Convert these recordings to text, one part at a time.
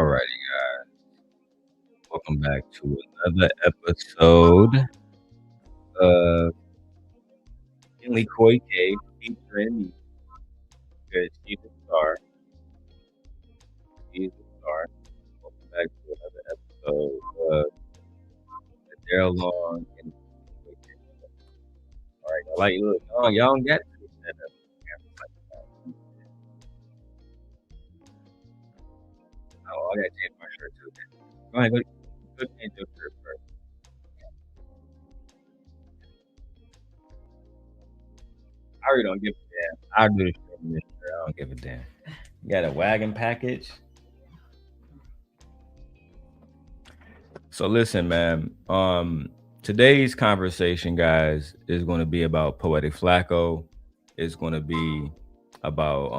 Alrighty, guys. Welcome back to another episode of Finley Koi K featuring me because she's a star. She's a star. Welcome back to another episode of the Daryl Long and Koi K. Alright, I like look, y'all don't get to this setup. Oh, I gotta change my shirt too. Go ahead, go change your shirt first. I really don't give a damn. I'll do the shirt in this shirt. I don't give a damn. You got a wagon package. So listen, man. Today's conversation, guys, is going to be about Poetic Flacko. It's going to be about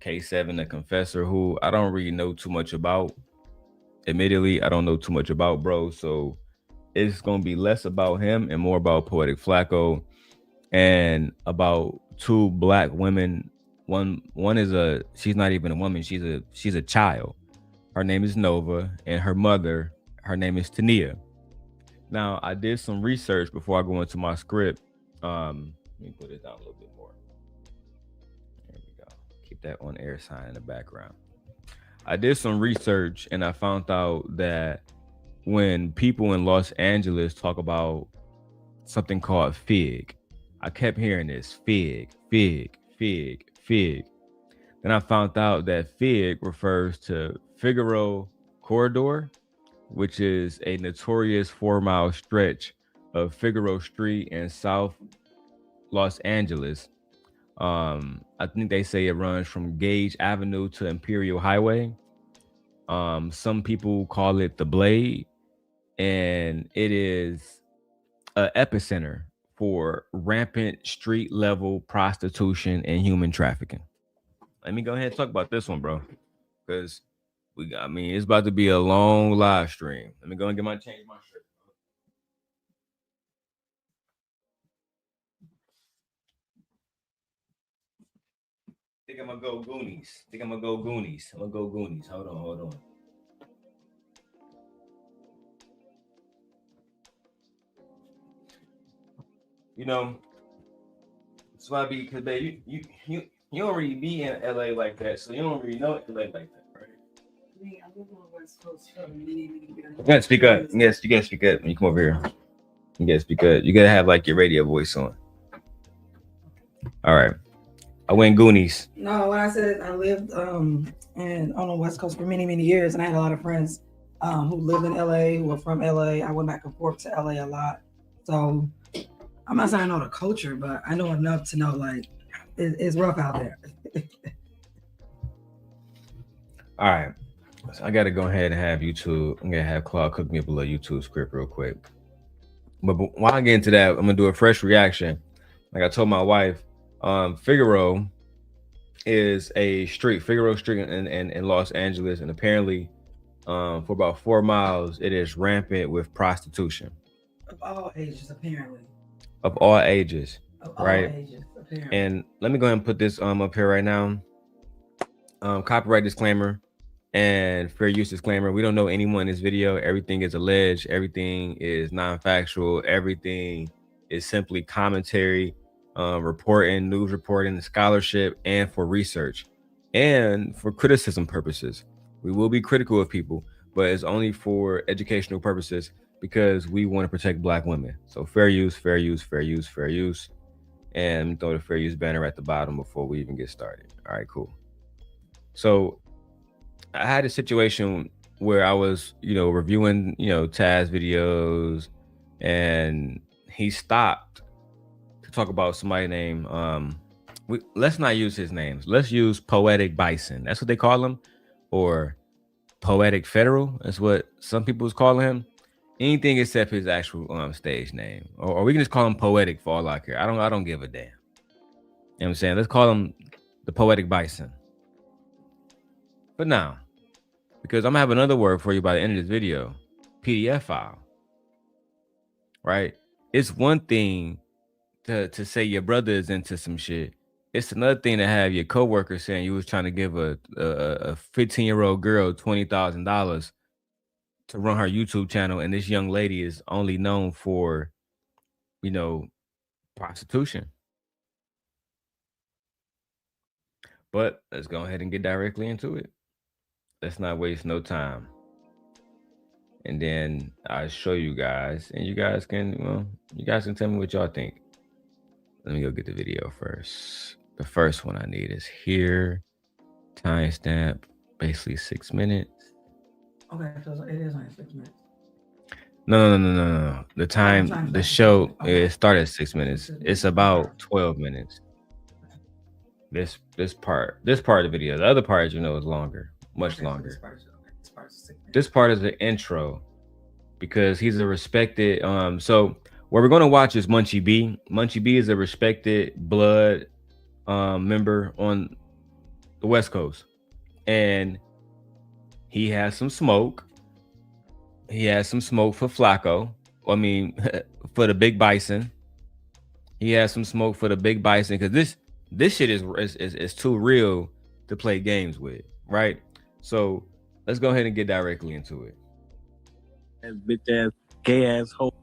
K7, the Confessor, who I don't really know too much about. Admittedly, I don't know too much about, bro. So it's going to be less about him and more about Poetic Flacko and about two black women. One is she's not even a woman. She's a child. Her name is Nova, and her mother, her name is Tania. Now, I did some research before I go into my script. Let me put it down a little bit more. There we go. Keep that on air sign in the background. I did some research and I found out that when people in Los Angeles talk about something called FIG, I kept hearing this FIG, FIG, FIG, FIG. Then I found out that FIG refers to Figaro Corridor, which is a notorious 4-mile stretch of Figaro Street in South Los Angeles. I think they say it runs from Gage Avenue to Imperial Highway. Some people call it the Blade, and it is an epicenter for rampant street level prostitution and human trafficking. Let me go ahead and talk about this one, bro, because it's about to be a long live stream. Let me go and change my shirt. Think I'm gonna go Goonies. I'm gonna go Goonies. Hold on. You know, that's why because baby, you don't really be in LA like that, so you don't really know LA like that, right? I live on the West Coast for many years. You gotta speak up. Yes, you gotta speak up when you come over here. You gotta speak up. You gotta have like your radio voice on. All right. I went Goonies. No, when I said I lived on the West Coast for many years, and I had a lot of friends who lived in LA, who were from LA. I went back and forth to LA a lot. So I'm not saying I know the culture, but I know enough to know like it's rough out there. All right. So I got to go ahead and have YouTube. I'm going to have Claude cook me up a little YouTube script real quick. But while I get into that, I'm going to do a fresh reaction. Like I told my wife, Figaro is a street, Figaro Street in Los Angeles. And apparently for about 4 miles, it is rampant with prostitution. Of all ages, apparently. Of all ages. Of all right? Ages, apparently. And let me go ahead and put this up here right now. Copyright disclaimer and fair use disclaimer. We don't know anyone in this video. Everything is alleged. Everything is non-factual. Everything is simply commentary, reporting, news reporting, scholarship, and for research and for criticism purposes. We will be critical of people, but it's only for educational purposes because we want to protect Black women. So fair use, fair use, fair use, fair use. And throw the fair use banner at the bottom before we even get started. All right, cool. So I had a situation where I was, reviewing, Taz videos, and he stopped to talk about somebody named, let's not use his names. Let's use Poetic Bison. That's what they call him, or Poetic Federal. That's what some people is calling him. Anything except his actual stage name, or we can just call him Poetic for all I care. I don't give a damn. You know what I'm saying? Let's call him the Poetic Bison. But now, because I'm gonna have another word for you by the end of this video, PDF file. Right? It's one thing to say your brother is into some shit, it's another thing to have your coworker saying you was trying to give a 15-year-old girl $20,000 to run her YouTube channel, and this young lady is only known for, you know, prostitution. But let's go ahead and get directly into it. Let's not waste no time. And then I'll show you guys, and you guys can, well, you guys can tell me what y'all think. Let me go get the video first. The first one I need is here. Timestamp, basically 6 minutes. Okay, so it is only 6 minutes. No. The time, the show, it started at 6 minutes. It's about 12 minutes. This part of the video. The other part, you know, is longer, much longer. This part is the intro because he's a respected. So what we're gonna watch is Munchie B. Munchie B is a respected blood member on the West Coast, and he has some smoke. He has some smoke for Flacko. I mean, for the big bison. He has some smoke for the big bison because this shit is too real to play games with, right? So let's go ahead and get directly into it. Bitch ass, gay ass hoe.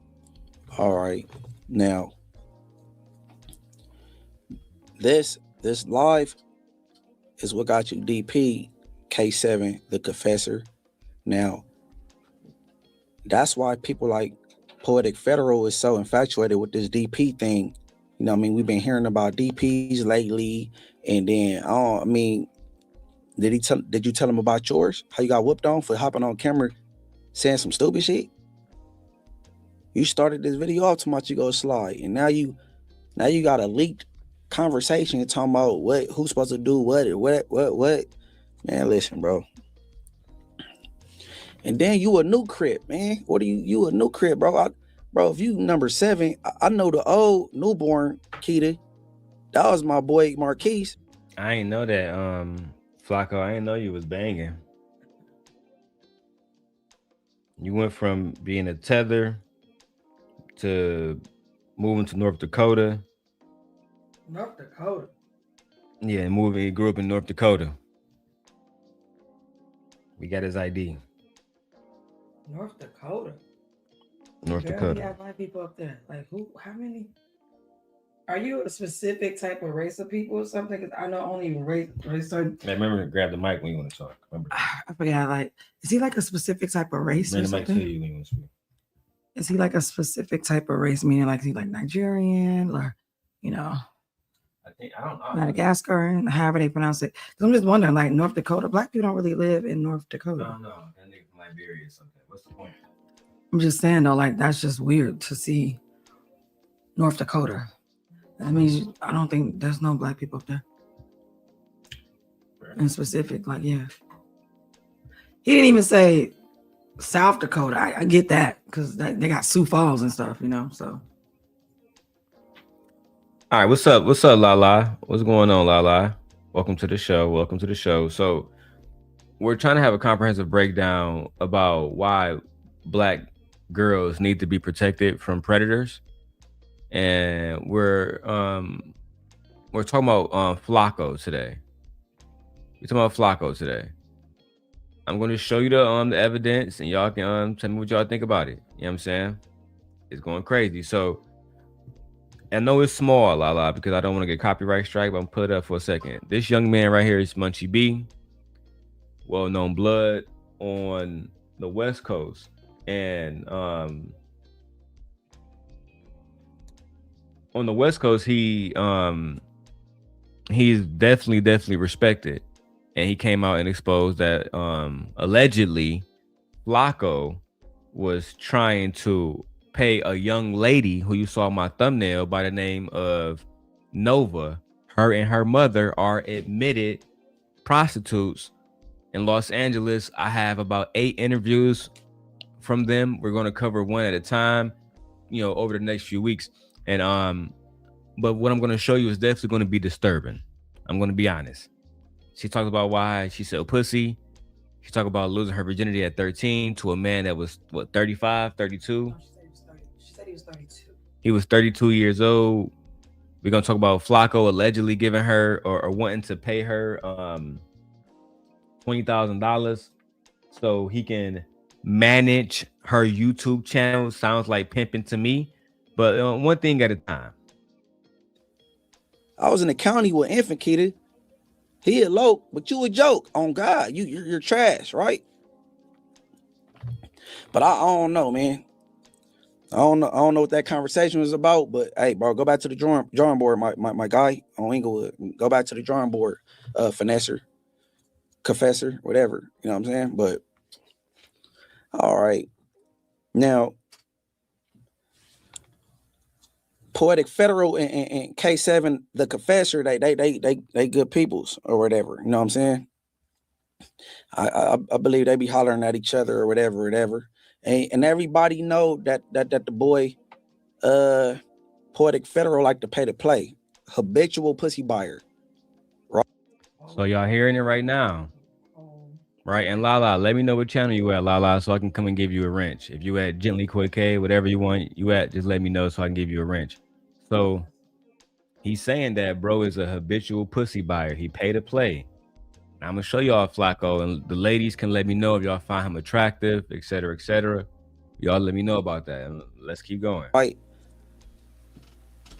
All right, now this live is what got you DP K7 the Confessor. Now that's why people like Poetic Federal is so infatuated with this DP thing. You know what I mean? We've been hearing about DPs lately, and then I mean, did you tell him about yours? How you got whooped on for hopping on camera saying some stupid shit? You started this video off talking about you go slide, and now you got a leaked conversation talking about who's supposed to do what. Man, listen, bro. And then you a new crip, man. What are you a new crip, bro? Bro, if you number 7, I know the old newborn Keita. That was my boy Marquise. I ain't know that, Flocko. I ain't know you was banging. You went from being a tether to moving to North Dakota. North Dakota? Yeah, he grew up in North Dakota. We got his ID. North Dakota? North Dakota. You got black people up there. Like who? How many? Are you a specific type of race of people or something? Because I know only race. Remember to grab the mic when you want to talk. Remember? I forgot. Like, is he like a specific type of race? Bring or the mic to something? you when you want to speak. Is he like a specific type of race? Meaning, like, is he like Nigerian or, you know? I don't know. Madagascar, and however they pronounce it. Because I'm just wondering, like North Dakota, black people don't really live in North Dakota. No, that nigga from Liberia or something. What's the point? I'm just saying though, like that's just weird to see North Dakota. I mean, I don't think there's no black people up there. In specific, like yeah. He didn't even say South Dakota. I get that because they got Sioux Falls and stuff, you know. So. All right, what's up? What's up, Lala? What's going on, Lala? Welcome to the show. So we're trying to have a comprehensive breakdown about why black girls need to be protected from predators. And we're talking about Flocko today. We're talking about Flocko today. I'm going to show you the evidence, and y'all can tell me what y'all think about it. You know what I'm saying? It's going crazy. So I know it's small, Lala, because I don't want to get copyright strike, but I'm put it up for a second. This young man right here is Munchie B, well-known blood on the West Coast. And on the West Coast, he's definitely respected. And he came out and exposed that allegedly Flocko was trying to pay a young lady who you saw my thumbnail by the name of Nova. Her and her mother are admitted prostitutes in Los Angeles. I have about 8 interviews from them. We're going to cover one at a time, you know, over the next few weeks. And but what I'm going to show you is definitely going to be disturbing. I'm going to be honest. She talked about why she sell pussy. She talked about losing her virginity at 13 to a man that was, what, 35, 32? She said he was 32. He was 32 years old. We're gonna talk about Flocko allegedly giving her or wanting to pay her $20,000 so he can manage her YouTube channel. Sounds like pimping to me, but one thing at a time. I was in the county with Infant Kid. He eloped, but you a joke. On God, you're trash, right? But I don't know, man. I don't know what that conversation was about. But hey, bro, go back to the drawing board, my guy on Inglewood. Go back to the drawing board, Confessor, whatever. You know what I'm saying? But all right, now Poetic Federal and K7, the Confessor, they good peoples or whatever. You know what I'm saying? I believe they be hollering at each other or whatever. And everybody know that the boy Poetic Federal like to pay to play. Habitual pussy buyer. Right? So y'all hearing it right now. Right, and Lala, let me know what channel you at, Lala, so I can come and give you a wrench. If you at Gently Quick, whatever you want you at, just let me know so I can give you a wrench. So he's saying that bro is a habitual pussy buyer. He pay to play. Now, I'm gonna show y'all Flacco, and the ladies can let me know if y'all find him attractive, etc., etc. Y'all let me know about that, and let's keep going. Right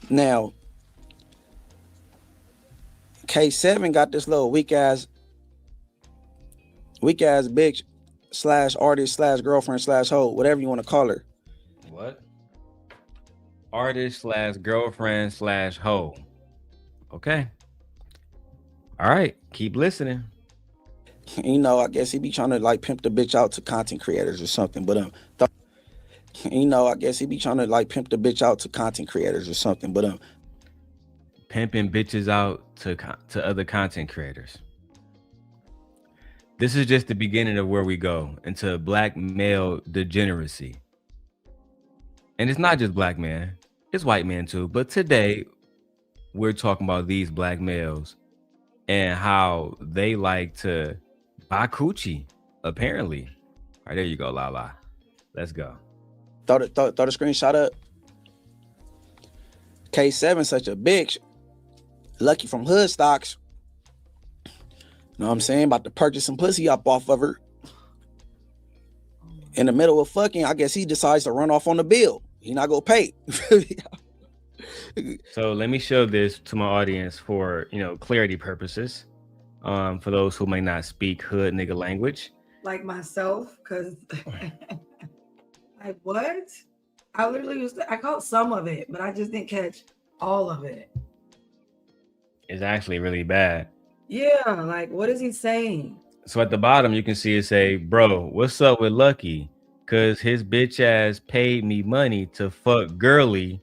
now, K7 got this little weak ass bitch / artist / girlfriend / hoe, whatever you want to call her. What? Artist / girlfriend / hoe. Okay. All right. Keep listening. You know, I guess he be trying to like pimp the bitch out to content creators or something. But pimping bitches out to other content creators. This is just the beginning of where we go into black male degeneracy. And it's not just black men, it's white men too. But today, we're talking about these black males and how they like to buy coochie, apparently. All right, there you go, Lala. Let's go. Throw the screenshot up. K7 such a bitch. Lucky from Hood Stocks. Know what I'm saying? About to purchase some pussy up off of her. In the middle of fucking, I guess he decides to run off on the bill. He not gonna pay. So let me show this to my audience for, clarity purposes. For those who may not speak hood nigga language. Like myself, because like what? I literally I caught some of it, but I just didn't catch all of it. It's actually really bad. Yeah, like what is he saying? So at the bottom, you can see it say, bro, what's up with Lucky? Cause his bitch ass paid me money to fuck girly.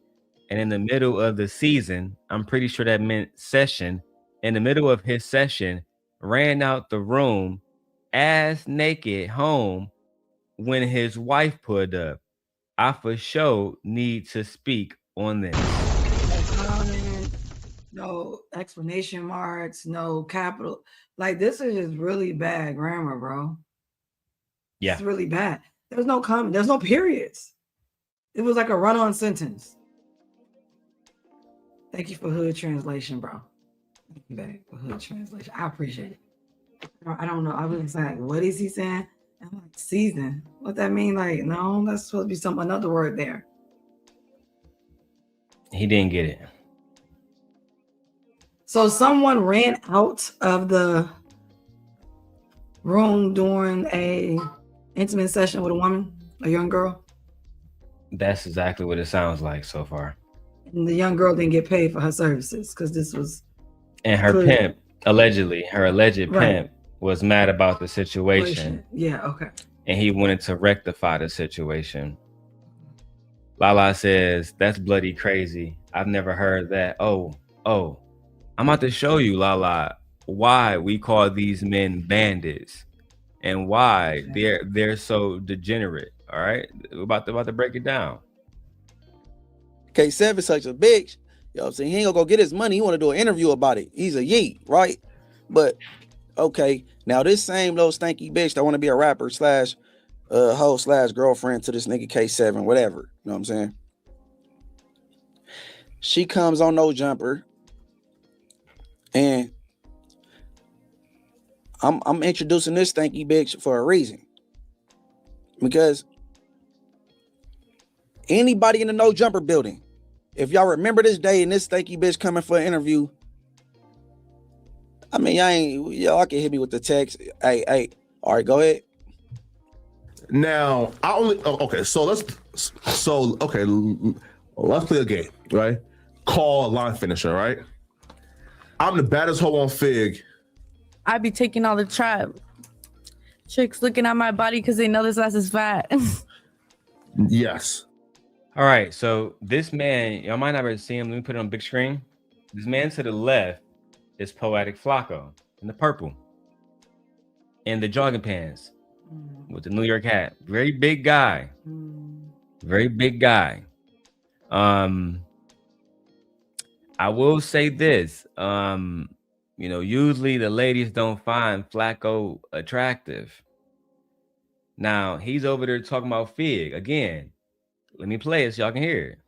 And in the middle of the season, I'm pretty sure that meant session. In the middle of his session, ran out the room, ass naked home when his wife pulled up. I for sure need to speak on this. No explanation marks, no capital. Like this is just really bad grammar, bro. Yeah, it's really bad. There's no comment. There's no periods. It was like a run-on sentence. Thank you for hood translation, bro. Thank you back for hood translation. I appreciate it. I don't know. I was like, what is he saying? I'm like, season. What that mean? Like, no, that's supposed to be another word there. He didn't get it. So someone ran out of the room during a intimate session with a woman, a young girl. That's exactly what it sounds like so far. And the young girl didn't get paid for her services because this was. And her pimp, allegedly, her alleged pimp was mad about the situation. Yeah, okay. And he wanted to rectify the situation. Lala says, that's bloody crazy. I've never heard that. Oh, I'm about to show you, Lala, why we call these men bandits and why they're so degenerate. All right, we're about to break it down. K7 such a bitch. You know what I'm saying? He ain't gonna go get his money. He want to do an interview about it. He's a yeet, right? But okay, now this same little stanky bitch that want to be a rapper / hoe / girlfriend to this nigga K7, whatever. You know what I'm saying? She comes on No Jumper, and I'm introducing this stanky bitch for a reason. Because anybody in the No Jumper building, if y'all remember this day and this stanky bitch coming for an interview, I mean, y'all can hit me with the text. Hey, all right, go ahead. Now, okay, so let's play a game, right? Call line finisher, right? I'm the baddest hoe on Fig. I be taking all the trap. Chicks looking at my body because they know this ass is fat. Yes. All right, so this man, y'all might not ever see him. Let me put it on big screen. This man to the left is Poetic Flocko in the purple, in the jogging pants with the New York hat. Very big guy. Very big guy. I will say this. You know, usually the ladies don't find Flakko attractive. Now he's over there talking about Fig again. Let me play it so y'all can hear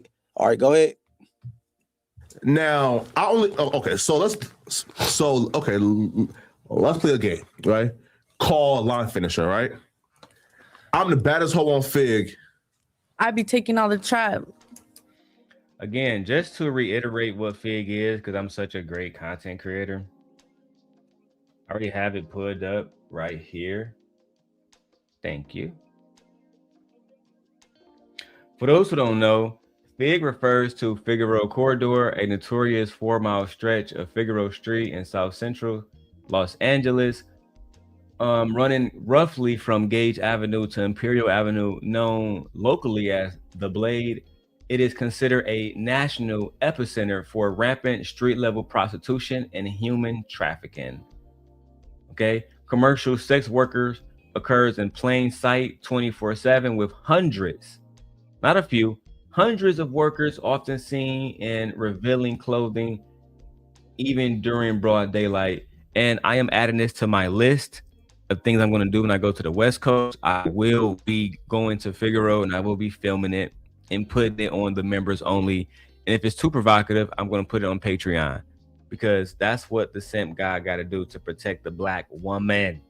it. All right, go ahead. Now, okay, so let's play a game, right? Call line finisher, right? I'm the baddest hoe on Fig. I be taking all the trap. Again, just to reiterate what Fig is, because I'm such a great content creator. I already have it put up right here. Thank you. For those who don't know, Fig refers to Figueroa Corridor, a notorious 4-mile stretch of Figueroa Street in South Central Los Angeles, running roughly from Gage Avenue to Imperial Avenue, known locally as The Blade. It is considered a national epicenter for rampant street-level prostitution and human trafficking. Okay, commercial sex workers occurs in plain sight 24/7 with hundreds, not a few, hundreds of workers often seen in revealing clothing even during broad daylight. And I am adding this to my list of things I'm going to do when I go to the West Coast. I will be going to Figueroa and I will be filming it and putting it on the members only. And if it's too provocative, I'm going to put it on Patreon, because that's what the simp guy got to do to protect the Black woman.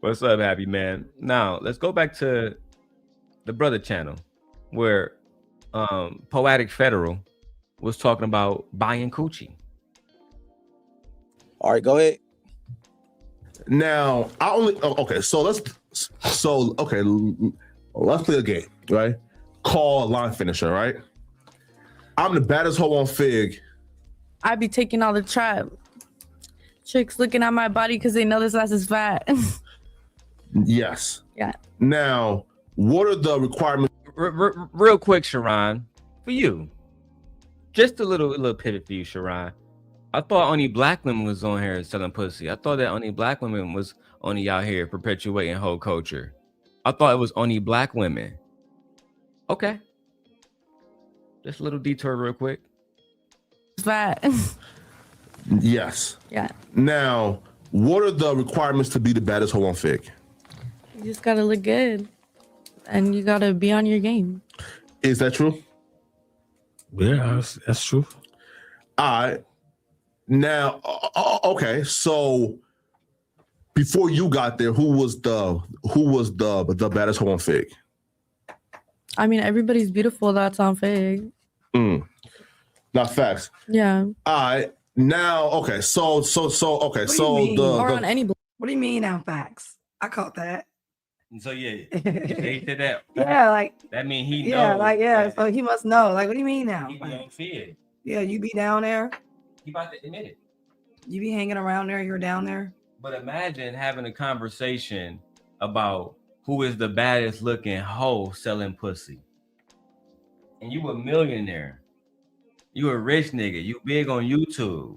What's up, Happy Man? Now let's go back to the brother channel where Poetic Federal was talking about buying coochie. All right, go ahead. Now, okay, so let's play a game, right? Call line finisher, right? I'm the baddest hoe on Fig. I be taking all the trap. Chicks looking at my body because they know this ass is fat. Yes. Yeah. Now, what are the requirements? Real quick, Sharon, for you, just a little pivot for you, Sharon. I thought only Black women was on here selling pussy. I thought that only Black women was only out here perpetuating whole culture. I thought it was only Black women. Okay. Just a little detour real quick. Fat. Yes. Yeah. Now, what are the requirements to be the baddest hoe on Fig? You just gotta look good. And you gotta be on your game. Is that true? Yeah, that's true. All right. Now, okay. So before you got there, who was the baddest hoe on Fig? I mean, everybody's beautiful that's on Fig. Not facts. Yeah. All right. Now, okay. So okay. Or on any. What do you mean on facts? I caught that. So yeah, they said that. Yeah, like that mean he knows. Yeah, like yeah. So he must know. Like, what do you mean now? He be on Fig. Yeah, you be down there. He about to admit it. You be hanging around there. You're down there. But imagine having a conversation about who is the baddest looking hoe selling pussy, and you a millionaire. You a rich nigga. You big on YouTube.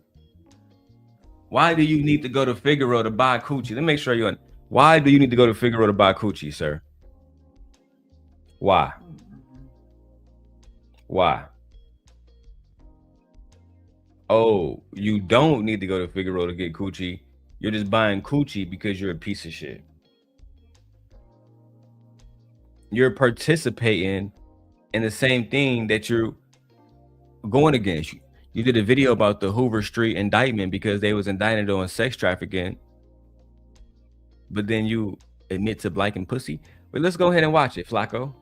Why do you need to go to Figueroa to buy coochie? Let me make sure you're on. Why do you need to go to Figueroa to buy coochie, sir? Why? Why? Oh, you don't need to go to Figueroa to get coochie. You're just buying coochie because you're a piece of shit. you're participating in the same thing that you're going against. You did a video about the Hoover Street indictment because they was indicted on sex trafficking, but then you admit to liking pussy. But let's go ahead and watch it, Flocko.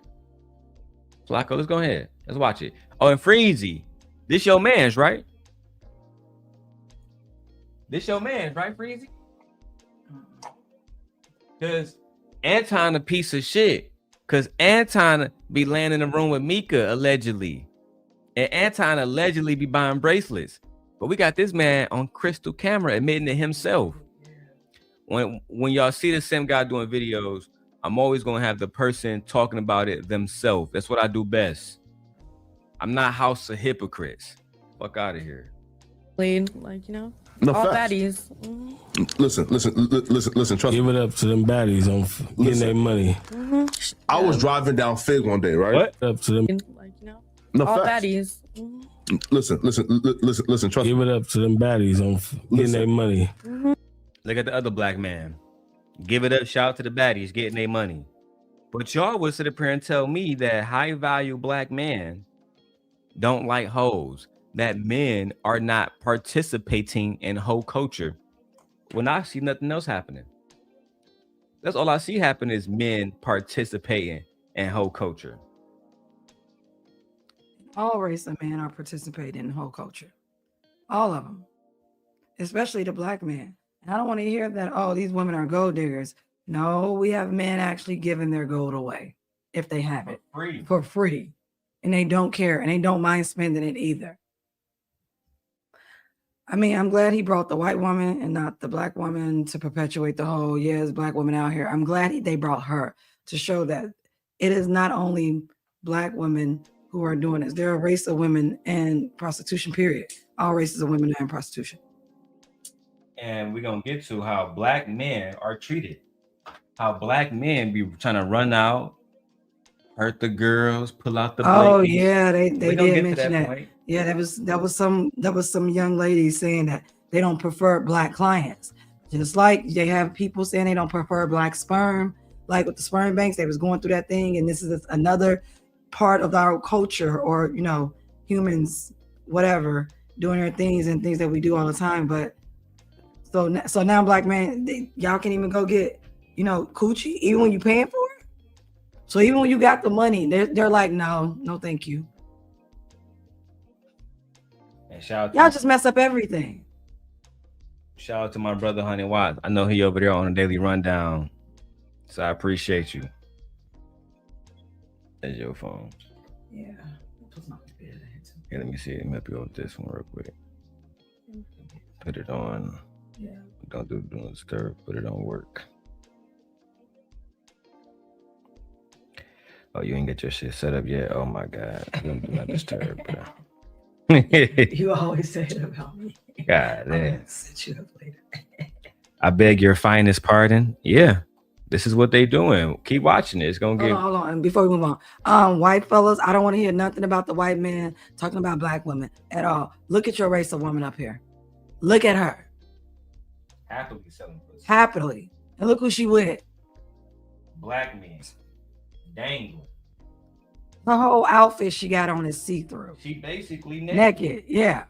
Flocko, let's go ahead. Let's watch it. Oh, and Freezy, this your man's, right? This your man's, right, Freezy? Because Anton a piece of shit. Because Anton be laying in the room with Mika, allegedly. And Anton allegedly be buying bracelets. But we got this man on crystal camera admitting to himself. When y'all see the same guy doing videos, I'm always going to have the person talking about it themselves. That's what I do best. I'm not House of Hypocrites. Fuck out of here. Like, you know, No, all facts. baddies. Listen. Trust Give me. it up to them baddies on getting their money. I was driving down Fig one day, right? What? Up to them. Like, you know, No, all facts. baddies. Listen. Trust Give me. it up to them baddies on getting their money. Look at the other black man. Give it up. Shout out to the baddies getting their money. But y'all would sit up here and tell me that high value black men don't like hoes, that men are not participating in hoe culture. When I see nothing else happening. That's all I see happen is men participating in hoe culture. All race of men are participating in the whole culture. All of them. Especially the black man. And I don't want to hear that, oh, these women are gold diggers. No, we have men actually giving their gold away if they have it Free. for free. And they don't care and they don't mind spending it either. I mean, I'm glad he brought the white woman and not the black woman to perpetuate the whole, yes, black women out here. I'm glad they brought her to show that it is not only black women who are doing this. There are a race of women in prostitution, period. All races of women are in prostitution. And we're going to get to how black men are treated. How black men be trying to run out, hurt the girls, pull out the Oh blades. yeah, they We gonna did get to mention that. point. Yeah, that was some young ladies saying that they don't prefer black clients. Just like they have people saying they don't prefer black sperm, like with the sperm banks, they was going through that thing, and this is another part of our culture, or you know, humans, whatever, doing their things and things that we do all the time. But so now black man, y'all can't even go get, you know, coochie even when you paying for it. So even when you got the money, they're like, no, thank you. And shout Y'all out, just mess up everything. shout out to my brother Honey Watts. I know he over there on a daily rundown, so I appreciate you. That's your phone. Yeah. Here, let me see. Let me help you with this one real quick. Put it on. Yeah. Don't disturb. Put it on work. Oh, you ain't get your shit set up yet? Oh my God. Don't do not disturb, bro. You always say it about me. God I'm damn. gonna set you up later. I beg your finest pardon. Yeah. This is what they doing. Keep watching it. It's gonna get Hold on. Before we move on, white fellas, I don't want to hear nothing about the white man talking about black women at all. Look at your race of woman up here. Look at her happily selling pussy. happily, and look who she with. Black men dangling. Her whole outfit she got on is see-through, She basically naked. naked. Yeah,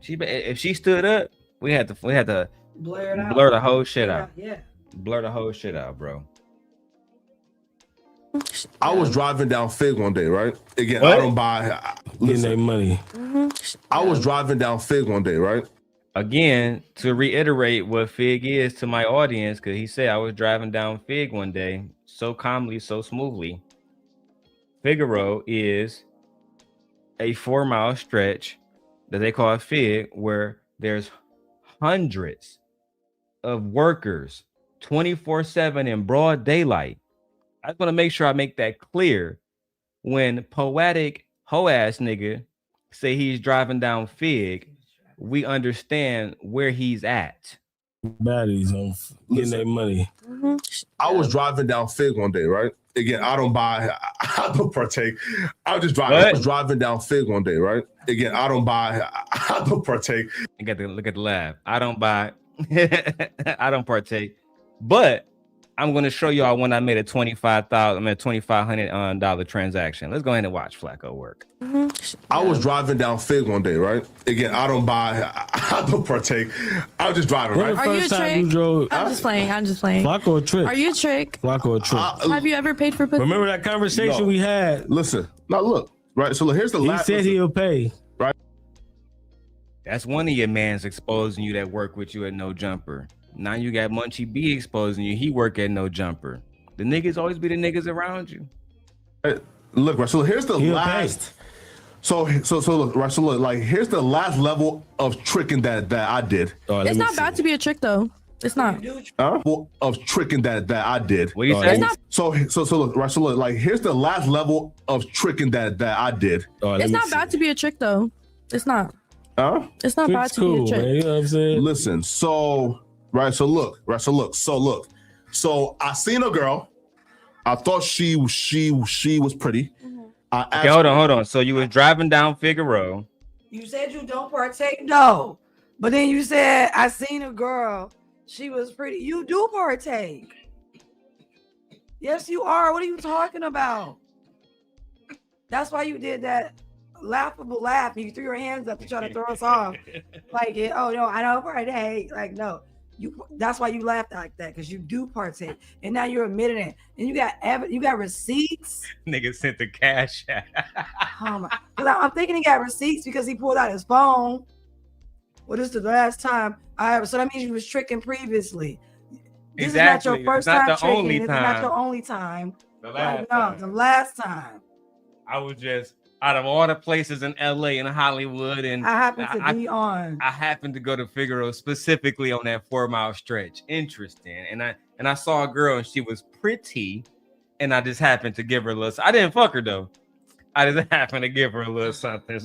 If she stood up, we had to blur it out. blur the whole shit out. Yeah. Blur the whole shit out, bro. I was driving down Fig one day, right? Again, What? I don't buy. Getting their Listen, money. I was driving down Fig one day, right? Again, to reiterate what Fig is to my audience, because he said I was driving down Fig one day so calmly, so smoothly. Figaro is a 4-mile stretch that they call Fig, where there's hundreds of workers 24/7 in broad daylight. I just want to make sure I make that clear. When poetic hoe ass nigga say he's driving down Fig, we understand where he's at. Baddies on getting their money. I was driving down Fig one day, right? Again, I don't buy. I don't partake. I just drive. I What? was driving down Fig one day, right? Again, I don't buy. I don't partake. You got to look at the laugh. I don't buy. I don't partake. But I'm gonna show y'all when I made a $2,500 transaction. Let's go ahead and watch Flacko work. I was driving down Fig one day, right? Again, I don't partake. I was just driving, right? Are you a trick? I'm just playing. Flocko or trick? Are you a trick? Flocko or trick? Have you ever paid for pussy? Remember that conversation we had? Listen, now look, right? So look, here's the last. He said he'll pay. Right? That's one of your mans exposing you that work with you at No Jumper. Now you got Munchie B exposing you. He work at No Jumper. The niggas always be the niggas around you. Look, right? So here's the He'll last. pay. So look, right? So look, like here's the last level of tricking that I did. It's not bad to be a trick though. It's not. Of tricking that I did. What do you say? So look, right? So look, like here's the last level of tricking that I did. It's not bad to be a trick though. It's not. It's not bad to be a trick. Man, you know what I'm saying? Listen, so look. So I seen a girl. I thought she was pretty. I asked, Okay, hold on. So you was driving down Figueroa. You said you don't partake, no. But then you said, I seen a girl. She was pretty. You do partake. Yes, you are. What are you talking about? That's why you did that laughable laugh. You threw your hands up to try to throw us off. Like, oh, no, I don't partake. Like, no. That's why you laughed like that, because you do partake, and now you're admitting it, and you got receipts. Nigga sent the cash. Oh my! Because I'm thinking he got receipts because he pulled out his phone. Well, this is the last time I ever. So that means you was tricking previously. This Exactly. is not your first It's not time the tricking. only This is time. not your only time. The last No, time. the last time. I was just out of all the places in LA and Hollywood, and I happen to be on. I happened to go to Figueroa specifically on that 4-mile stretch. Interesting. And I saw a girl and she was pretty, and I just happened to give her a little. I didn't fuck her though. I just happened to give her a little something.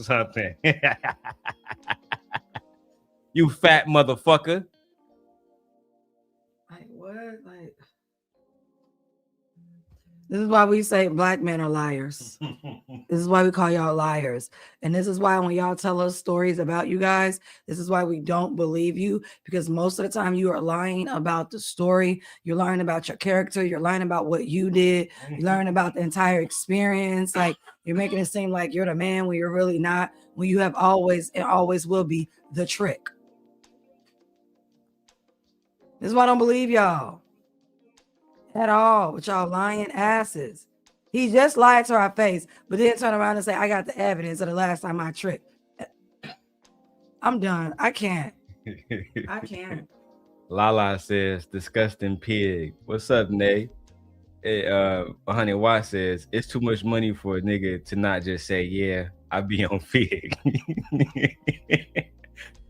You fat motherfucker. Like what? Like this is why we say black men are liars. This is why we call y'all liars. And this is why when y'all tell us stories about you guys, this is why we don't believe you, because most of the time you are lying about the story. You're lying about your character. You're lying about what you did. You're lying about the entire experience. Like you're making it seem like you're the man when you're really not, when you have always and always will be the trick. This is why I don't believe y'all at all with y'all lying asses. He just lied to our face, but then turn around and say, I got the evidence of the last time I tricked. I'm done. I can't. Lala says, disgusting pig. What's up, Nay? 100 Watt says, it's too much money for a nigga to not just say, yeah, I be on Fig.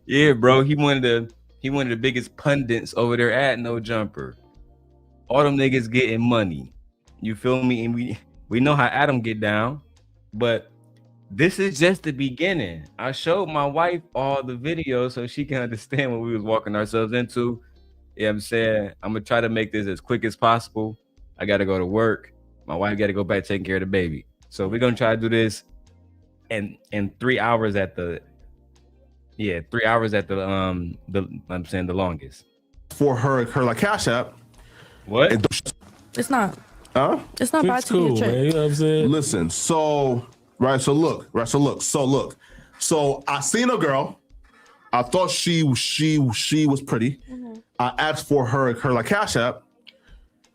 Yeah, bro. He one of the biggest pundits over there at No Jumper. All them niggas getting money. You feel me? And we know how Adam get down, but this is just the beginning. I showed my wife all the videos so she can understand what we was walking ourselves into. You know what I'm saying? I'm gonna try to make this as quick as possible. I gotta go to work. My wife gotta go back taking care of the baby. So we're gonna try to do this in 3 hours at the 3 hours at the I'm saying the longest. For her like Cash App. What? It's not. It's not bad It's to be cool, a trick. man. You know what I'm saying? Listen, so I seen a girl. I thought she was pretty. I asked for her like Cash App.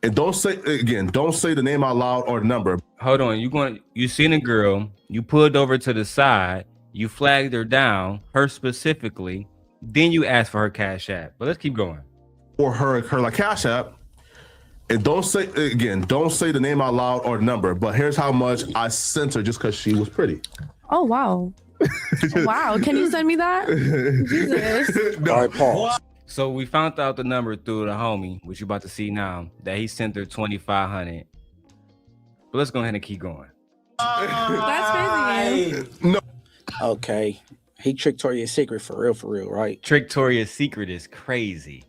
And don't say the name out loud or the number. Hold on, you seen a girl, you pulled over to the side, you flagged her down, her specifically, then you asked for her Cash App. But let's keep going. For her like Cash App. And don't say the name out loud or the number, but here's how much I sent her just because she was pretty. Oh wow. Wow. Can you send me that? Jesus. No. All right, pause. So we found out the number through the homie, which you're about to see now, that he sent her 2,500. But let's go ahead and keep going. That's crazy. No. Okay. He tricked Toria's secret for real, right? Victoria's Secret is crazy.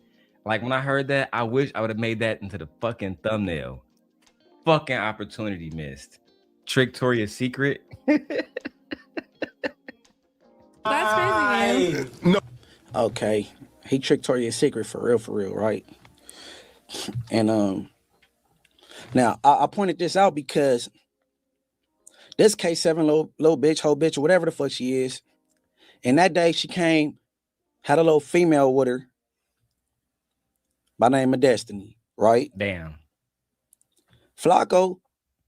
Like when I heard that, I wish I would have made that into the fucking thumbnail. Fucking opportunity missed. Victoria's Secret. That's crazy. No. Okay. He tricked Toria's secret for real, right? And Now, I pointed this out because this K7 little bitch, whole bitch, or whatever the fuck she is, and that day she came, had a little female with her by name of Destiny, right? Damn. Flocko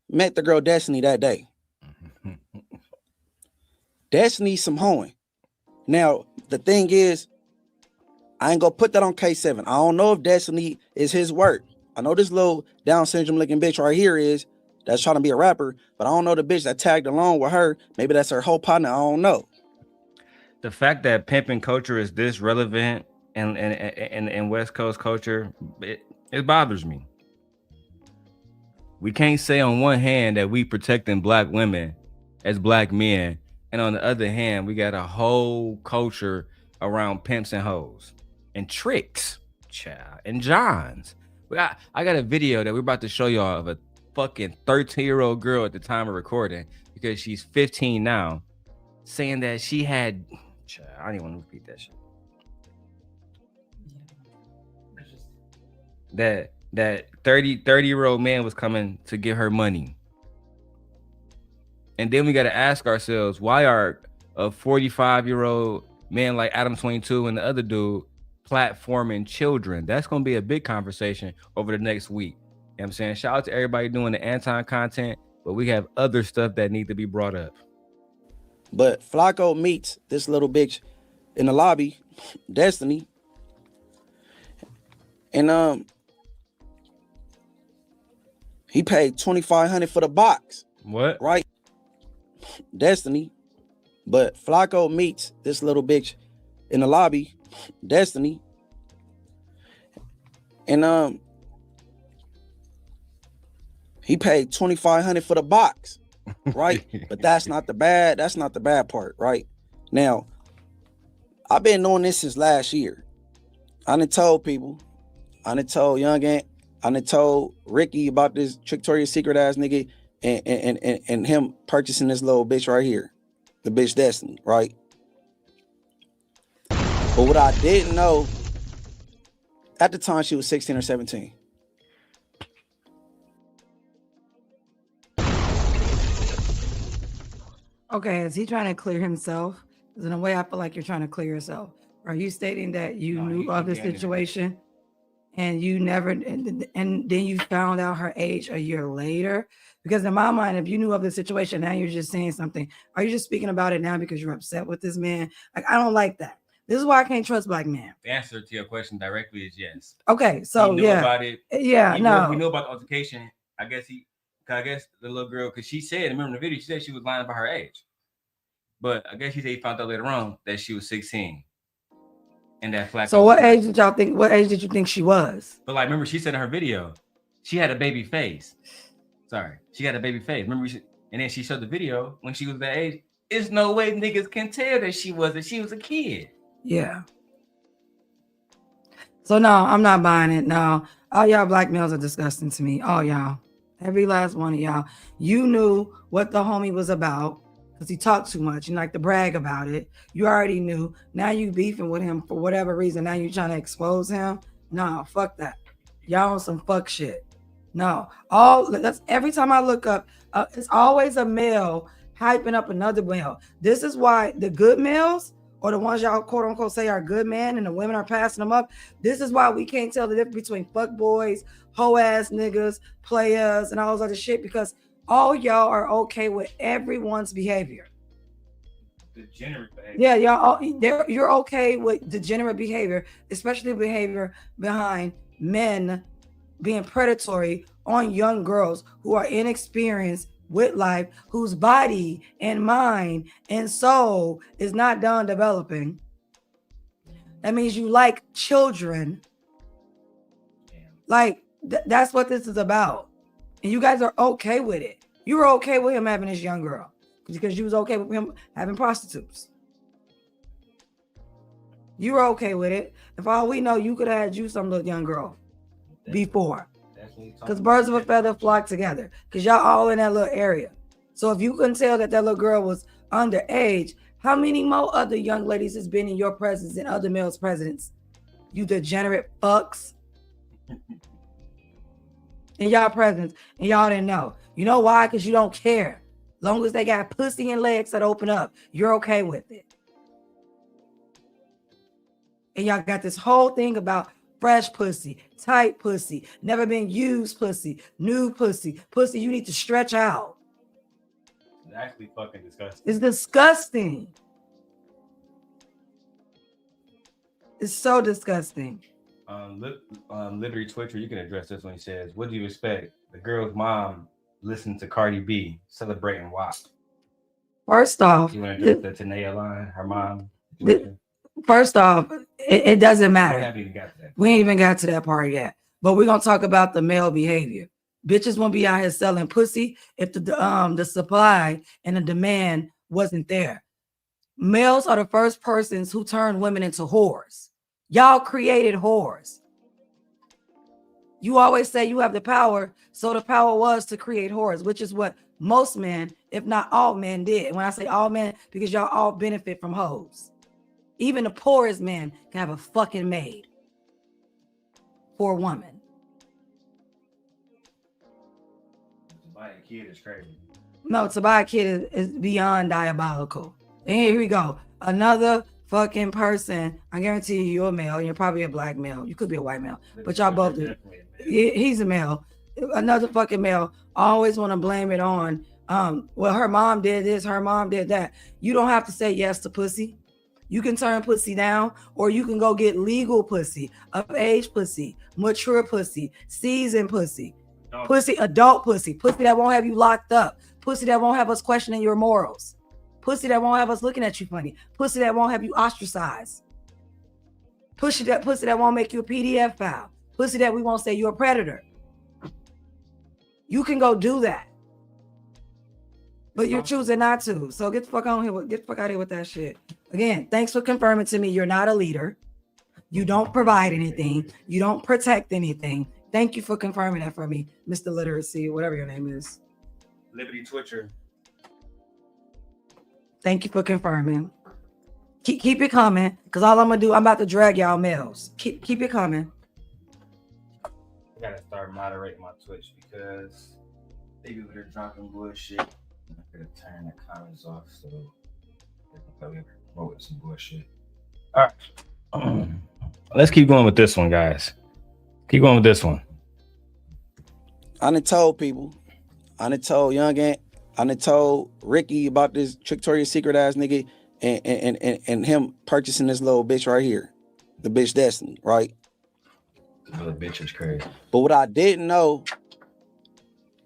met the girl Destiny that day. Destiny some hoeing. Now, the thing is, I ain't gonna put that on K7. I don't know if Destiny is his work. I know this little Down syndrome looking bitch right here that's trying to be a rapper, but I don't know the bitch that tagged along with her. Maybe that's her whole partner. I don't know. The fact that pimping culture is this relevant in West Coast culture, it bothers me. We can't say on one hand that we protecting black women as black men, and on the other hand, we got a whole culture around pimps and hoes and tricks, child, and Johns. I got a video that we're about to show y'all of a fucking 13-year-old girl at the time of recording, because she's 15 now, saying that she had, child, I don't even want to repeat that shit. That 30-year-old man was coming to get her money. And then we got to ask ourselves, why are a 45-year-old man like Adam 22 and the other dude platforming children? That's going to be a big conversation over the next week. You know what I'm saying? Shout out to everybody doing the Anton content, but we have other stuff that need to be brought up. But Flacco meets this little bitch in the lobby, Destiny, and he paid $2,500 for the box. What? Right? Destiny. But Flacco meets this little bitch in the lobby, Destiny, and he paid $2,500 for the box. Right? But that's not the bad part, right? Now, I've been knowing this since last year. I done told people, I done told Young Ant, I done told Ricky about this Victoria's Secret ass nigga and him purchasing this little bitch right here, the bitch Destiny, right? But what I didn't know, at the time she was 16 or 17. Okay, is he trying to clear himself? Because in a way, I feel like you're trying to clear yourself. Are you stating that you knew of the situation and you never, and then you found out her age a year later? Because in my mind, if you knew of the situation, now you're just saying something. Are you just speaking about it now because you're upset with this man? Like, I don't like that. This is why I can't trust black men. The answer to your question directly is yes. Okay, so he knew about it. Yeah, he no. He knew about the altercation. I guess the little girl, because she said, remember in the video, she said she was lying about her age. But I guess she said he found out later on that she was 16. And that Flakko. So what age did y'all think? What age did you think she was? But like, remember, she said in her video, she had a baby face. Sorry, she had a baby face. Remember, and then she showed the video when she was that age. There's no way niggas can tell that she was a kid. Yeah. So no, I'm not buying it. No, all y'all black males are disgusting to me. All y'all, every last one of y'all. You knew what the homie was about because he talked too much and like to brag about it. You already knew. Now you beefing with him for whatever reason. Now you trying to expose him. No, fuck that. Y'all on some fuck shit. No, that's every time I look up, it's always a male hyping up another male. This is why the good males, or the ones y'all quote unquote say are good men and the women are passing them up. This is why we can't tell the difference between fuck boys, hoe ass niggas, players, and all those other shit, because all y'all are okay with everyone's behavior. Degenerate behavior. Yeah, y'all, you're okay with degenerate behavior, especially behavior behind men being predatory on young girls who are inexperienced with life, whose body and mind and soul is not done developing. That means you like children. Like that's what this is about. And you guys are okay with it. You were okay with him having this young girl because you was okay with him having prostitutes. You were okay with it. If all we know, you could have had you some little young girl before. Because birds of a feather flock together. Because y'all all in that little area. So if you couldn't tell that little girl was underage, how many more other young ladies has been in your presence and other males' presence? You degenerate fucks. in y'all presence and y'all didn't know. You know why? Because you don't care. Long as they got pussy and legs that open up, you're okay with it. And y'all got this whole thing about fresh pussy, tight pussy, never been used pussy, new pussy, pussy you need to stretch out. It's actually fucking disgusting. It's disgusting. It's so disgusting. Literally Twitcher, you can address this when he says, what do you expect? The girl's mom listened to Cardi B celebrating WAP. First off, You want to address the Tanea line, her mom? First off, it doesn't We matter. haven't even got to that. We ain't even got to that part yet. But we're gonna talk about the male behavior. Bitches won't be out here selling pussy if the supply and the demand wasn't there. Males are the first persons who turn women into whores. Y'all created whores. You always say you have the power, so the power was to create whores, which is what most men, if not all men, did. And when I say all men, because y'all all benefit from hoes. Even the poorest man can have a fucking maid for a woman. To buy a kid is crazy. No, to buy a kid is beyond diabolical. And here we go. Another fucking person. I guarantee you, you're a male. And you're probably a black male. You could be a white male, but y'all both do. He's a male. Another fucking male. Always want to blame it on. Well, her mom did this. Her mom did that. You don't have to say yes to pussy. You can turn pussy down, or you can go get legal pussy, of age pussy, mature pussy, seasoned pussy, pussy, adult pussy, pussy that won't have you locked up, pussy that won't have us questioning your morals, pussy that won't have us looking at you funny, pussy that won't have you ostracized, pussy that won't make you a PDF file, pussy that we won't say you're a predator. You can go do that, but you're choosing not to. So get the fuck on here. Get the fuck out of here with that shit. Again, thanks for confirming to me you're not a leader. You don't provide anything. You don't protect anything. Thank you for confirming that for me, Mr. Literacy, whatever your name is. Liberty Twitcher. Thank you for confirming. Keep it coming, because all I'm gonna do, I'm about to drag y'all males. Keep it coming. I gotta start moderating my Twitch because they be there dropping bullshit. I'm gonna turn the comments off so they can probably promote some bullshit. All right. Let's keep going with this one, guys. Keep going with this one. I done told people. I done told Young Ant. I done told Ricky about this Victoria's Secret ass nigga and him purchasing this little bitch right here. The bitch Destiny, right? The little bitch is crazy. But what I didn't know,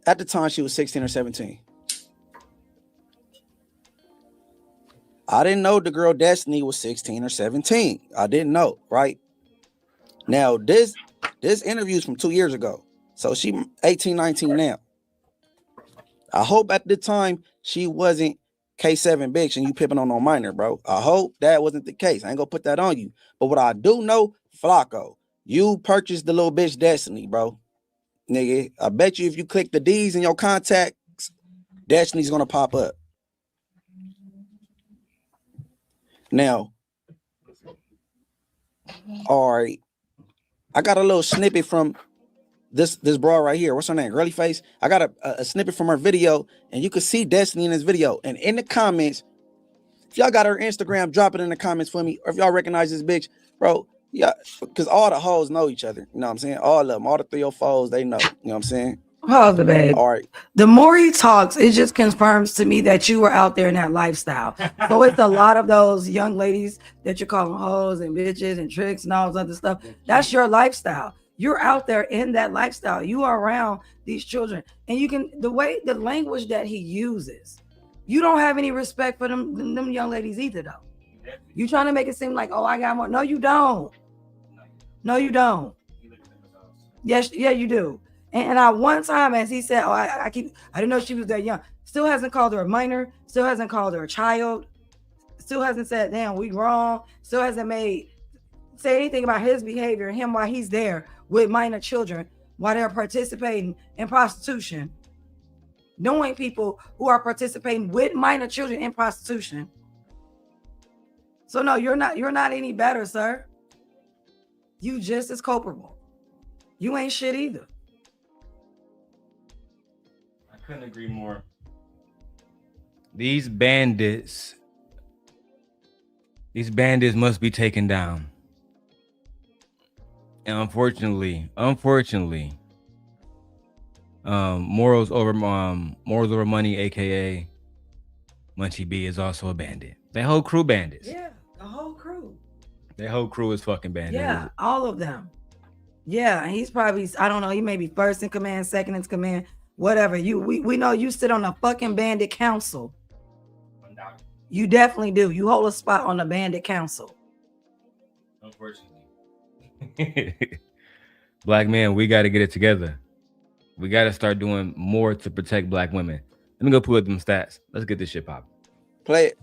at the time she was 16 or 17. I didn't know the girl Destiny was 16 or 17. I didn't know, right? Now, this interview is from 2 years ago. So she 18, 19 now. I hope at the time she wasn't K7 bitch and you pimping on no minor, bro. I hope that wasn't the case. I ain't gonna put that on you. But what I do know, Flocko, you purchased the little bitch Destiny, bro. Nigga, I bet you if you click the D's in your contacts, Destiny's gonna pop up. Now, all right, I got a little snippet from this bra right here. What's her name? Girly Face. I got a snippet from her video, and you can see Destiny in this video. And in the comments, if y'all got her Instagram, drop it in the comments for me. Or if y'all recognize this bitch, bro, yeah, because all the hoes know each other. You know what I'm saying? All of them, all the 304s, they know. You know what I'm saying? Hold the babe. All right. The more he talks, it just confirms to me that you were out there in that lifestyle. So it's a lot of those young ladies that you're calling hoes and bitches and tricks and all this other stuff. That's your lifestyle. You're out there in that lifestyle. You are around these children. And you can, the language that he uses, you don't have any respect for them young ladies either, though. You trying to make it seem like, oh, I got more. No, you don't. No, you don't. Yes, yeah, you do. And I one time, as he said, oh, I didn't know she was that young. Still hasn't called her a minor. Still hasn't called her a child. Still hasn't said, damn, we wrong. Still hasn't say anything about his behavior and him while he's there with minor children while they're participating in prostitution. Knowing people who are participating with minor children in prostitution. So no, you're not any better, sir. You just as culpable. You ain't shit either. couldn't agree more. These bandits must be taken down. And unfortunately, morals over money, aka Munchie B, is also a bandit. That whole crew bandits. Yeah, the whole crew. That whole crew is fucking bandits. Yeah, all of them. Yeah, and he's probably, I don't know, he may be first in command, second in command, whatever. We know you sit on the fucking bandit council. You definitely do. You hold a spot on the bandit council. Unfortunately. Black men, we got to get it together. We got to start doing more to protect black women. Let me go pull up them stats. Let's get this shit popping. Play it.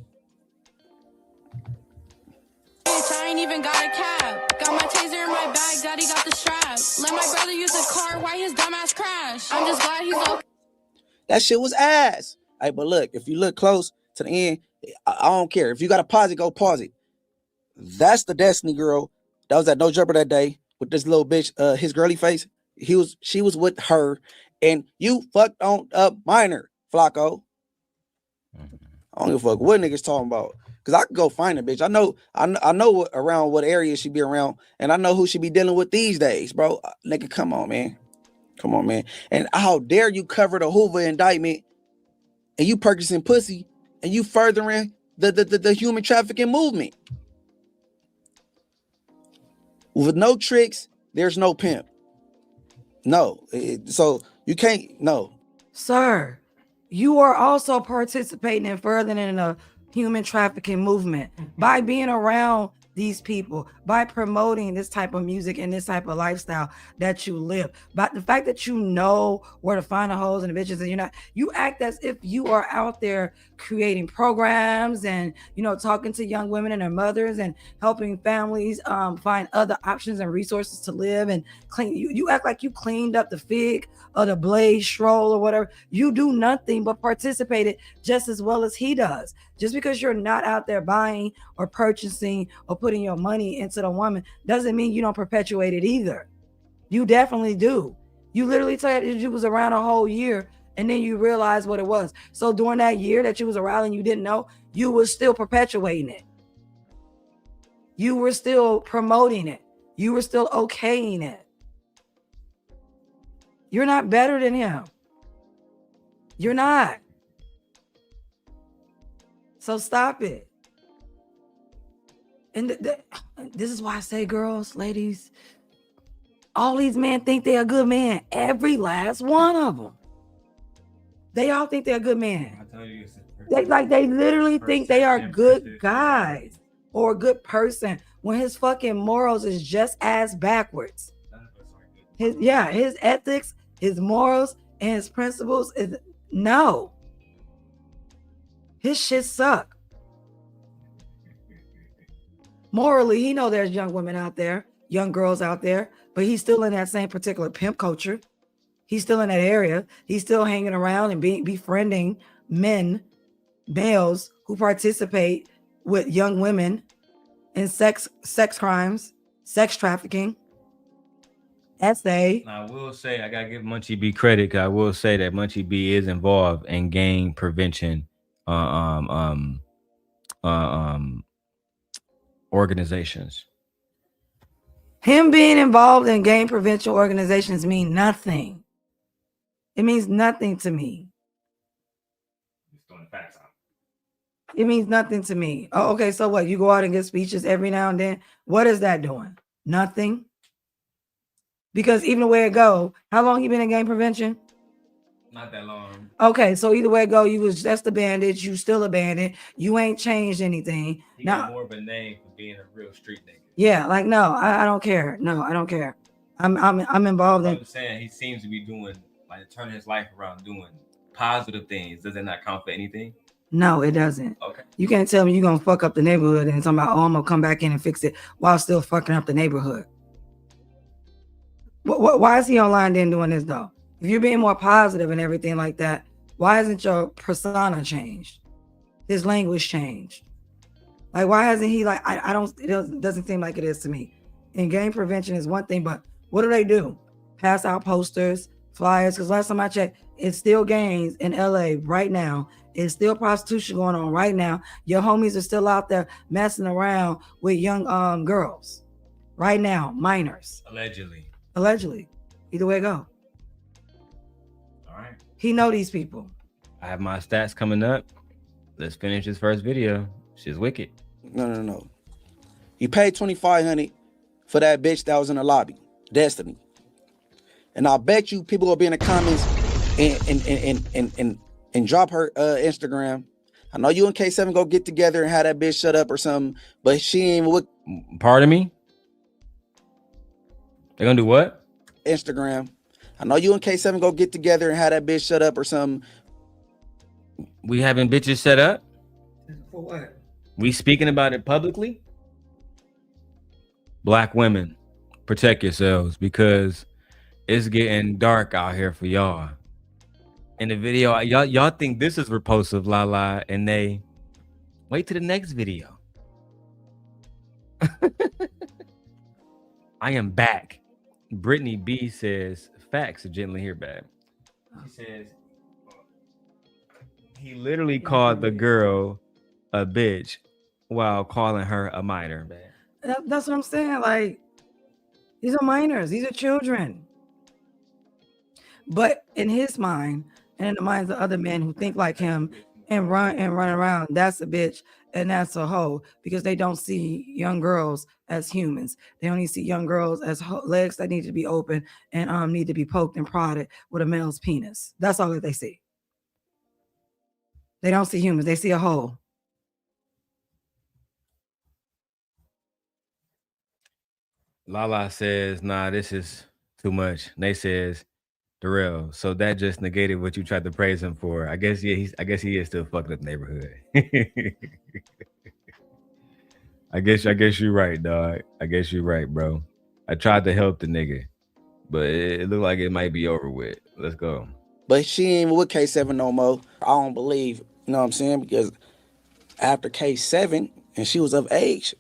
Bitch, I ain't even got a cab. Got my taser in my bag, daddy got the strap. Let my brother use a car, why his dumbass crash? I'm just glad he's okay. That shit was ass. Hey, but look, if you look close to the end, I don't care. If you got to pause it, go pause it. That's the Destiny girl that was at No Jumper that day with this little bitch, his girly face. She was with her, and you fucked on a minor, Flocko. I don't give a fuck what niggas talking about. Cause I could go find a bitch. I know around what area she be around, and I know who she be dealing with these days, bro. Nigga, come on, man. And how dare you cover the Hoover indictment, and you purchasing pussy, and you furthering the human trafficking movement. With no tricks, there's no pimp. No, so you can't. No, Sir, you are also participating in furthering the human trafficking movement by being around these people, by promoting this type of music and this type of lifestyle that you live. But the fact that you know where to find the hoes and the bitches, and you act as if you are out there creating programs and, talking to young women and their mothers and helping families find other options and resources to live and clean. You act like you cleaned up the fig or the blaze stroll or whatever. You do nothing but participate it just as well as he does. Just because you're not out there buying or purchasing or putting your money into the woman doesn't mean you don't perpetuate it either. You definitely do. You literally said you was around a whole year and then you realized what it was. So during that year that you was around and you didn't know, you were still perpetuating it. You were still promoting it. You were still okaying it. You're not better than him. You're not. So stop it. And this is why I say, girls, ladies, all these men think they're a good man. Every last one of them. They all think they're a good man. They literally think they are good guys or a good person when his fucking morals is just as backwards. His ethics, his morals, and his principles is no. His shit suck. Morally, he know there's young women out there, young girls out there, but he's still in that same particular pimp culture. He's still in that area. He's still hanging around and befriending males who participate with young women in sex crimes, sex trafficking. I will say, I gotta give Munchie B credit. I will say that Munchie B is involved in gang prevention organizations. Him being involved in gang prevention organizations mean nothing. It means nothing to me. It means nothing to me. Oh, okay, so what? You go out and give speeches every now and then. What is that doing? Nothing. Because even the way it go, how long you been in gang prevention? Not that long. Okay, so either way it go, you was just a bandit. You still a bandit. You ain't changed anything. He got more of a name for being a real street nigga. Yeah, like no, I don't care. No, I don't care. I'm involved in. I'm saying he seems to be doing turning his life around, doing positive things. Does it not count for anything? No, it doesn't. Okay. You can't tell me you're gonna fuck up the neighborhood and talking about, I'm gonna come back in and fix it while still fucking up the neighborhood. Why is he online then doing this though? If you're being more positive and everything like that, why isn't your persona changed? His language changed. Like, why hasn't he it doesn't seem like it is to me. And gang prevention is one thing, but what do? Pass out posters, flyers, because last time I checked, It's still gangs in LA right now. It's still prostitution going on right now. Your homies are still out there messing around with young girls right now, minors. Allegedly. Either way it go. All right. He know these people. I have my stats coming up. Let's finish this first video. She's wicked. No. You paid $2,500 for that bitch that was in the lobby, Destiny. And I bet you people will be in the comments and drop her Instagram. I know you and K7 go get together and have that bitch shut up or something, but she ain't what. Pardon me? They're gonna do what? Instagram. I know you and K7 go get together and have that bitch shut up or something. We having bitches set up? For what? We speaking about it publicly? Black women, protect yourselves because it's getting dark out here for y'all. In the video, y'all think this is repulsive, la, and they wait to the next video. I am back. Brittany B says, facts are gently here, babe. He says, he literally called the girl a bitch while calling her a minor, man. That's what I'm saying. Like, these are minors. These are children. But in his mind, and in the minds of other men who think like him and run around, that's a bitch and that's a hoe, because they don't see young girls as humans. They only see young girls as legs that need to be open and need to be poked and prodded with a male's penis. That's all that they see. They don't see humans. They see a hoe. Lala says, nah, this is too much. Nate says, Darrell, so that just negated what you tried to praise him for. I guess, yeah, I guess he is still fucking up the neighborhood. I guess you're right, dog. I guess you're right, bro. I tried to help the nigga, but it looked like it might be over with. Let's go. But she ain't with K7 no more. I don't believe, you know what I'm saying? Because after K7 and she was of age,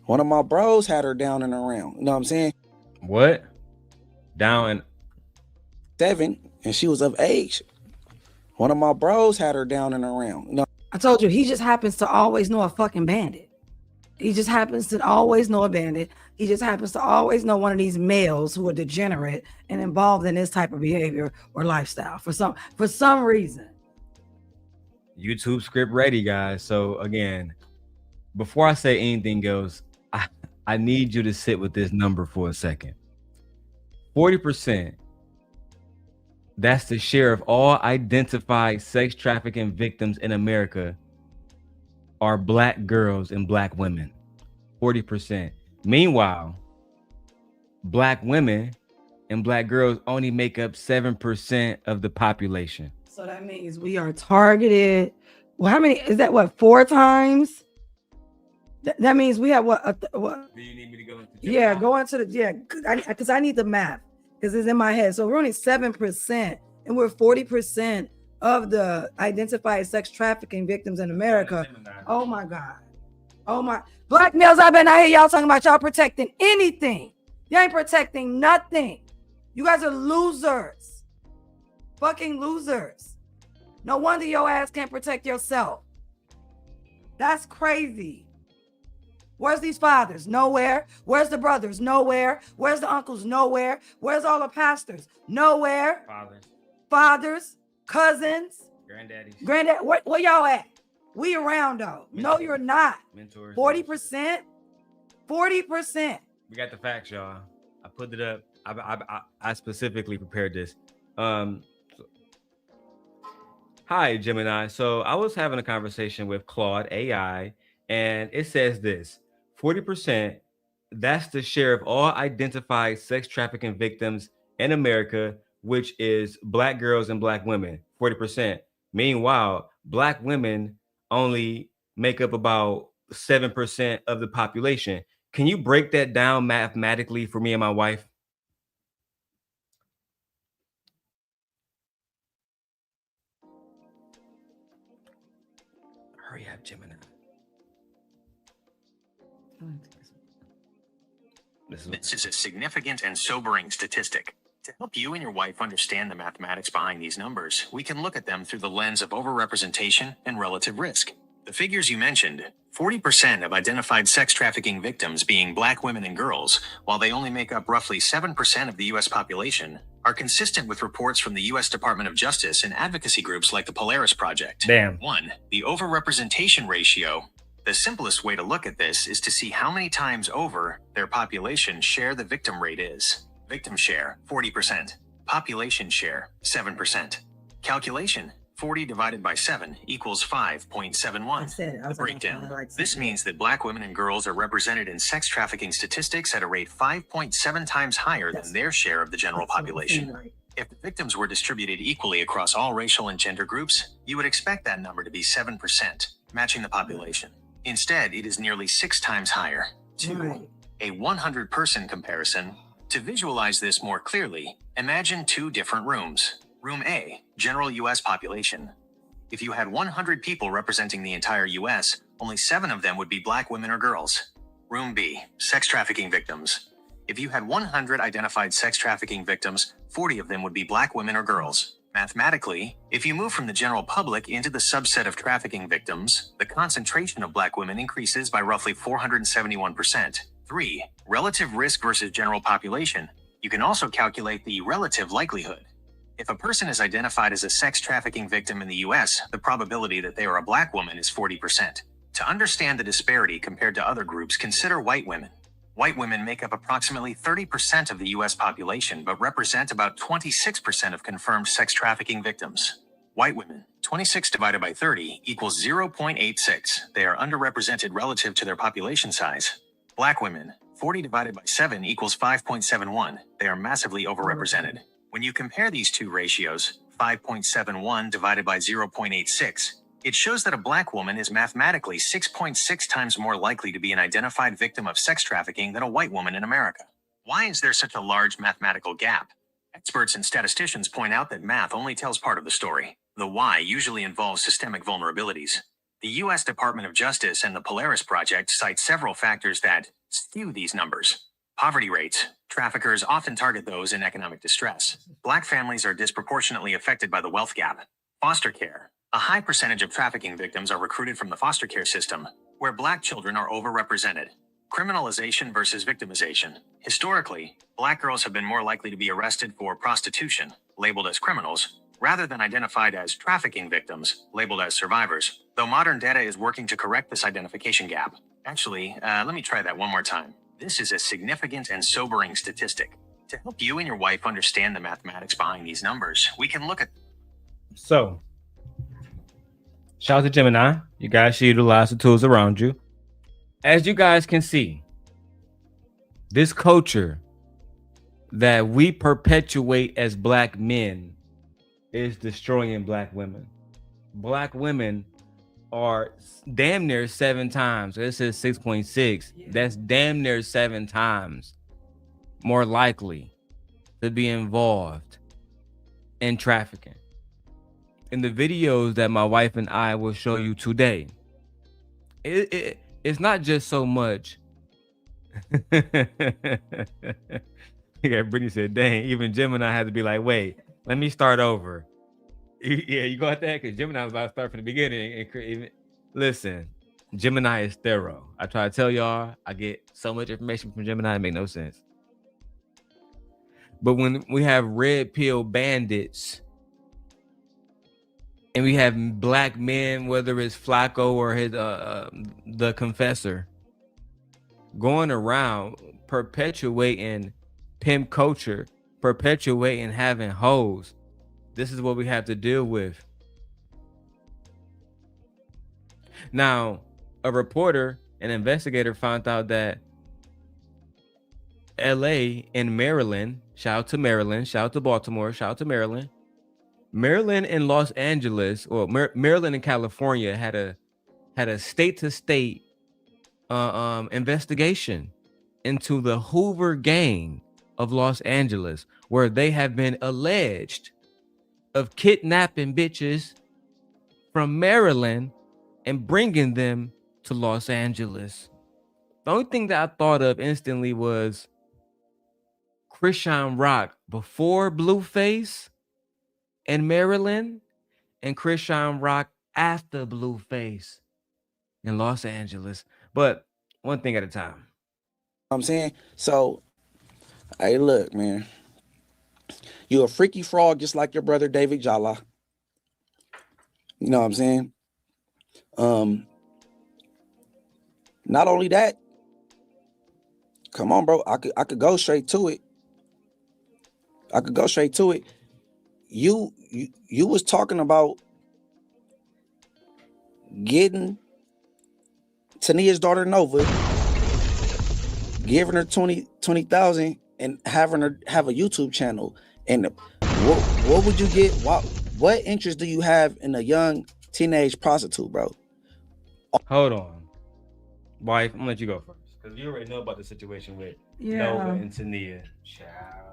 one of my bros had her down and around. You know what I'm saying? What? Down and 7 and she was of age. One of my bros had her down and around. You know? I told you, he just happens to always know a fucking bandit. He just happens to always know a bandit. He just happens to always know one of these males who are degenerate and involved in this type of behavior or lifestyle for some reason. YouTube script ready, guys. So again, before I say anything else, I need you to sit with this number for a second. 40%. That's the share of all identified sex trafficking victims in America are black girls and black women. 40%. Meanwhile, black women and black girls only make up 7% of the population. So that means we are targeted. Well, how many is that? What, 4 times? That means we have what? Do you need me to go into? Yeah, go into because I need the math because it's in my head. So we're only 7%, and we're 40% of the identified sex trafficking victims in America. Oh my God. Oh my. Black males, I've been out here, y'all talking about y'all protecting anything. You ain't protecting nothing. You guys are losers. Fucking losers. No wonder your ass can't protect yourself. That's crazy. Where's these fathers? Nowhere. Where's the brothers? Nowhere. Where's the uncles? Nowhere. Where's all the pastors? Nowhere. Fathers, cousins, granddad. Where y'all at? We around though. No, you're not. Mentors. 40%. 40%. We got the facts, y'all. I put it up. I specifically prepared this. Hi, Gemini. So I was having a conversation with Claude AI, and it says this: 40%. That's the share of all identified sex trafficking victims in America, which is black girls and black women. 40%. Meanwhile, black women only make up about 7% of the population. Can you break that down mathematically for me and my wife? Hurry up, Gemini. This is a significant and sobering statistic. To help you and your wife understand the mathematics behind these numbers, we can look at them through the lens of overrepresentation and relative risk. The figures you mentioned, 40% of identified sex trafficking victims being Black women and girls, while they only make up roughly 7% of the U.S. population, are consistent with reports from the U.S. Department of Justice and advocacy groups like the Polaris Project. Damn. 1. The overrepresentation ratio. The simplest way to look at this is to see how many times over their population share the victim rate is. Victim share, 40%. Population share, 7%. Calculation, 40 divided by 7 equals 5.71. Breakdown. This means that Black women and girls are represented in sex trafficking statistics at a rate 5.7 times higher than their share of the general population. If the victims were distributed equally across all racial and gender groups, you would expect that number to be 7%, matching the population. Instead, it is nearly 6 times higher. 2. A 100-person comparison. To visualize this more clearly, imagine 2 different rooms. Room A, general U.S. population. If you had 100 people representing the entire U.S., only 7 of them would be Black women or girls. Room B, sex trafficking victims. If you had 100 identified sex trafficking victims, 40 of them would be Black women or girls. Mathematically, if you move from the general public into the subset of trafficking victims, the concentration of Black women increases by roughly 471%. 3. Relative risk versus general population. You can also calculate the relative likelihood. If a person is identified as a sex trafficking victim in the US, the probability that they are a Black woman is 40%. To understand the disparity compared to other groups, consider white women. White women make up approximately 30% of the US population, but represent about 26% of confirmed sex trafficking victims. White women, 26 divided by 30 equals 0.86. They are underrepresented relative to their population size. Black women, 40 divided by 7 equals 5.71. They are massively overrepresented. When you compare these two ratios, 5.71 divided by 0.86, it shows that a Black woman is mathematically 6.6 times more likely to be an identified victim of sex trafficking than a white woman in America. Why is there such a large mathematical gap? Experts and statisticians point out that math only tells part of the story. The why usually involves systemic vulnerabilities. The U.S. Department of Justice and the Polaris Project cite several factors that skew these numbers. Poverty rates. Traffickers often target those in economic distress. Black families are disproportionately affected by the wealth gap. Foster care. A high percentage of trafficking victims are recruited from the foster care system, where Black children are overrepresented. Criminalization versus victimization. Historically, Black girls have been more likely to be arrested for prostitution, labeled as criminals, rather than identified as trafficking victims, labeled as survivors, though modern data is working to correct this identification gap. Actually, let me try that one more time. This is a significant and sobering statistic. To help you and your wife understand the mathematics behind these numbers, we can look at... So, shout out to Gemini. You guys should utilize the tools around you. As you guys can see, this culture that we perpetuate as Black men is destroying Black women. Black women are damn near 7 times. This is 6.6. That's damn near 7 times more likely to be involved in trafficking. In the videos that my wife and I will show you today, it's not just so much. Yeah, Brittany said, dang, even Gemini had to be like, wait, let me start over. Yeah, you got that? Because Gemini was about to start from the beginning. Listen, Gemini is thorough. I try to tell y'all, I get so much information from Gemini, it make no sense. But when we have red pill bandits and we have Black men, whether it's Flocko or his the Confessor, going around perpetuating pimp culture, perpetuating having hoes, this is what we have to deal with. Now, a reporter, an investigator found out that LA and Maryland, shout out to Maryland, shout out to Baltimore, shout out to Maryland. Maryland and Los Angeles, or Maryland and California had a state-to-state investigation into the Hoover gang of Los Angeles, where they have been alleged of kidnapping bitches from Maryland and bringing them to Los Angeles. The only thing that I thought of instantly was Christian Rock before Blueface in Maryland and Christian Rock after Blueface in Los Angeles. But one thing at a time. I'm saying? So, hey, look, man. You a freaky frog just like your brother David Jala. You know what I'm saying? Not only that, come on, bro. I could go straight to it. I could go straight to it. You was talking about getting Tania's daughter Nova, giving her 20,000 and having her have a YouTube channel. And what would you get? What interest do you have in a young teenage prostitute, bro? Hold on. Wife, I'm gonna let you go first. Because you already know about the situation with Nova and Tania. Child.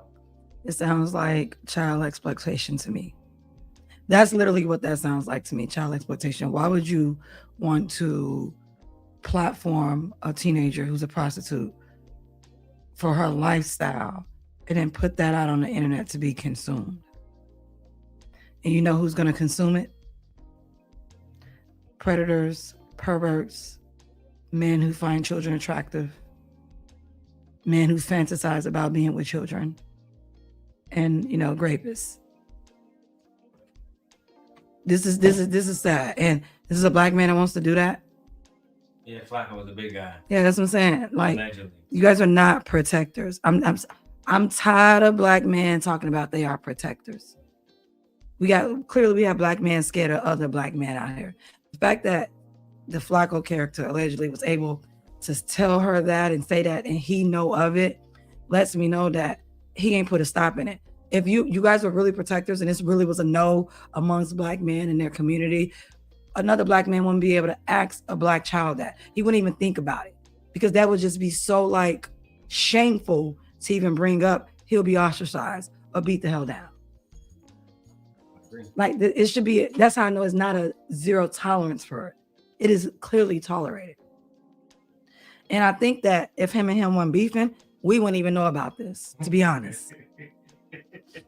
It sounds like child exploitation to me. That's literally what that sounds like to me, child exploitation. Why would you want to platform a teenager who's a prostitute for her lifestyle and then put that out on the internet to be consumed? And you know who's going to consume it? Predators, perverts, men who find children attractive, men who fantasize about being with children, and, you know, rapists. This is sad. And this is a black man that wants to do that. Yeah, Flacko was a big guy. Yeah, that's what I'm saying. Like, Allegedly. You guys are not protectors. I'm tired of black men talking about they are protectors. We have black men scared of other black men out here. The fact that the Flocko character allegedly was able to tell her that and say that, and he know of it, lets me know that he ain't put a stop in it. If you guys were really protectors and this really was a no amongst black men in their community, another black man wouldn't be able to ask a black child that. He wouldn't even think about it, because that would just be so like shameful to even bring up. He'll be ostracized or beat the hell down. Like, it should be, that's how I know it's not a zero tolerance for it. It is clearly tolerated. And I think that if him and him weren't beefing, we wouldn't even know about this, to be honest.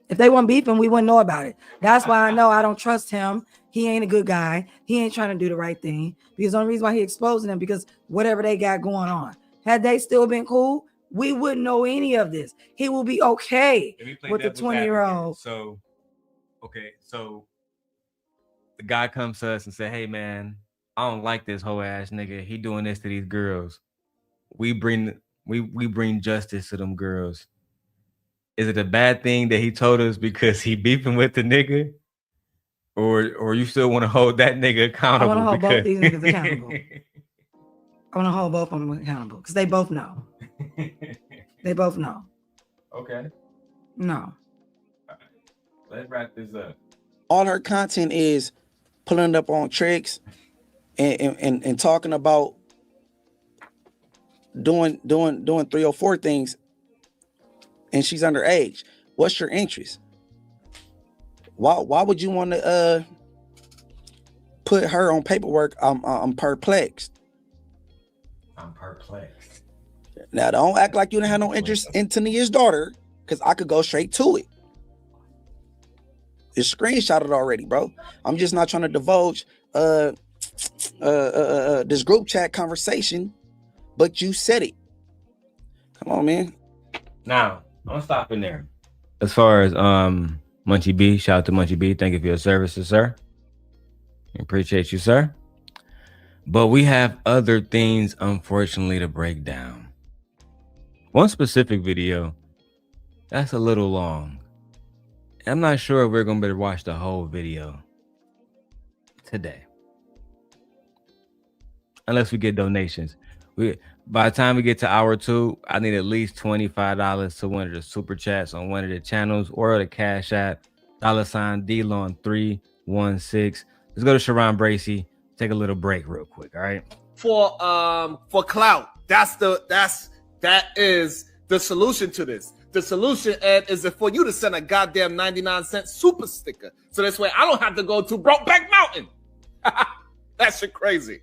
If they weren't beefing, we wouldn't know about it. That's why I know I don't trust him. He ain't a good guy. He ain't trying to do the right thing. Because the only reason why he exposing them, because whatever they got going on. Had they still been cool, we wouldn't know any of this. He will be okay with the 20-year-old. So the guy comes to us and say, hey, man, I don't like this whole ass nigga. He doing this to these girls. We bring justice to them girls. Is it a bad thing that he told us because he beefing with the nigga? Or you still want to hold that nigga accountable? I want to hold both these niggas accountable. I want to hold both of them accountable because they both know. They both know. Okay. No. Let's wrap this up. All her content is pulling up on tricks and talking about doing 3 or 4 things, and she's underage. What's your interest? Why would you want to put her on paperwork? I'm perplexed. I'm perplexed. Now don't act like you didn't have no interest in Tania's daughter, because I could go straight to it. It's screenshotted already, bro. I'm just not trying to divulge this group chat conversation, but you said it. Come on, man. Now, I'm stopping there. As far as Munchie B, shout out to Munchie B. Thank you for your services, sir. Appreciate you, sir. But we have other things, unfortunately, to break down. One specific video, that's a little long. I'm not sure if we're going to be able to watch the whole video today. Unless we get donations. By the time we get to hour 2, I need at least $25 to one of the super chats on one of the channels or the Cash App, $DLon316. Let's go to Sharon Bracey. Take a little break real quick, all right? For clout. That is the solution to this. The solution, Ed, is for you to send a goddamn 99-cent super sticker. So this way I don't have to go to Brokeback Mountain. That shit crazy.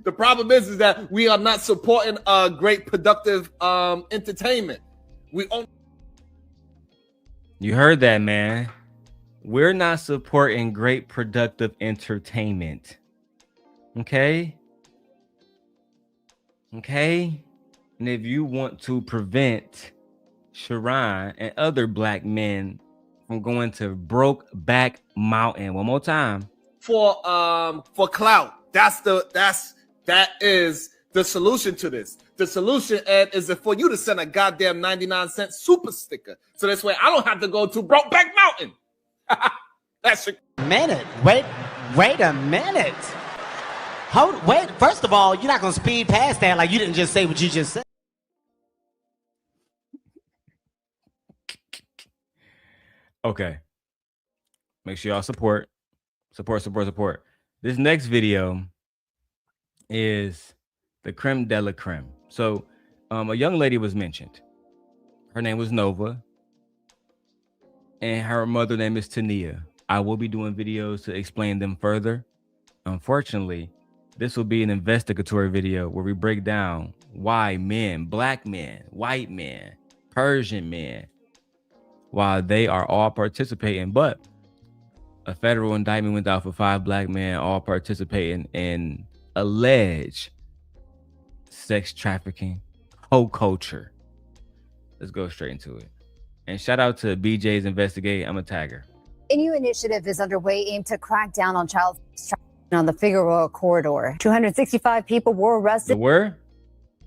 The problem is that we are not supporting great productive entertainment. We only You heard that, man. We're not supporting great productive entertainment. Okay? Okay? And if you want to prevent Sharon and other black men from going to Brokeback Mountain, one more time. For clout. That is the solution to this. The solution, Ed, is for you to send a goddamn 99-cent super sticker. So this way I don't have to go to Brokeback Mountain. That's your minute. Wait a minute. Wait, first of all, you're not gonna speed past that like you didn't just say what you just said. Okay. Make sure y'all support. This next video is the creme de la creme. So a young lady was mentioned. Her name was Nova. And her mother name is Tania. I will be doing videos to explain them further. Unfortunately, this will be an investigatory video where we break down why men, black men, white men, Persian men, while they are all participating, but a federal indictment went out for 5 black men all participating in alleged sex trafficking, whole culture. Let's go straight into it. And shout out to BJ's Investigate. I'm a tagger. A new initiative is underway aimed to crack down on child trafficking on the Figueroa corridor. 265 people were arrested. The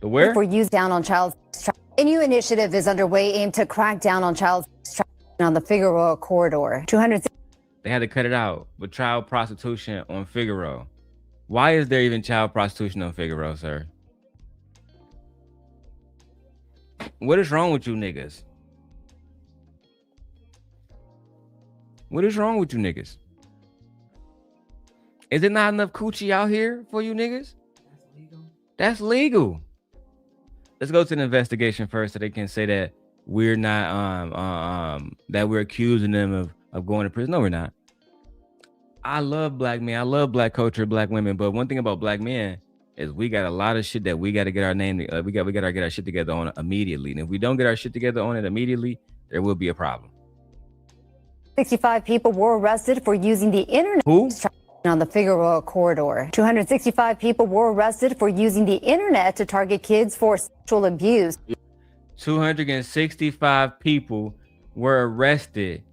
where? For use down on child trafficking. A new initiative is underway aimed to crack down on child trafficking on the Figueroa corridor. They had to cut it out with child prostitution on Figueroa. Why is there even child prostitution on Figueroa, sir? What is wrong with you niggas? What is wrong with you niggas? Is it not enough coochie out here for you niggas? That's legal. Let's go to the investigation first so they can say that we're not that we're accusing them of going to prison. No, we're not. I love black men. I love black culture, black women. But one thing about black men is we got a lot of shit that we got to get our name. We got to get our shit together on it immediately. And if we don't get our shit together on it immediately, there will be a problem. 65 people were arrested for using the internet. Who? On the Figueroa corridor. 265 people were arrested for using the internet to target kids for sexual abuse. 265 people were arrested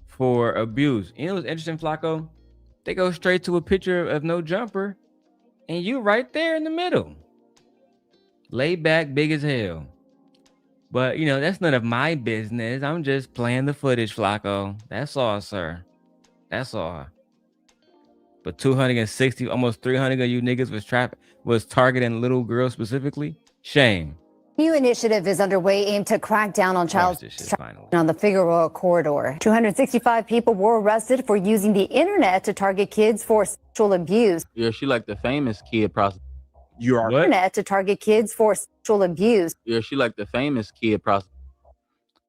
for abuse. You know what's interesting, Flocko? They go straight to a picture of no jumper, and you right there in the middle. Laid back, big as hell. But, you know, that's none of my business. I'm just playing the footage, Flocko. That's all, sir. That's all. But 260, almost 300 of you niggas was targeting little girls specifically. Shame. New initiative is underway aimed to crack down on child trafficking on the Figueroa corridor. 265 people were arrested for using the internet to target kids for sexual abuse. Yeah, she like the famous kid prostitute. You are internet to target kids for sexual abuse. Yeah, she like the famous kid prostitute.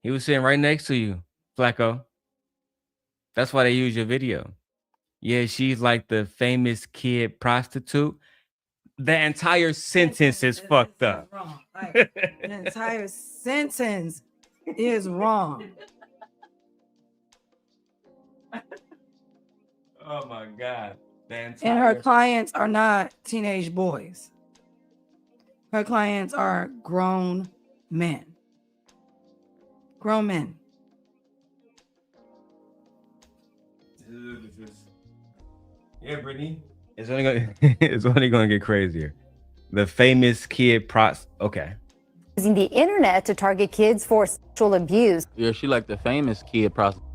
He was sitting right next to you, Flakko. That's why they use your video. Yeah, she's like the famous kid prostitute. The entire sentence is fucked up. Wrong. Like, the entire sentence is wrong. Oh my God. And her clients are not teenage boys. Her clients are grown men. Grown men. Yeah, Brittany. It's only gonna get crazier. The famous kid okay. Using the internet to target kids for sexual abuse. Yeah, she like the famous kid prostitute.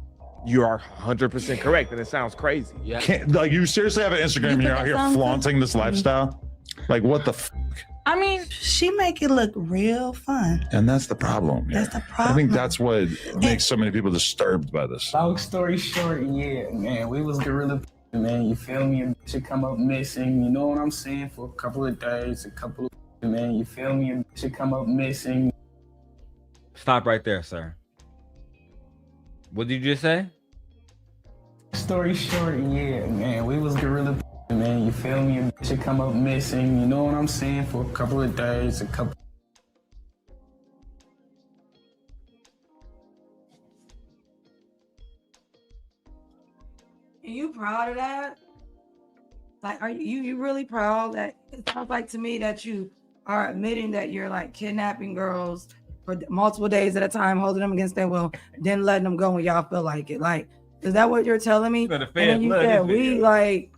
You are 100% correct, and it sounds crazy. Yeah. Like, you seriously have an Instagram and you're out here flaunting this lifestyle? Like, what the f? I mean, she make it look real fun. And that's the problem. That's the problem. I think that's what makes so many people disturbed by this. Long story short, yeah, man, we was gorilla, man, you feel me? And should come up missing, you know what I'm saying? For a couple of days, man, you feel me? And should come up missing. Stop right there, sir. What did you just say? Story short, yeah, man, we was gorilla, man, you feel me? And should come up missing, you know what I'm saying? For a couple of days, And you proud of that? Like, are you really proud that it sounds like to me that you are admitting that you're like kidnapping girls for multiple days at a time, holding them against their will, then letting them go when y'all feel like it. Like, is that what you're telling me? And then you said we like,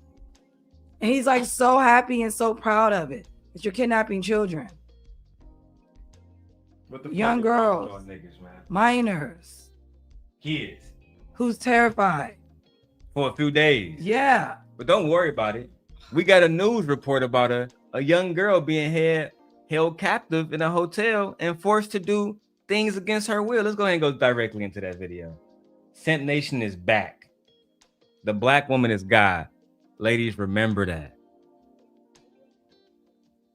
and he's like so happy and so proud of it that you're kidnapping children, young girls, minors, kids, who's terrified for a few days. Yeah. But don't worry about it. We got a news report about a young girl being held captive in a hotel and forced to do things against her will. Let's go ahead and go directly into that video. Scent Nation is back. The black woman is God. Ladies, remember that.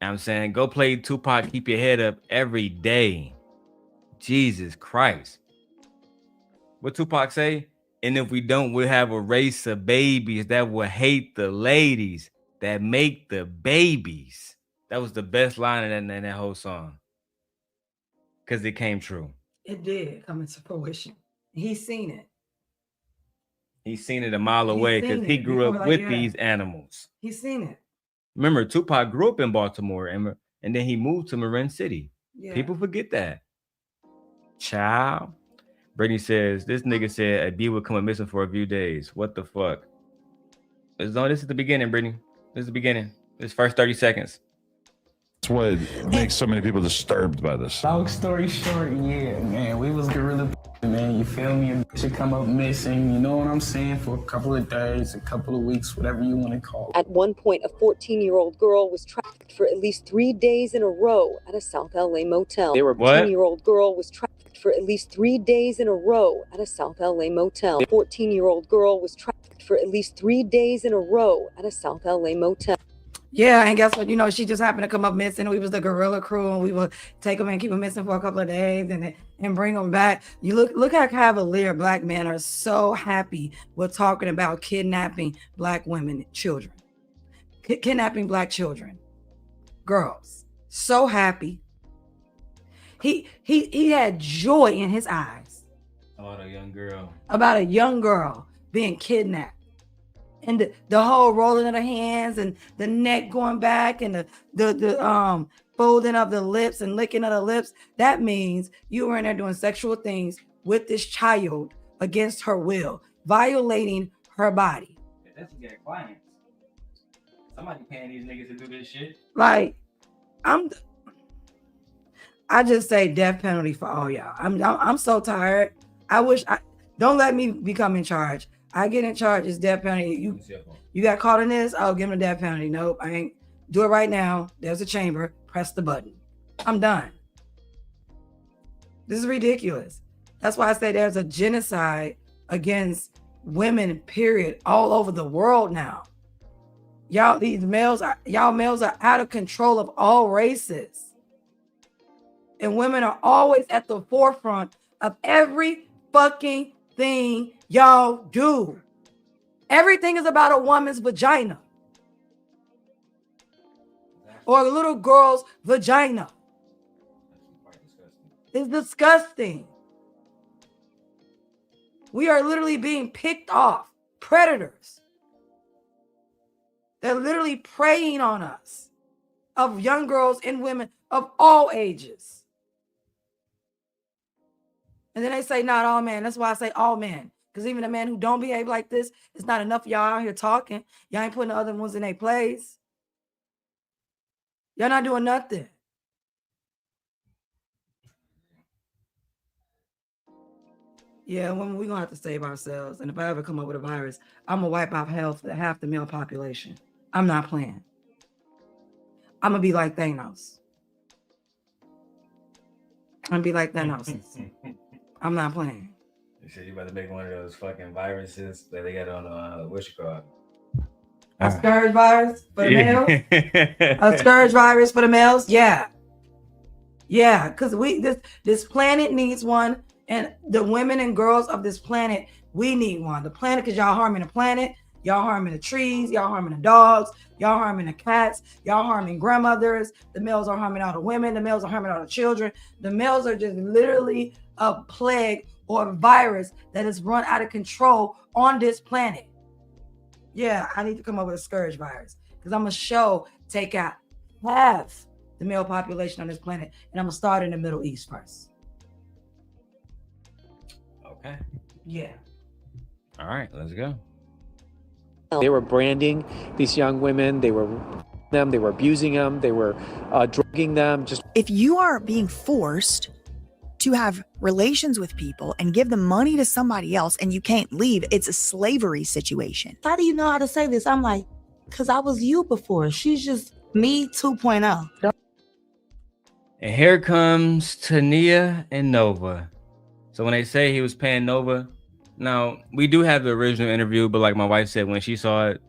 I'm saying go play Tupac, keep your head up every day. Jesus Christ. What Tupac say? And if we don't, we'll have a race of babies that will hate the ladies that make the babies. That was the best line in that whole song. Because it came true. It did come into fruition. He's seen it. He's seen it a mile away because he grew up with these animals. He's seen it. Remember, Tupac grew up in Baltimore and then he moved to Marin City. Yeah. People forget that. Child. Brittany says, this nigga said a B would come missing for a few days. What the fuck? This is the beginning, Brittany. This is the beginning. This first 30 seconds. That's what makes so many people disturbed by this. Long story short, yeah, man, we was gorilla, man, you feel me? A bitch would come up missing, you know what I'm saying, for a couple of days, a couple of weeks, whatever you want to call it. At one point, a 14-year-old girl was trafficked for at least 3 days in a row at a South LA motel. A 14-year-old girl was trafficked for at least 3 days in a row at a South LA motel. A 14-year-old girl was trafficked for at least 3 days in a row at a South LA motel. Yeah, and guess what? You know, she just happened to come up missing. We was the gorilla crew, and we would take them and keep them missing for a couple of days, and bring them back. You look how cavalier black men are so happy with talking about kidnapping black women, children, kidnapping black children, girls. So happy. He had joy in his eyes About a young girl. About a young girl being kidnapped. And the whole rolling of the hands and the neck going back and the folding of the lips and licking of the lips. That means you were in there doing sexual things with this child against her will, violating her body. That's to get clients. Somebody paying these niggas to do this shit. Like, I just say death penalty for all y'all. I'm so tired. Don't let me become in charge. I get in charge, it's death penalty. You got caught in this, I'll give him a death penalty. Nope, I ain't. Do it right now. There's a chamber. Press the button. I'm done. This is ridiculous. That's why I say there's a genocide against women, period, all over the world now. Y'all males are out of control of all races. And women are always at the forefront of every fucking thing y'all do. Everything is about a woman's vagina or a little girl's vagina. It's disgusting. We are literally being picked off. Predators. They're literally preying on us, of young girls and women of all ages. And then they say not all men. That's why I say all men. Because even a man who don't behave like this, it's not enough of y'all out here talking. Y'all ain't putting the other ones in their place. Y'all not doing nothing. Yeah, women, we're going to have to save ourselves. And if I ever come up with a virus, I'm going to wipe out half the male population. I'm not playing. I'm going to be like Thanos. I'm going to be like Thanos. I'm not playing. You said you about to make one of those fucking viruses that they got on what you call it? A scourge virus for the males? A scourge virus for the males? Yeah. Yeah, because this planet needs one, and the women and girls of this planet, we need one. The planet, because y'all harming the planet, y'all harming the trees, y'all harming the dogs, y'all harming the cats, y'all harming grandmothers. The males are harming all the women. The males are harming all the children. The males are just literally a plague or a virus that is run out of control on this planet. Yeah, I need to come up with a scourge virus because I'm gonna take out half the male population on this planet, and I'm gonna start in the Middle East first. Okay. Yeah. All right, let's go. They were branding these young women. They were abusing them. They were drugging them. If you are being forced to have relations with people and give the money to somebody else and you can't leave, it's a slavery situation. How do you know how to say this? I'm like, because I was you before. She's just me 2.0. And here comes Tania and Nova. So when they say he was paying Nova, now we do have the original interview, but like my wife said, when she saw it,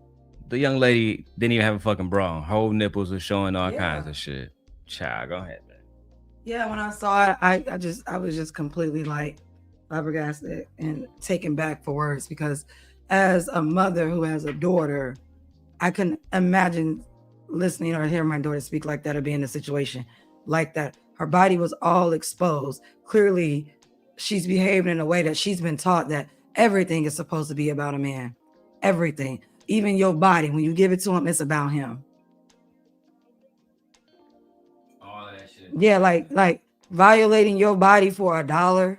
the young lady didn't even have a fucking bra on. Her whole nipples were showing all kinds of shit. Child, go ahead, man. Yeah, when I saw it, I was just completely like flabbergasted and taken back for words, because as a mother who has a daughter, I can imagine listening or hearing my daughter speak like that or be in a situation like that. Her body was all exposed. Clearly, she's behaving in a way that she's been taught that everything is supposed to be about a man. Everything. Even your body, when you give it to him, it's about him. All that shit. Yeah, like violating your body for $1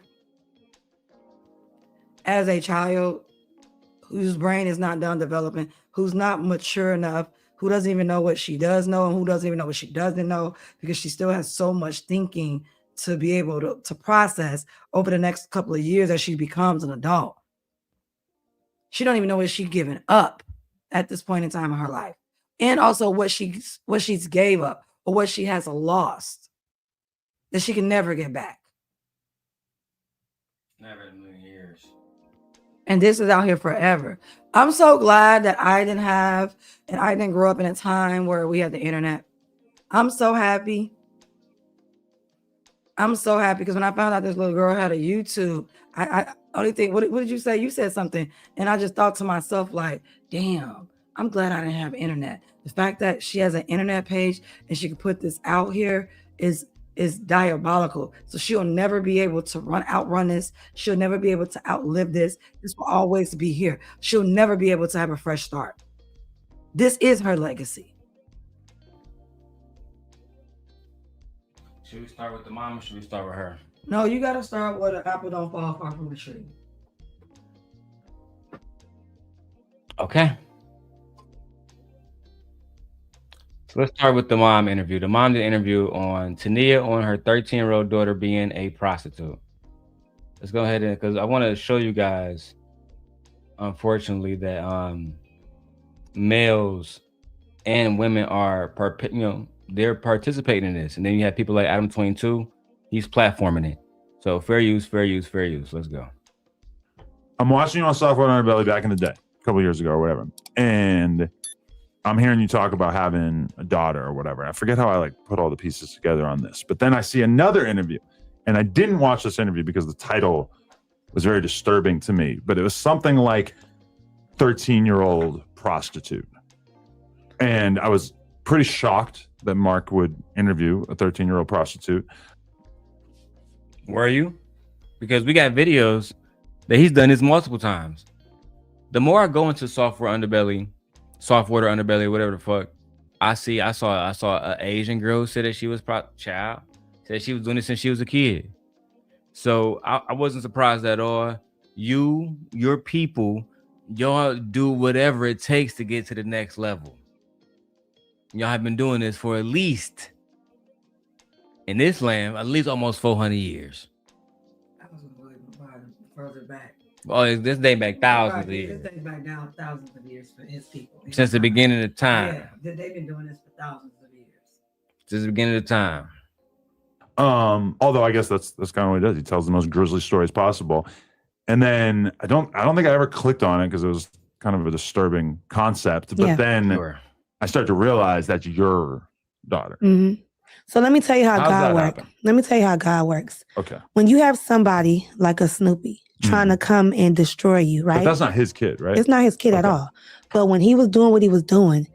as a child whose brain is not done developing, who's not mature enough, who doesn't even know what she does know and who doesn't even know what she doesn't know, because she still has so much thinking to be able to process over the next couple of years as she becomes an adult. She don't even know what she's given up at this point in time in her life. And also what she's gave up or what she has lost that she can never get back. Never in a million years. And this is out here forever. I'm so glad that I didn't grow up in a time where we had the internet. I'm so happy. I'm so happy because when I found out this little girl had a YouTube, I only think, what did you say? You said something. And I just thought to myself, like, damn, I'm glad I didn't have internet. The fact that she has an internet page and she can put this out here is diabolical. So she'll never be able to outrun this. She'll never be able to outlive this. This will always be here. She'll never be able to have a fresh start. This is her legacy. Should we start with the mom or should we start with her? No, you got to start with an apple don't fall far from the tree. Okay. So let's start with the mom interview. The mom did an interview on Tania on her 13-year-old daughter being a prostitute. Let's go ahead and, because I want to show you guys, unfortunately, that males and women are, they're participating in this. And then you have people like Adam 22, he's platforming it. So fair use, fair use, fair use. Let's go. I'm watching you on Software Underbelly back in the day, a couple years ago or whatever. And I'm hearing you talk about having a daughter or whatever. I forget how I like put all the pieces together on this. But then I see another interview. And I didn't watch this interview because the title was very disturbing to me. But it was something like 13-year-old prostitute. And I was pretty shocked that Mark would interview a 13-year-old prostitute. Were you? Because we got videos that he's done this multiple times. The more I go into software underbelly, whatever the fuck, I saw an Asian girl say that she was said she was doing this since she was a kid. So I wasn't surprised at all. Your people, y'all do whatever it takes to get to the next level. Y'all have been doing this for at least, in this land, at least almost 400 years. That was further back. Oh, this dates back thousands of years. This dates back down thousands of years for his people. Since the beginning of time. Yeah, they've been doing this for thousands of years. Since the beginning of time. Although I guess that's kind of what he does. He tells the most grisly stories possible. And then I don't think I ever clicked on it because it was kind of a disturbing concept. But then I start to realize that's your daughter. Mm-hmm. So let me tell you how God works. Let me tell you how God works. Okay. When you have somebody like a Snoopy trying to come and destroy you, right? But that's not his kid, right? It's not his kid at all. But when he was doing what he was doing,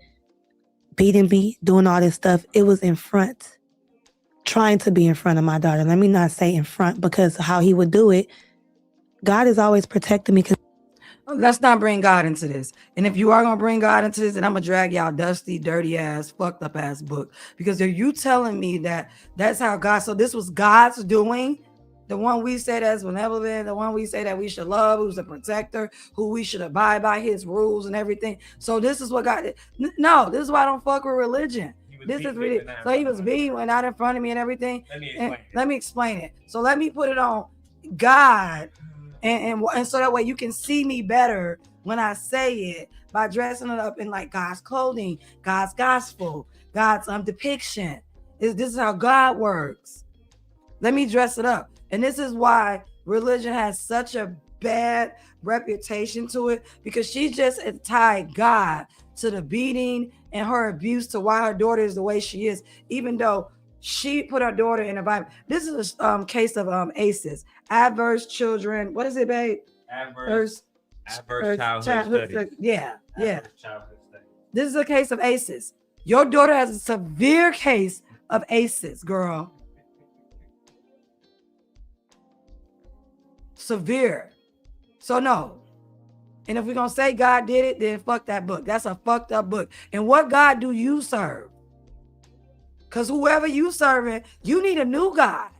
beating me, doing all this stuff, it was in front, trying to be in front of my daughter. Let me not say in front, because how he would do it, God is always protecting me. Let's not bring God into this. And if you are gonna bring God into this, then I'm gonna drag y'all dusty, dirty ass, fucked up ass book. Because are you telling me that that's how God? So this was God's doing. The one we say that's benevolent, the one we say that we should love, who's a protector, who we should abide by his rules and everything. So this is what God. No, this is why I don't fuck with religion. This is really. So he was being went out in front of me and everything. Let me explain it. So let me put it on God. And so that way you can see me better when I say it by dressing it up in like God's clothing, God's gospel, God's depiction. This is how God works. Let me dress it up. And this is why religion has such a bad reputation to it, because she just tied God to the beating and her abuse to why her daughter is the way she is, even though she put her daughter in a Bible. This is a case of ACEs, adverse children. What is it, babe? Adverse childhood studies. Yeah. This is a case of ACEs. Your daughter has a severe case of ACEs, girl. Severe. So no. And if we're gonna say God did it, then fuck that book. That's a fucked up book. And what God do you serve? Because whoever you serving, you need a new God.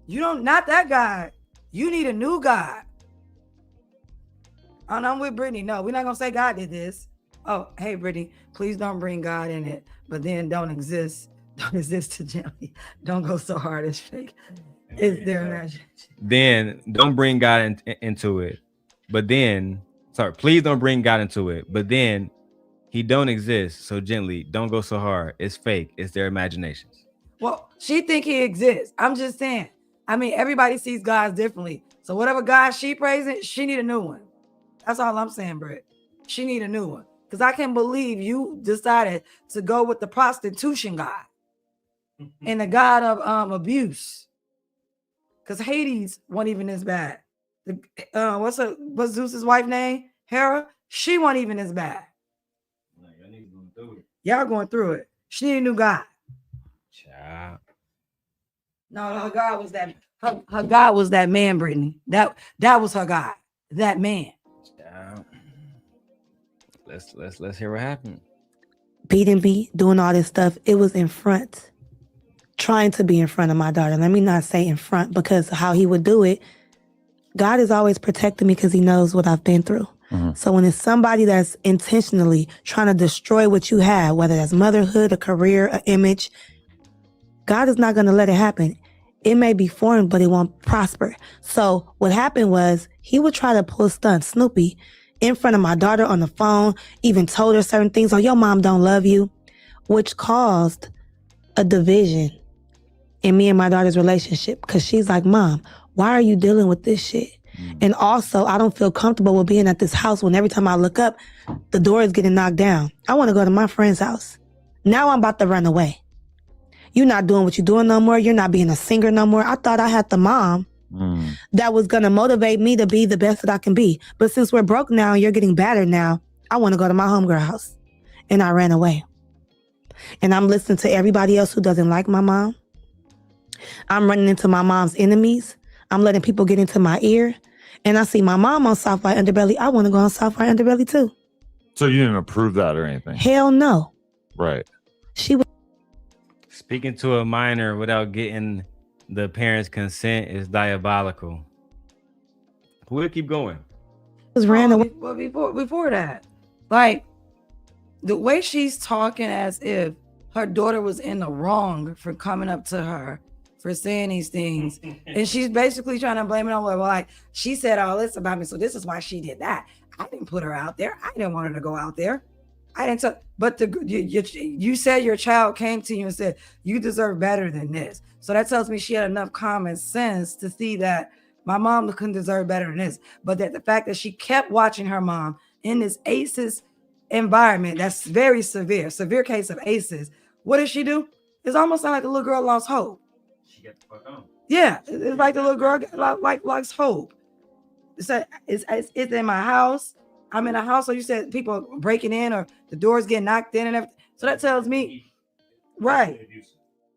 You don't, not that God. You need a new God. And I'm with Brittany. No, we're not gonna say God did this. Oh, hey Brittany, please don't bring God in it, but then don't exist to gently. Don't go so hard as fake. It's their imagination. Then don't bring God into it. But then, please don't bring God into it. But then he don't exist. So gently, don't go so hard. It's fake. It's their imaginations. Well, she think he exists. I'm just saying. I mean, everybody sees God differently. So whatever God she praising, she need a new one. That's all I'm saying, Britt. She need a new one. Because I can't believe you decided to go with the prostitution God and the God of abuse. Because Hades wasn't even as bad. What's Zeus's wife name? Hera? She wasn't even as bad. Y'all going through it. She need a new God. Child. No, her God was that. Her God was that man, Brittany. That was her God. That man. Child. Let's hear what happened. Beating me, doing all this stuff. It was in front. Trying to be in front of my daughter. Let me not say in front, because how he would do it, God is always protecting me because he knows what I've been through. Mm-hmm. So when it's somebody that's intentionally trying to destroy what you have, whether that's motherhood, a career, an image, God is not going to let it happen. It may be foreign, but it won't prosper. So what happened was he would try to pull stunt Snoopy in front of my daughter on the phone, even told her certain things. Oh, your mom don't love you, which caused a division in me and my daughter's relationship, because she's like, Mom, why are you dealing with this shit? And also, I don't feel comfortable with being at this house when every time I look up, the door is getting knocked down. I want to go to my friend's house. Now I'm about to run away. You're not doing what you're doing no more. You're not being a singer no more. I thought I had the mom that was going to motivate me to be the best that I can be. But since we're broke now and you're getting battered now, I want to go to my homegirl house. And I ran away. And I'm listening to everybody else who doesn't like my mom. I'm running into my mom's enemies. I'm letting people get into my ear. And I see my mom on Soft White Underbelly. I want to go on Soft White Underbelly too. So you didn't approve that or anything? Hell no. Right. She was speaking to a minor without getting the parents' consent is diabolical. We'll keep going. Was ran away. Well, before that, like the way she's talking as if her daughter was in the wrong for coming up to her, for saying these things. And she's basically trying to blame it on her. Well, like, she said all this about me, so this is why she did that. I didn't put her out there. I didn't want her to go out there. I didn't tell, but you said your child came to you and said, you deserve better than this. So that tells me she had enough common sense to see that my mom couldn't deserve better than this. But that the fact that she kept watching her mom in this ACEs environment, that's very severe case of ACEs. What did she do? It's almost like the little girl lost hope. She got the fuck on. Yeah, it's like the little girl lost hope. It's in my house. I'm in a house. So you said people breaking in or the doors getting knocked in and everything. So that tells me, right.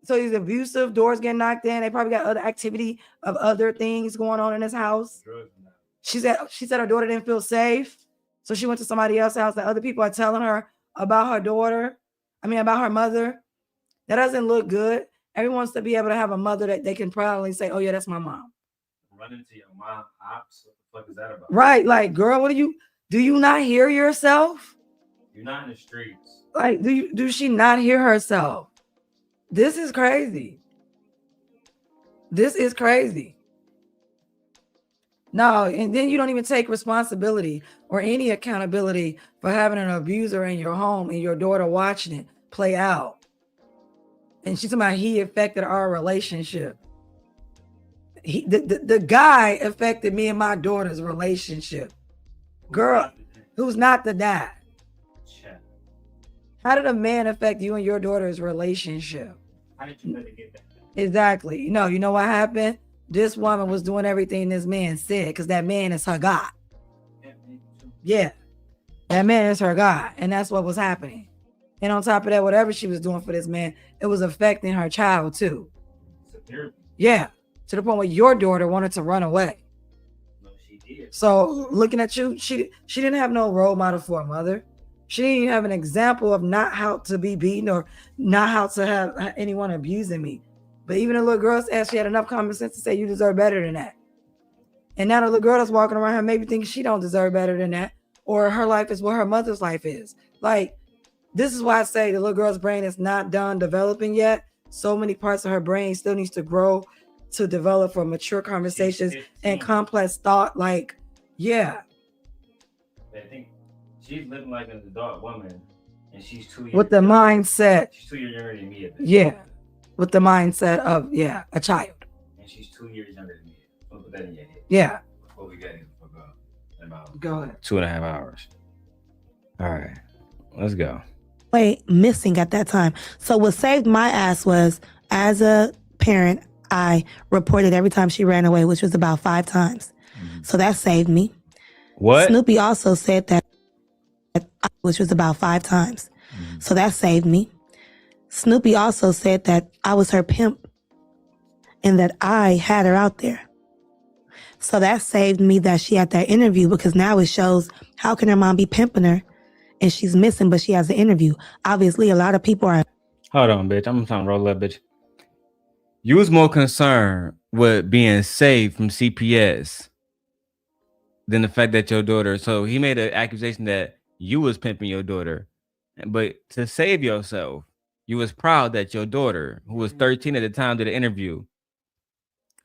So he's abusive, doors getting knocked in. They probably got other activity of other things going on in his house. She said her daughter didn't feel safe. So she went to somebody else's house that other people are telling her about her daughter. About her mother. That doesn't look good. Everyone wants to be able to have a mother that they can proudly say, oh yeah, that's my mom. Run into your mom ops. What the fuck is that about? Right. Like, girl, do you not hear yourself? You're not in the streets. Like, do she not hear herself? This is crazy. This is crazy. No, and then you don't even take responsibility or any accountability for having an abuser in your home and your daughter watching it play out. And she's talking about he affected our relationship. The guy affected me and my daughter's relationship. Girl, who's not the dad? How did a man affect you and your daughter's relationship? How did you let it get that? Exactly. You know what happened? This woman was doing everything this man said because that man is her God. Yeah. That man is her God. And that's what was happening. And on top of that, whatever she was doing for this man, it was affecting her child too. Yeah. To the point where your daughter wanted to run away. No, she did. So looking at you, she didn't have no role model for a mother. She didn't even have an example of not how to be beaten or not how to have anyone abusing me. But even a little girl said she had enough common sense to say you deserve better than that. And now the little girl that's walking around here maybe thinking she don't deserve better than that, or her life is what her mother's life is. Like, this is why I say the little girl's brain is not done developing yet. So many parts of her brain still needs to grow to develop for mature conversations and complex thought. Like, yeah. I think she's living like an adult woman, and she's 2 years With the mindset. She's 2 years younger than me. Yeah. With the mindset of, a child. And she's 2 years younger than me. Don't put that in your head. Yeah. Before we get in about Go ahead. 2.5 hours. All right. Let's go. Missing at that time. So what saved my ass was, as a parent, I reported every time she ran away, which was about 5 times. So that saved me. What? Snoopy also said that, which was about 5 times. So that saved me. Snoopy also said that I was her pimp and that I had her out there. So that saved me that she had that interview, because now it shows how can her mom be pimping her and she's missing, but she has an interview. Obviously, a lot of people are. Hold on, bitch. I'm trying to roll up, bitch. You was more concerned with being saved from CPS than the fact that your daughter. So he made an accusation that you was pimping your daughter, but to save yourself, you was proud that your daughter, who was 13 at the time, did an interview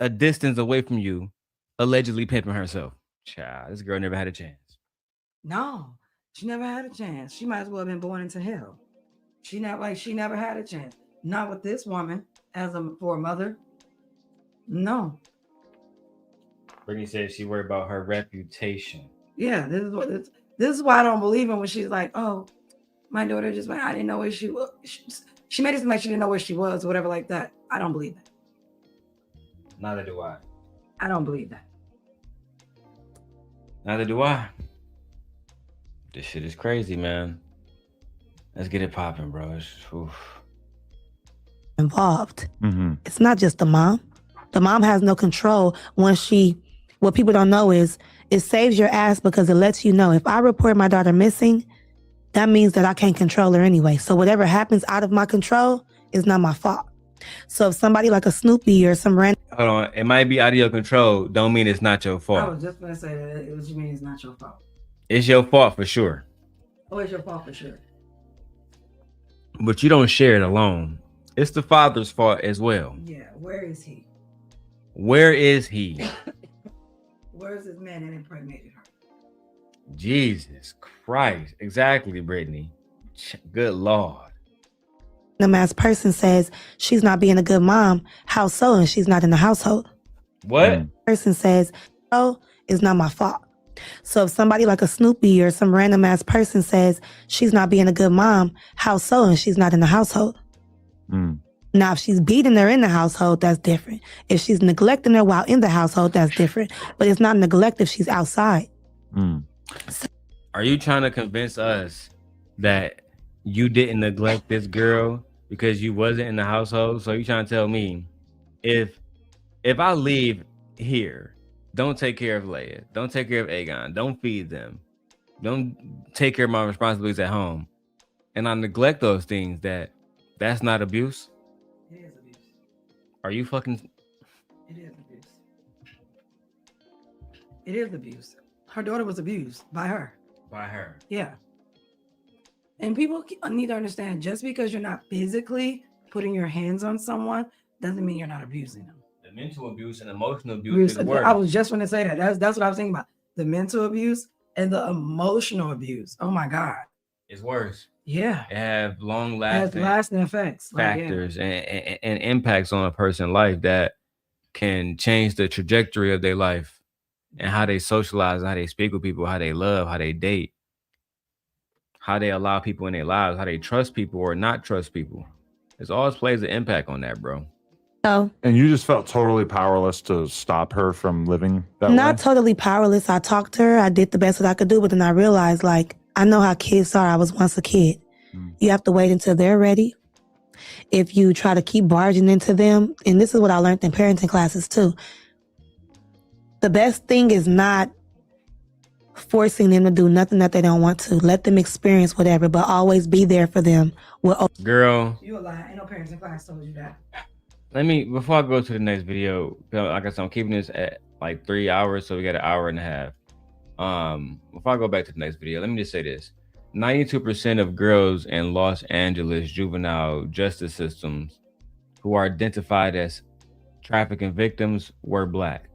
a distance away from you, allegedly pimping herself. Child, this girl never had a chance. No, she never had a chance. She might as well have been born into hell. She never had a chance. Not with this woman for a mother. No. Brittany said she worried about her reputation. Yeah, this is why I don't believe in when she's like, oh, my daughter just went, I didn't know where she was. She made it seem like she didn't know where she was or whatever like that. I don't believe that. Neither do I. I don't believe that. Neither do I. This shit is crazy, man. Let's get it popping, bro. Involved. It's not just the mom. The mom has no control once what people don't know is it saves your ass because it lets you know if I report my daughter missing, that means that I can't control her anyway. So whatever happens out of my control is not my fault. So if somebody like a Snoopy or some random. Hold on. It might be out of your control. Don't mean it's not your fault. I was just going to say that. What you mean it's not your fault? It's your fault for sure. Oh, it's your fault for sure. But you don't share it alone. It's the father's fault as well. Yeah. Where is he? Where is he? Where is this man that impregnated her? Jesus Christ. Exactly, Brittany. Good Lord. Ass person says she's not being a good mom. How so? And she's not in the household. What? Person says, oh, it's not my fault. So if somebody like a Snoopy or some random ass person says she's not being a good mom, how so? And she's not in the household. Now, if she's beating her in the household, that's different. If she's neglecting her while in the household, that's different. But it's not neglect if she's outside. Are you trying to convince us that you didn't neglect this girl because you wasn't in the household? So you trying to tell me if I leave here don't take care of Leia. Don't take care of Aegon. Don't feed them. Don't take care of my responsibilities at home. And I neglect those things. That's not abuse. It is abuse. Are you fucking? It is abuse. It is abuse. Her daughter was abused by her. By her. Yeah. And people need to understand, just because you're not physically putting your hands on someone doesn't mean you're not abusing them. The mental abuse and emotional abuse is worse. I was just going to say that. That's what I was thinking about. The mental abuse and the emotional abuse. Oh my God. It's worse. Yeah. It have long It has lasting lasting effects. factors and impacts on a person's life that can change the trajectory of their life and how they socialize, how they speak with people, how they love, how they date, how they allow people in their lives, how they trust people or not trust people. It always plays an impact on that, bro. So, And you just felt totally powerless to stop her from living that not way? totally powerless. I talked to her. I did the best that I could do, but then I realized, like, I know how kids are. I was once a kid. You have to wait until they're ready. If you try to keep barging into them, and this is what I learned in parenting classes too, the best thing is not forcing them to do nothing that they don't want to. Let them experience whatever, but always be there for them. Girl, You a lie. Ain't no parents in class told you that. before I go to the next video, like I said, I'm keeping this at like 3 hours, so we got an hour and a half. Before I go back to the next video, let me just say this. 92% of girls in Los Angeles juvenile justice systems who are identified as trafficking victims were Black.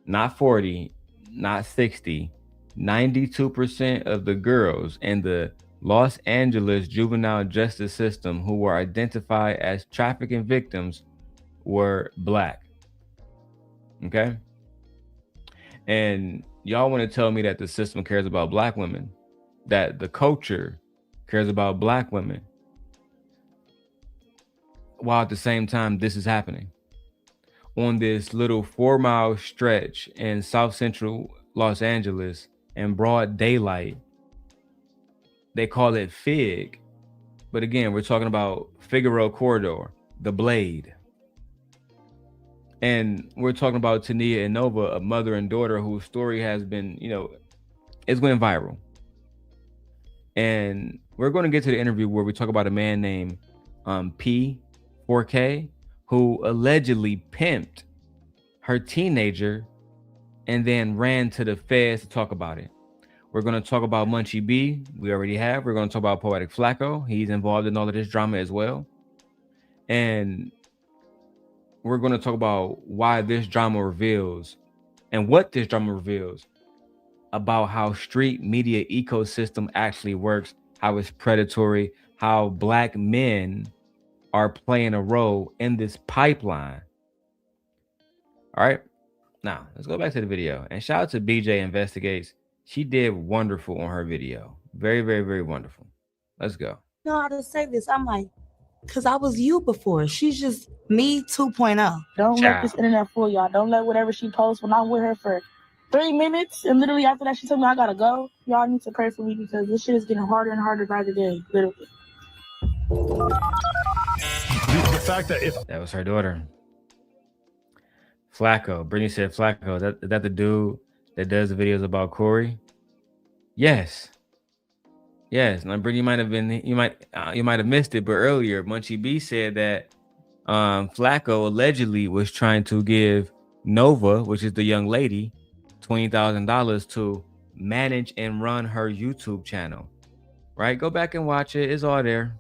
Not 40, not 60. 92% of the girls in the Los Angeles juvenile justice system who were identified as trafficking victims were Black. Okay? And y'all want to tell me that the system cares about Black women, that the culture cares about Black women, while at the same time this is happening on this little 4-mile stretch in South Central Los Angeles in broad daylight. They call it Fig, but again, we're talking about Figueroa Corridor, the Blade. And we're talking about Tania and Nova, a mother and daughter whose story has been, it's went viral. And we're going to get to the interview where we talk about a man named P4K who allegedly pimped her teenager and then ran to the feds to talk about it. We're going to talk about Munchie B. We already have. We're going to talk about Poetic Flacko. He's involved in all of this drama as well. And we're going to talk about why this drama reveals and what this drama reveals about how street media ecosystem actually works, how it's predatory, how Black men are playing a role in this pipeline. All right. Now, let's go back to the video. And shout out to BJ Investigates. She did wonderful on her video. Very, very, very wonderful. Let's go. You know how to say this? I'm like, because I was you before. She's just me 2.0. Don't let this internet fool y'all. Don't let whatever she posts. When I'm with her for 3 minutes, and literally after that, she told me I gotta go. Y'all need to pray for me because this shit is getting harder and harder by the day, literally. The fact that that was her daughter. Flacko. Brittany said Flacko. Is that the dude that does the videos about Corey? Yes. Yes. Now, Brittany, you might have missed it, but earlier Munchie B said that Flacko allegedly was trying to give Nova, which is the young lady, $20,000 to manage and run her YouTube channel. Right? Go back and watch it. It's all there.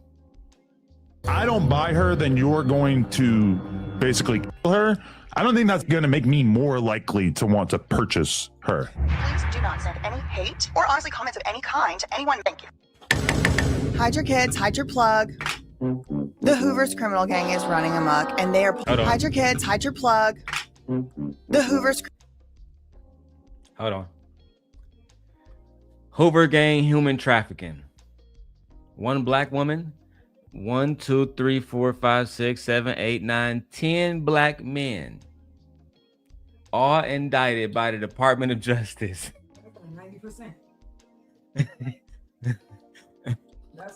I don't buy her, then you're going to basically kill her. I don't think that's going to make me more likely to want to purchase her. Please do not send any hate or honestly comments of any kind to anyone. Thank you. Hide your kids, hide your plug. The Hoover's criminal gang is running amok and they are hide your kids, hide your plug. The Hoover's Hold on. Hoover gang human trafficking. One Black woman. 1, 2, 3, 4, 5, 6, 7, 8, 9, 10 Black men, all indicted by the Department of Justice. 90%. That's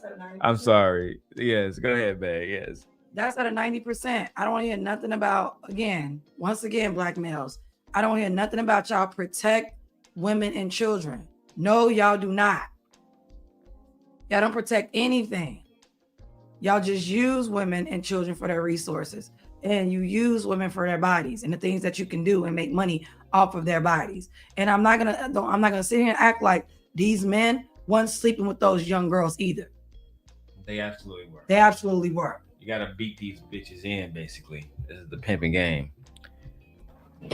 at 90%. I'm sorry. Yes, go ahead, babe. Yes. That's at a 90%. I don't want to hear nothing about, once again, Black males. I don't hear nothing about y'all protect women and children. No, y'all do not. Y'all don't protect anything. Y'all just use women and children for their resources. And you use women for their bodies and the things that you can do and make money off of their bodies. And I'm not gonna sit here and act like these men weren't sleeping with those young girls either. They absolutely were. They absolutely were. You gotta beat these bitches in, basically. This is the pimping game.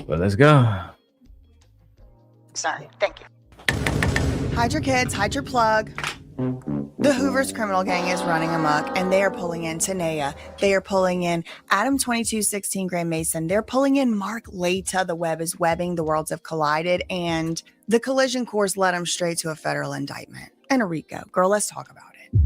But let's go. Sorry, thank you. Hide your kids, hide your plug. The Hoover's criminal gang is running amok, and they are pulling in Tanea. They are pulling in Adam 2216 Gray Mason. They're pulling in Mark Leta. The web is webbing. The worlds have collided, and the collision course led them straight to a federal indictment and a RICO. Girl, let's talk about it.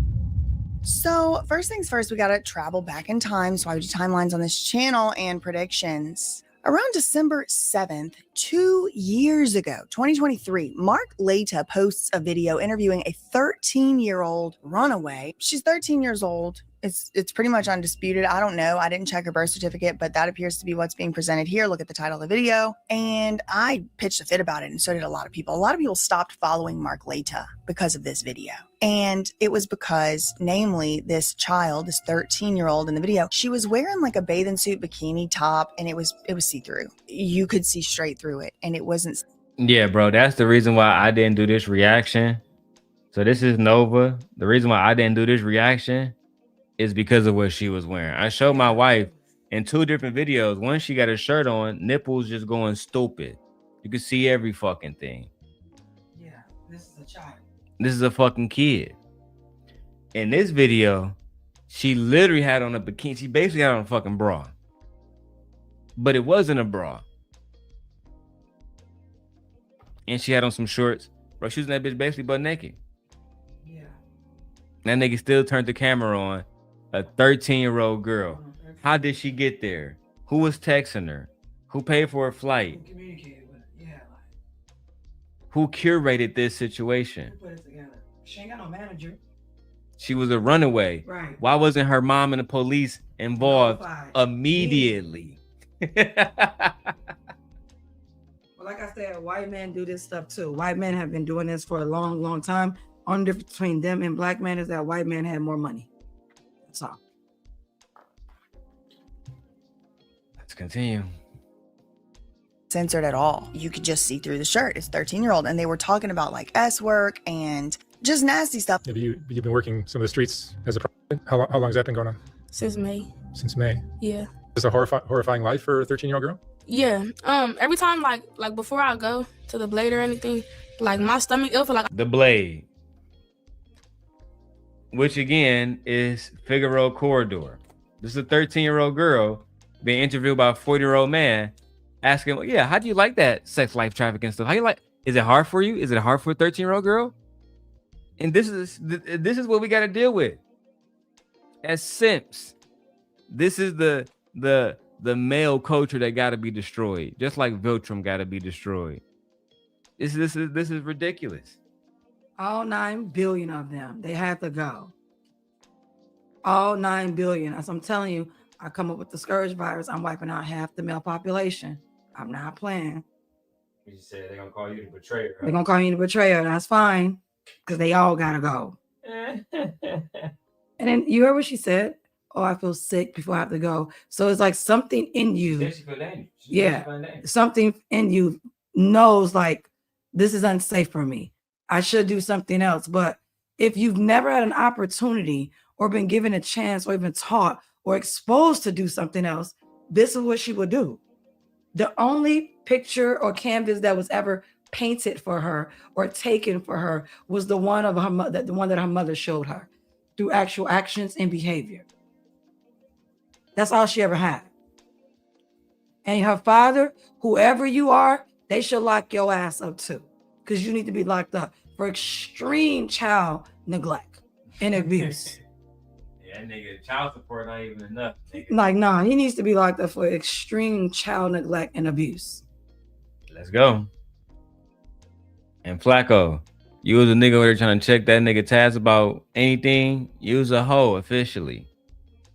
So first things first, we got to travel back in time. So I do timelines on this channel and predictions. Around December 7th, 2 years ago, 2023, Mark Leta posts a video interviewing a 13-year-old runaway. She's 13 years old. It's pretty much undisputed. I don't know. I didn't check her birth certificate, but that appears to be what's being presented here. Look at the title of the video. And I pitched a fit about it, and so did a lot of people. A lot of people stopped following Mark Leta because of this video. And it was because, namely, this child, this 13-year-old in the video, she was wearing like a bathing suit bikini top, and it was see-through. You could see straight through it, and it wasn't. Yeah, bro, that's the reason why I didn't do this reaction. So this is Nova. The reason why I didn't do this reaction is because of what she was wearing. I showed my wife in 2 different videos. One, she got a shirt on, nipples just going stupid. You can see every fucking thing. Yeah, this is a child. This is a fucking kid. In this video, she literally had on a bikini. She basically had on a fucking bra. But it wasn't a bra. And she had on some shorts. Bro, she was in that bitch basically butt naked. Yeah. That nigga still turned the camera on. A 13-year-old girl. How did she get there? Who was texting her? Who paid for her flight? Communicated with her. Yeah. Who curated this situation? Who put it together? She ain't got no manager. She was a runaway. Right. Why wasn't her mom and the police involved immediately? Well, like I said, white men do this stuff too. White men have been doing this for a long, long time. Only difference between them and black men is that white men had more money. That's all. Let's continue. Censored at all. You could just see through the shirt. It's 13-year-old, and they were talking about like S work and just nasty stuff. Have you've been working some of the streets as a private? How long has that been going on? Since May. Since May. Yeah. Is it a horrifying life for a 13-year-old girl? Yeah. Every time like before I go to the blade or anything, like my stomach, it'll feel like The Blade, which again is Figueroa Corridor. This is a 13-year-old girl being interviewed by a 40-year-old man, asking, well, yeah, how do you like that sex life trafficking stuff? How you like? Is it hard for you? Is it hard for a 13-year-old girl? And this is what we got to deal with as simps. This is the male culture that got to be destroyed, just like Viltrum got to be destroyed. This is ridiculous. All 9 billion of them, they had to go. All 9 billion. As I'm telling you, I come up with the scourge virus. I'm wiping out half the male population. I'm not playing. You said they're gonna call you the betrayer. They're gonna call you the betrayer. That's fine, because they all gotta go. And then you heard what she said. Oh, I feel sick before I have to go. So it's like something in you. Something in you knows like this is unsafe for me. I should do something else. But if you've never had an opportunity or been given a chance or even taught or exposed to do something else, this is what she would do. The only picture or canvas that was ever painted for her or taken for her was the one of her mother, the one that her mother showed her through actual actions and behavior. That's all she ever had. And her father, whoever you are, they should lock your ass up too, because you need to be locked up for extreme child neglect and abuse. Yeah, nigga, child support not even enough. Nigga. Like, no, he needs to be locked up for extreme child neglect and abuse. Let's go. And Flacco, you was a nigga over there trying to check that nigga tabs about anything. You was a hoe officially.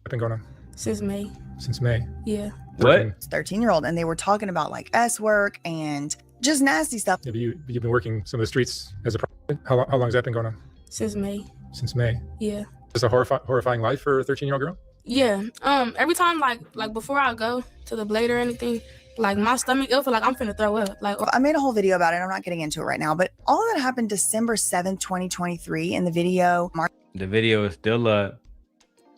What's been going on? Since May. Since May. Yeah. What? 13-year-old, and they were talking about like S work and just nasty stuff. Have you've been working some of the streets as a prostitute? How long has that been going on? Since May. Since May. Yeah. Is this a horrifying life for a 13-year-old girl? Yeah. Every time like before I go to the blade or anything, like my stomach, it'll feel like I'm finna throw up. Like I made a whole video about it. I'm not getting into it right now, but all of that happened December 7th, 2023. In the video, The video is still up.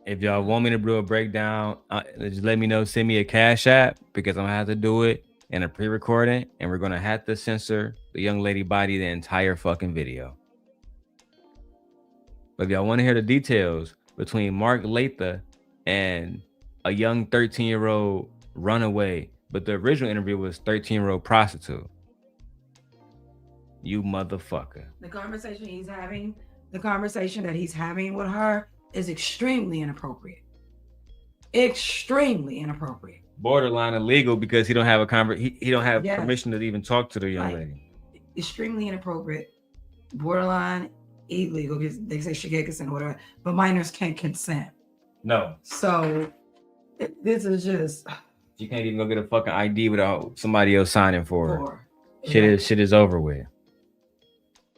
If y'all want me to do a breakdown, just let me know. Send me a Cash App because I'm gonna have to do it in a pre-recording, and we're gonna have to censor the young lady body the entire fucking video. But if y'all want to hear the details between Mark Latha and a young 13-year-old runaway, but the original interview was 13-year-old prostitute. You motherfucker. The conversation that he's having with her is extremely inappropriate. Extremely inappropriate. Borderline illegal because he don't have he don't have permission to even talk to the young lady. Extremely inappropriate. Borderline illegal because they say she can't consent or whatever, but minors can't consent. No. So this is just. You can't even go get a fucking ID without somebody else signing for it. Yeah. Shit is over with.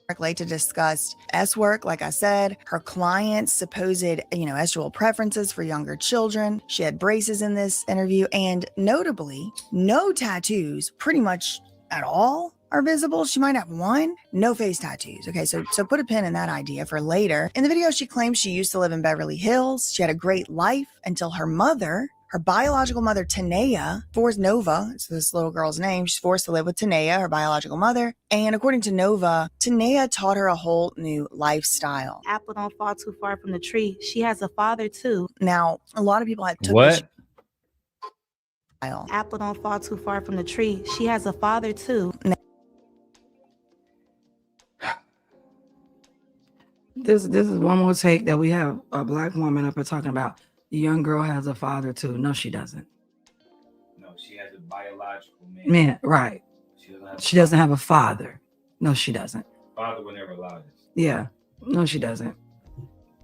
Mark Latha discussed S work, like I said, her client's supposed, sexual preferences for younger children. She had braces in this interview, and notably, no tattoos pretty much at all are visible. She might have one, no face tattoos. Okay, so put a pin in that idea for later. In the video, she claims she used to live in Beverly Hills. She had a great life until her biological mother, Tanea, forced Nova, it's this little girl's name, she's forced to live with Tanea, her biological mother. And according to Nova, Tanea taught her a whole new lifestyle. Apple don't fall too far from the tree. She has a father too. Now, a lot of people had took What? Apple don't fall too far from the tree. She has a father too. This is one more take that we have a black woman up here talking about. The young girl has a father too. No, she doesn't. No, she has a biological Man, right. She doesn't have a father. No, she doesn't. Father would never allow this. Yeah. No, she doesn't.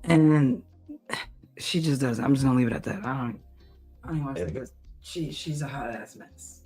And she just doesn't. I'm just gonna leave it at that. I don't even want to say because she's a hot ass mess.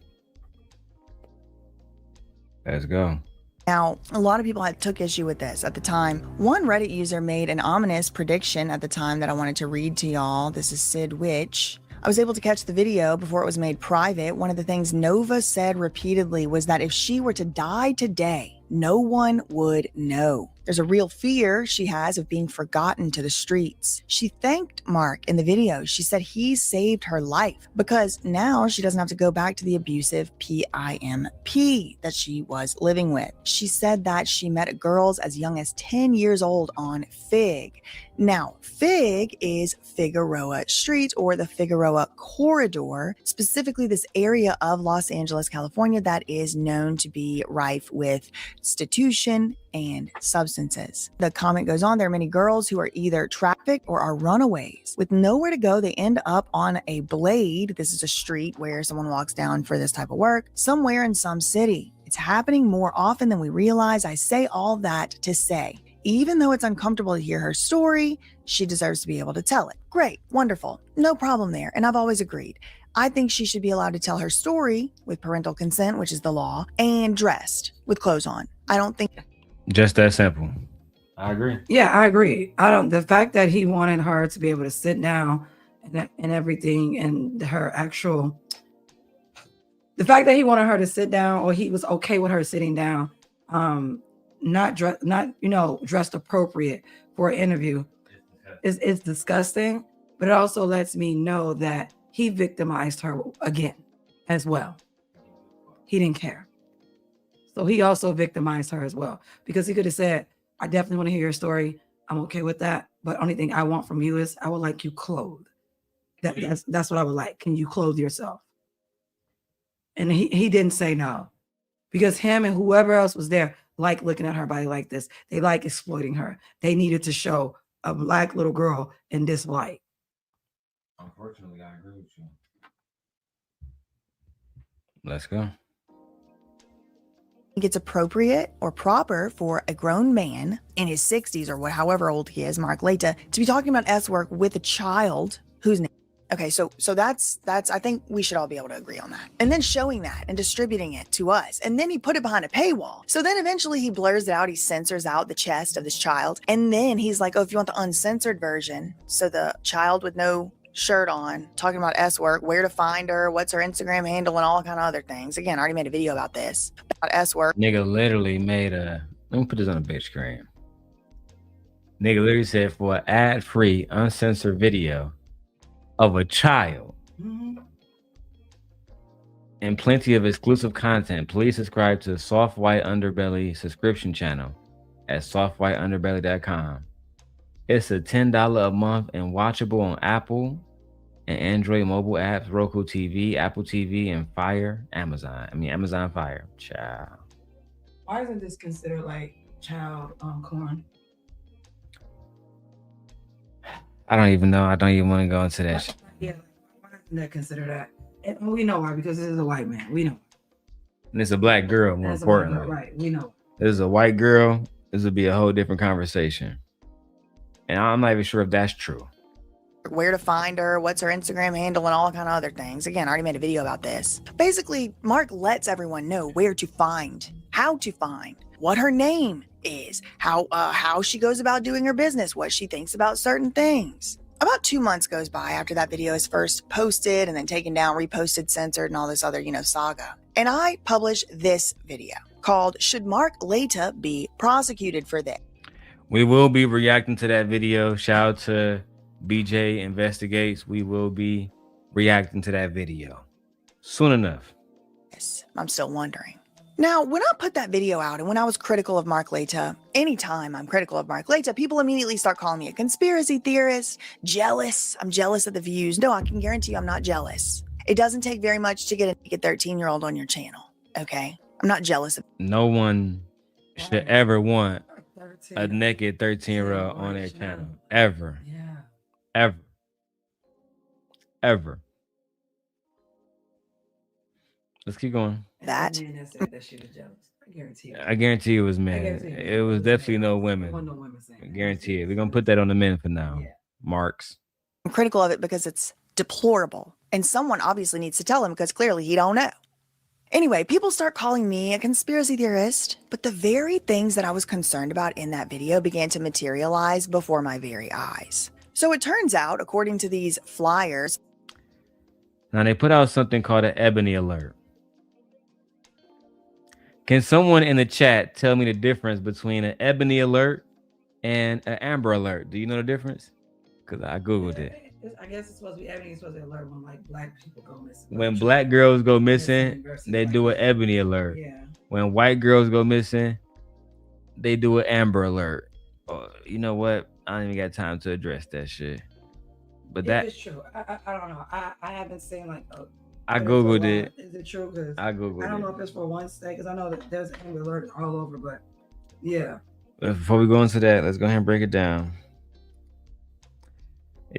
Let's go. Now, a lot of people had took issue with this at the time. One Reddit user made an ominous prediction at the time that I wanted to read to y'all. This is Sid Witch. I was able to catch the video before it was made private. One of the things Nova said repeatedly was that if she were to die today, no one would know. There's a real fear she has of being forgotten to the streets. She thanked Mark in the video. She said he saved her life because now she doesn't have to go back to the abusive PIMP that she was living with. She said that she met girls as young as 10 years old on Fig. Now, Fig is Figueroa Street or the Figueroa Corridor, specifically this area of Los Angeles, California that is known to be rife with prostitution and substances. The comment goes on, there are many girls who are either trafficked or are runaways. With nowhere to go, they end up on a blade. This is a street where someone walks down for this type of work, somewhere in some city. It's happening more often than we realize. I say all that to say, even though it's uncomfortable to hear her story, she deserves to be able to tell it. Great, wonderful, no problem there. And I've always agreed. I think she should be allowed to tell her story with parental consent, which is the law, and dressed with clothes on. I don't think... Just that simple. I agree. Yeah, I agree. The fact that he wanted her to be able to sit down and everything, and the fact that he wanted her to sit down, or he was okay with her sitting down, not dressed appropriate for an interview, is disgusting. But it also lets me know that he victimized her again as well. He didn't care. So he also victimized her as well, because he could have said, I definitely want to hear your story. I'm okay with that. But only thing I want from you is I would like you clothed. That's what I would like. Can you clothe yourself? And he didn't say no, because him and whoever else was there like looking at her body like this. They like exploiting her. They needed to show a black little girl in this light. Unfortunately, I agree with you. Let's go. think it's appropriate or proper for a grown man in his 60s or however old he is, Mark Latha, to be talking about S work with a child whose name. Okay, so that's I think we should all be able to agree on that. And then showing that and distributing it to us. And then he put it behind a paywall. So then eventually he blurs it out, he censors out the chest of this child. And then he's like, oh, if you want the uncensored version, so the child with no shirt on, talking about S-work, where to find her, what's her Instagram handle, and all kind of other things. Again, I already made a video about this, about S-work. Nigga literally made a, let me put this on a big screen. Nigga literally said for an ad-free, uncensored video of a child and plenty of exclusive content, please subscribe to Soft White Underbelly subscription channel at softwhiteunderbelly.com. It's a $10 a month and watchable on Apple and Android mobile apps, Roku TV, Apple TV, and Amazon Fire. Child. Why isn't this considered like child corn? I don't even know. I don't even want to go into that shit. Yeah, why isn't that considered that? And we know why, because this is a white man. We know. And it's a black girl, more importantly. Right, we know. This is a white girl. This would be a whole different conversation. And I'm not even sure if that's true. Where to find her, what's her Instagram handle, and all kind of other things. Again, I already made a video about this. Basically, Mark lets everyone know where to find, how to find, what her name is, how she goes about doing her business, what she thinks about certain things. About 2 months goes by after that video is first posted and then taken down, reposted, censored, and all this other, saga. And I publish this video called "Should Mark Leta Be Prosecuted for This?" We will be reacting to that video. Shout out to BJ Investigates. We will be reacting to that video soon enough. Yes, I'm still wondering. Now, when I put that video out and when I was critical of Mark Leta, anytime I'm critical of Mark Leta, people immediately start calling me a conspiracy theorist, jealous. I'm jealous of the views. No, I can guarantee you I'm not jealous. It doesn't take very much to get a naked 13-year-old on your channel, okay? I'm not jealous of. No one should ever want a naked 13-year-old on their channel. Ever. Yeah. Ever. Ever. Let's keep going. That. I guarantee it was men. It was definitely no women. I guarantee it. We're going to put that on the men for now. Yeah. Marks. I'm critical of it because it's deplorable. And someone obviously needs to tell him because clearly he don't know. Anyway, people start calling me a conspiracy theorist, but the very things that I was concerned about in that video began to materialize before my very eyes. So it turns out, according to these flyers. Now they put out something called an Ebony Alert. Can someone in the chat tell me the difference between an Ebony Alert and an Amber Alert? Do you know the difference? Because I Googled it. I guess it's supposed to be Ebony. It's supposed to alert when like black people go missing. When black girls go missing, they do an Ebony Alert. Yeah. When white girls go missing, they do an Amber Alert. You know what? I don't even got time to address that shit. But that is true. I don't know. I haven't seen like. I Googled it. Is it true? Because I Googled it. I don't know if it's for one state, because I know that there's an Amber Alert all over, but yeah. Before we go into that, let's go ahead and break it down.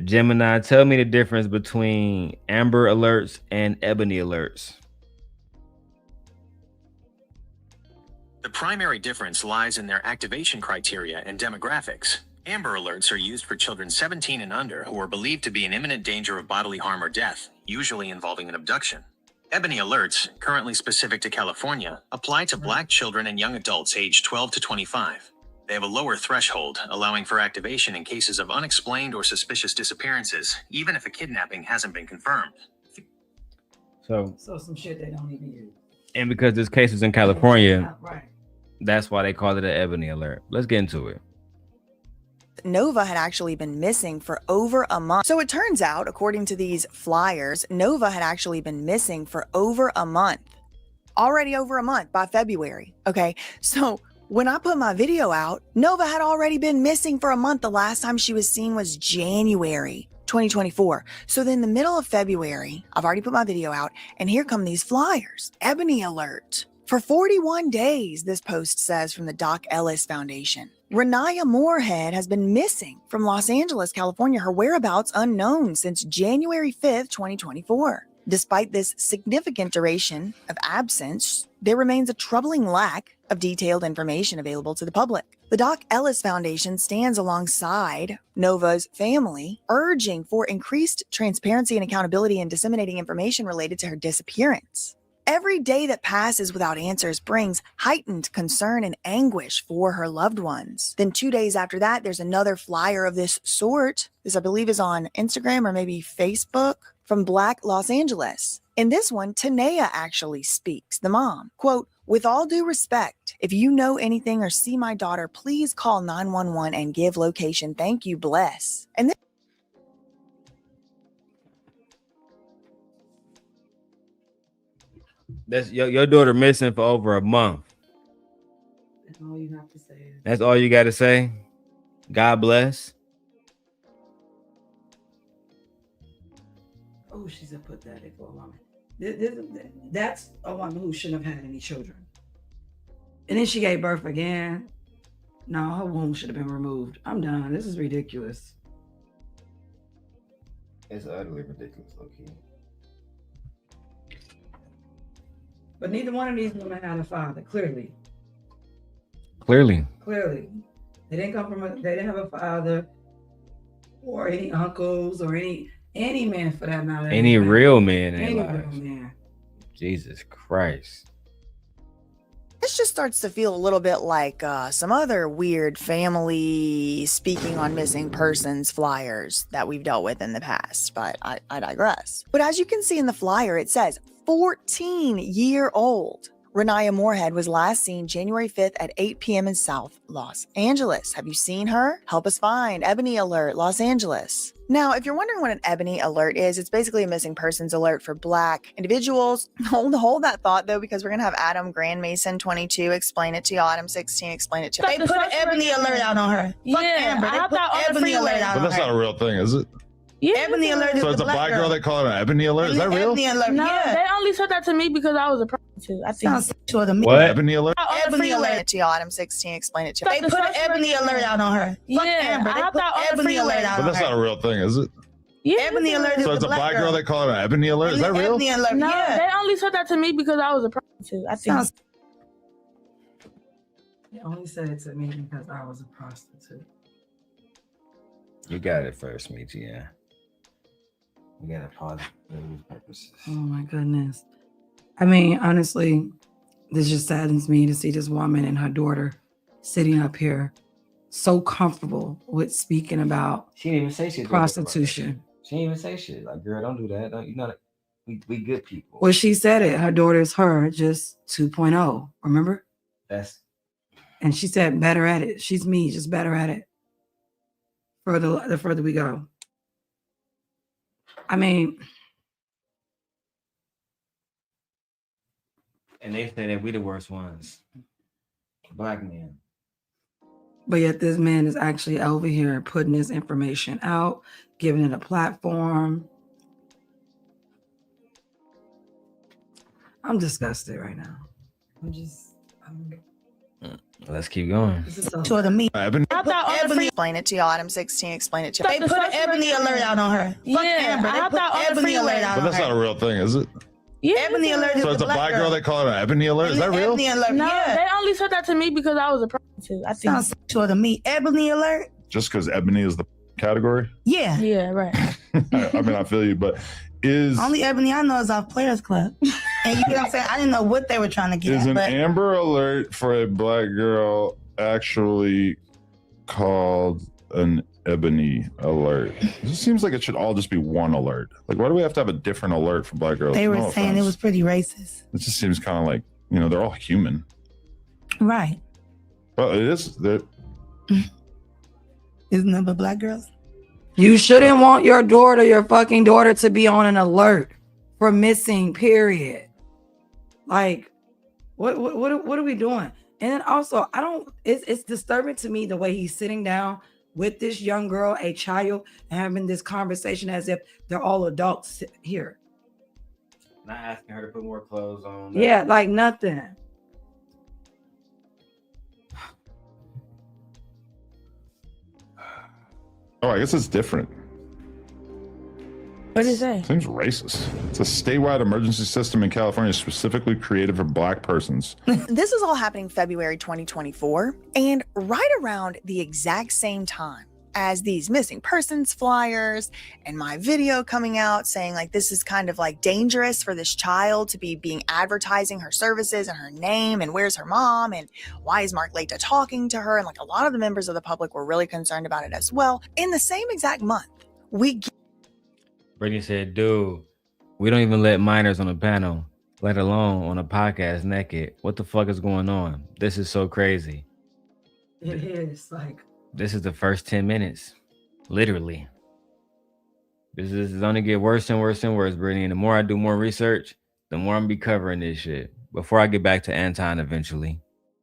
Gemini, tell me the difference between Amber Alerts and Ebony Alerts. The primary difference lies in their activation criteria and demographics. Amber Alerts are used for children 17 and under who are believed to be in imminent danger of bodily harm or death, usually involving an abduction. Ebony Alerts, currently specific to California, apply to black children and young adults aged 12 to 25. They have a lower threshold, allowing for activation in cases of unexplained or suspicious disappearances, even if a kidnapping hasn't been confirmed. So some shit they don't even use. And because this case is in California, right. That's why they call it an Ebony Alert. Let's get into it. Nova had actually been missing for over a month. So it turns out, according to these flyers, Nova had actually been missing for over a month. Already over a month by February. Okay, so when I put my video out, Nova had already been missing for a month. The last time she was seen was January 2024. So then the middle of February, I've already put my video out, and here come these flyers. Ebony Alert. For 41 days, this post says from the Doc Ellis Foundation. Renaya Moorhead has been missing from Los Angeles, California, her whereabouts unknown since January 5th, 2024. Despite this significant duration of absence, there remains a troubling lack of detailed information available to the public. The Doc Ellis Foundation stands alongside Nova's family, urging for increased transparency and accountability in disseminating information related to her disappearance. Every day that passes without answers brings heightened concern and anguish for her loved ones. Then 2 days after that, there's another flyer of this sort. This, I believe, is on Instagram or maybe Facebook from Black Los Angeles. In this one, Tanea actually speaks, the mom. Quote, "With all due respect, if you know anything or see my daughter, please call 911 and give location. Thank you, bless." And then That's your daughter missing for over a month. That's all you have to say. That's all you got to say. God bless. Oh, she's a pathetic for a woman. That's a woman who shouldn't have had any children. And then she gave birth again. No, her womb should have been removed. I'm done. This is ridiculous. It's utterly ridiculous, low-key. But neither one of these women had a father, clearly. Clearly. Clearly. They didn't come from they didn't have a father or any uncles or any man for that matter. Any real man in Any their real lives. man. Jesus Christ. this just starts to feel a little bit like some other weird family speaking on missing persons flyers that we've dealt with in the past, but I digress. But as you can see in the flyer, it says 14-year-old Renaya Moorhead was last seen January 5th at 8 p.m. in South Los Angeles. Have you seen her? Help us find Ebony Alert, Los Angeles. Now, if you're wondering what an Ebony Alert is, it's basically a missing persons alert for Black individuals. Hold that thought, though, because we're going to have Adam Grand Mason 22 explain it to y'all. Adam 16 explain it to y'all. They put an Ebony Alert out on her. Yeah, Fuck Amber. They I put thought on the Ebony Alert freeway. out But on that's her. not a real thing, is it? Yeah, Ebony Alert is So it's a black girl they call it an Ebony Alert? Is that real? Ebony Alert, No, yeah. they only said that to me because I was a prostitute. I think. Sounds sexual to me. What? Ebony Alert? Ebony Explain Alert. it to y'all. Adam 16 explain it to They y'all. put an Ebony Alert out on her. Fuck Yeah, Amber. They I put thought on the Ebony freeway. Alert out But on that's her. not a real thing, is it? Yeah, Ebony Alert is So it's the a black girl they call it an Ebony Alert? Is that real? Ebony Alert, No, yeah. they only said that to me because I was a prostitute. I think. Sounds They only said it to me because I was a prostitute. You got it first, Michi, yeah. We gotta pause for those purposes. Oh my goodness. I mean, honestly, this just saddens me to see this woman and her daughter sitting up here so comfortable with speaking about She didn't even say shit. prostitution. She didn't even say shit. Like, girl, don't do that. Don't, you know, we good people. Well, she said it. Her daughter's her, just 2.0. Remember? That's And she said, better at it. She's me, just better at it. The further we go. I mean, and they say that we the worst ones. Black men. but yet this man is actually over here putting this information out, giving it a platform. I'm disgusted right now. Let's keep going. This is so sure to me. Ebony. I thought on the Ebony explain it to y'all. Adam 16 explain it to They y'all. put an Ebony Alert out on her. Fuck Yeah, Amber. They I put thought on the Ebony Alert freeway. out But on that's not her. a real thing, is it? Yeah, Ebony Alert is So it's a black girl they call it an Ebony Alert? Is that real? Ebony Alert, No, yeah. they only said that to me because I was a prostitute. I think. Sounds sexual to me. Ebony Alert? Just because Ebony is the category? Yeah. Yeah, right. I mean, I feel you, but is Only Ebony I know is off Players Club. And you know what I'm saying? I didn't know what they were trying to get is at, an but Amber Alert for a black girl actually called an Ebony Alert? It just seems like it should all just be one alert. Like, why do we have to have a different alert for black girls? they were No saying offense. it was pretty racist. It just seems kind of like, you know, they're all human. Right. Well, it is. Isn't that but black girls? You shouldn't want your fucking daughter, to be on an alert for missing, period. Like, what are we doing? And then also, it's disturbing to me the way he's sitting down with this young girl, a child, and having this conversation as if they're all adults here. Not asking her to put more clothes on. Yeah, like nothing. Oh, I guess it's different. What did it say? Seems racist. It's a statewide emergency system in California specifically created for black persons. This is all happening February 2024, and right around the exact same time as these missing persons flyers and my video coming out saying like this is kind of like dangerous for this child to be being advertising her services and her name and where's her mom and why is Mark Leta talking to her, and like a lot of the members of the public were really concerned about it as well. In the same exact month, Brittany said, dude, we don't even let minors on the panel, let alone on a podcast naked. What the fuck is going on? This is so crazy. It is like, This is the first 10 minutes. Literally. This is only get worse and worse and worse, Brittany. And the more I do more research, the more I'm gonna be covering this shit. Before I get back to Anton eventually.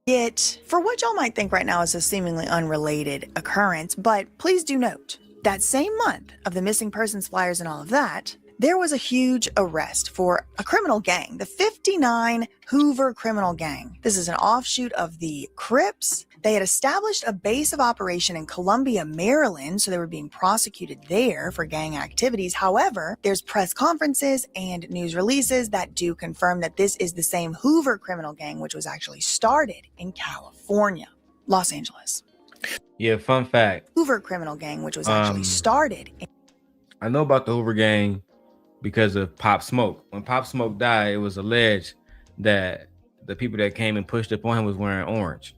For what y'all might think right now is a seemingly unrelated occurrence, but please do note, that same month of the missing persons flyers and all of that, there was a huge arrest for a criminal gang, the 59 Hoover criminal gang. This is an offshoot of the Crips. They had established a base of operation in Columbia, Maryland, so they were being prosecuted there for gang activities. However, there's press conferences and news releases that do confirm that this is the same Hoover criminal gang, which was actually started in California, Los Angeles. Yeah, fun fact. Hoover criminal gang, which was actually started in I know about the Hoover gang because of Pop Smoke. When Pop Smoke died, it was alleged that the people that came and pushed up on him was wearing orange.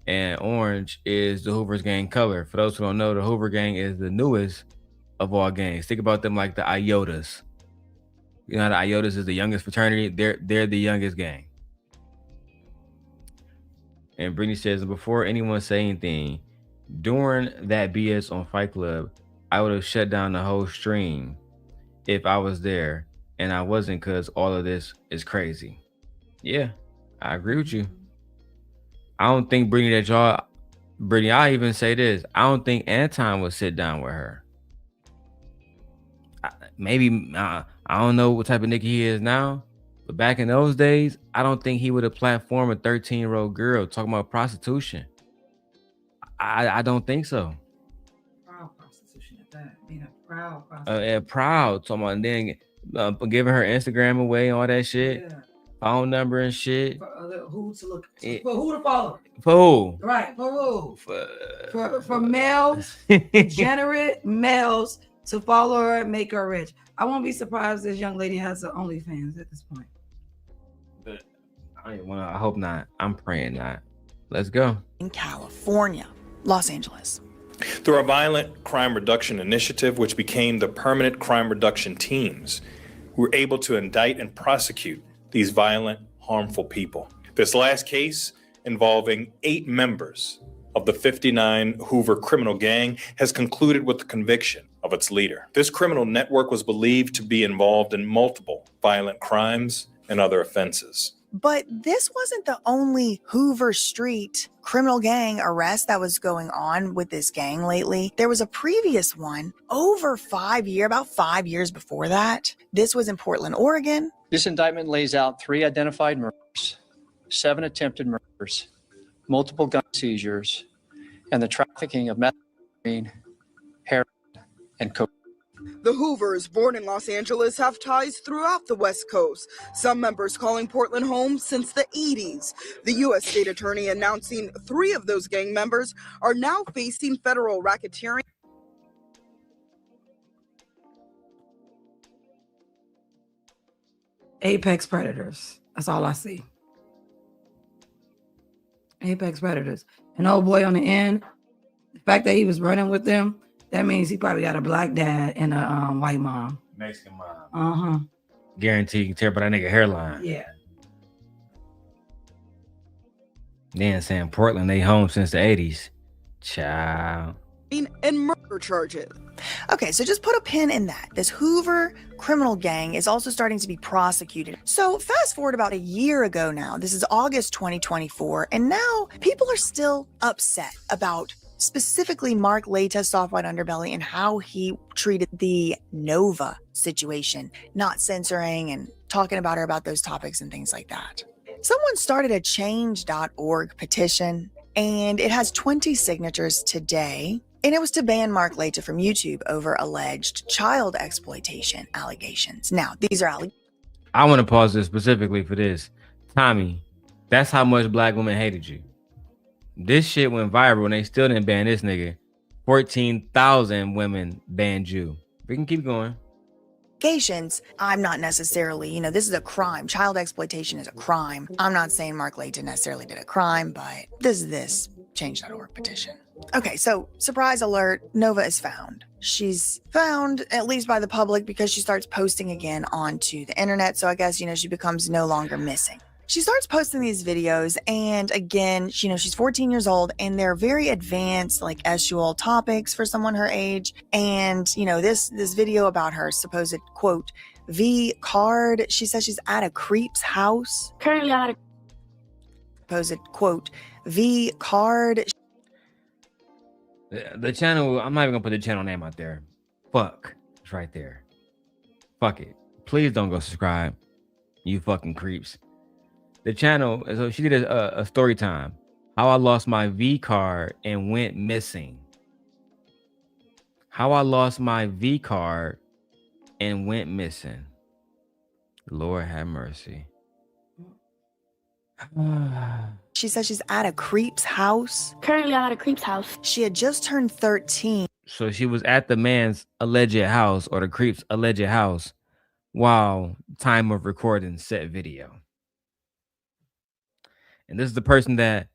And orange is the Hoover's gang color. For those who don't know, the Hoover gang is the newest of all gangs. Think about them like the Iotas. You know how the Iotas is the youngest fraternity? They're the youngest gang. And Brittany says, before anyone say anything, during that BS on Fight Club, I would have shut down the whole stream if I was there, and I wasn't, because all of this is crazy. Yeah, I agree with you. I don't think Brittany I even say this, I don't think Anton would sit down with her. I don't know what type of nigga he is now, but back in those days, I don't think he would have platformed a 13-year-old girl talking about prostitution. I don't think so. proud prostitution at that. Being a proud prostitution. Proud. Talking about then giving her Instagram away, all that shit. Yeah. Phone number and shit. For who to look for, who to follow. For who? Right, for who? For males, degenerate males to follow her and make her rich. I won't be surprised this young lady has an OnlyFans at this point. But I hope not. I'm praying not. Let's go. In California, Los Angeles. Through our Violent Crime Reduction Initiative, which became the Permanent Crime Reduction Teams, we were able to indict and prosecute these violent, harmful people. This last case, involving 8 members of the 59 Hoover criminal gang, has concluded with the conviction of its leader. This criminal network was believed to be involved in multiple violent crimes and other offenses. But this wasn't the only Hoover Street criminal gang arrest that was going on with this gang lately. There was a previous one about 5 years before that. This was in Portland, Oregon. This indictment lays out 3 identified murders, 7 attempted murders, multiple gun seizures, and the trafficking of methamphetamine, heroin, and cocaine. The Hoovers, born in Los Angeles, have ties throughout the West Coast, some members calling Portland home since the 80s. The U.S. State Attorney announcing 3 of those gang members are now facing federal racketeering. Apex predators. That's all I see. Apex predators. And old boy on the end, the fact that he was running with them, that means he probably got a black dad and a white mom. Mexican mom. Uh-huh. Guarantee you can tear by that nigga hairline. Yeah. Then saying Portland, they home since the 80s. Child. And murder charges. Okay, so just put a pin in that. This Hoover criminal gang is also starting to be prosecuted. So fast forward about a year ago now, this is August 2024, and now people are still upset about specifically Mark Leta's soft white underbelly and how he treated the Nova situation, not censoring and talking about her about those topics and things like that. Someone started a change.org petition, and it has 20 signatures today. And it was to ban Mark Leite from YouTube over alleged child exploitation allegations. Now, these are allegations. I want to pause this specifically for this. Tommy, that's how much black women hated you. This shit went viral and they still didn't ban this nigga. 14,000 women banned you. We can keep going. I'm not necessarily, this is a crime. Child exploitation is a crime. I'm not saying Mark Leite necessarily did a crime, but this change.org petition. Okay, so surprise alert, Nova is found. She's found, at least by the public, because she starts posting again onto the internet. So I guess, she becomes no longer missing. She starts posting these videos, and again, she's 14 years old, and they're very advanced, like SUL topics for someone her age. And, this video about her supposed, quote, V card, she says she's at a creep's house. Currently at a supposed, quote, V card. The channel, I'm not even gonna put the channel name out there. Fuck, it's right there. Fuck it. Please don't go subscribe, you fucking creeps. The channel, so she did a story time. How I lost my V card and went missing. How I lost my V card and went missing. Lord have mercy. She says she's at a creep's house. Currently at a creep's house. She had just turned 13. So she was at the man's alleged house or the creep's alleged house while time of recording said video. And this is the person that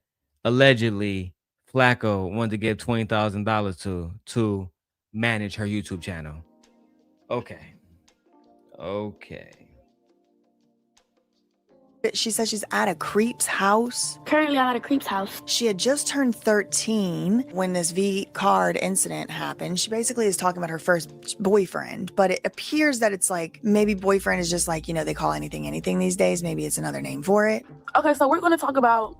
allegedly Flakko wanted to give $20,000 to manage her YouTube channel. Okay. She says she's at a creep's house. Currently at a creep's house. She had just turned 13 when this V card incident happened. She basically is talking about her first boyfriend, but it appears that it's like maybe boyfriend is just like, they call anything these days. Maybe it's another name for it. Okay, so we're going to talk about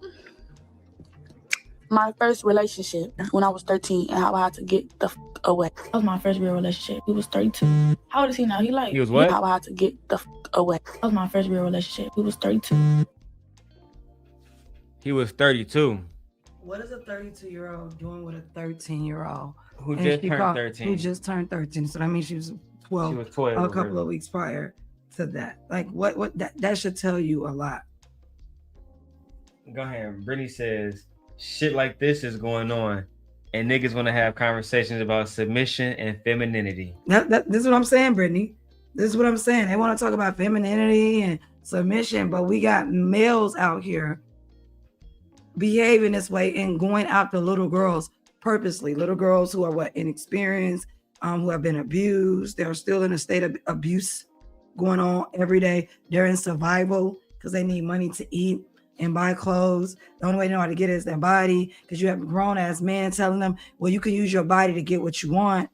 my first relationship when I was 13 and how I had to get the fuck away. That was my first real relationship. He was 32. How old is he now? He was what? How I had to get the fuck away. That was my first real relationship. He was 32. He was 32. What is a 32-year-old doing with a 13-year-old? Who just turned 13? Who just turned 13. So that means she was 12. She was 12 a couple of weeks prior to that. Like what that should tell you a lot. Go ahead. Brittany says shit like this is going on and niggas want to have conversations about submission and femininity. This is what I'm saying, Brittany. This is what I'm saying. They want to talk about femininity and submission, but we got males out here behaving this way and going after little girls purposely. Little girls who are inexperienced, who have been abused. They're still in a state of abuse going on every day. They're in survival because they need money to eat and buy clothes. The only way they know how to get it is their body, because you have a grown ass man telling them, well, you can use your body to get what you want.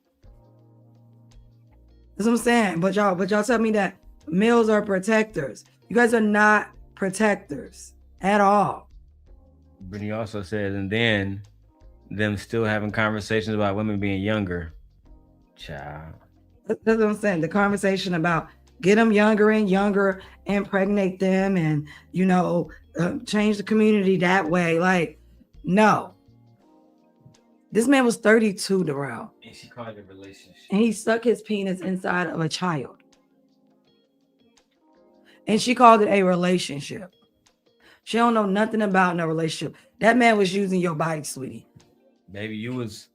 That's what I'm saying. But y'all tell me that males are protectors. You guys are not protectors at all. Brittany also says, and then them still having conversations about women being younger. Child. That's what I'm saying. The conversation about get them younger and younger, impregnate them, and change the community that way. Like, no. This man was 32, Darrell. And she called it a relationship. And he stuck his penis inside of a child. And she called it a relationship. She don't know nothing about no relationship. That man was using your body, sweetie. Baby, you was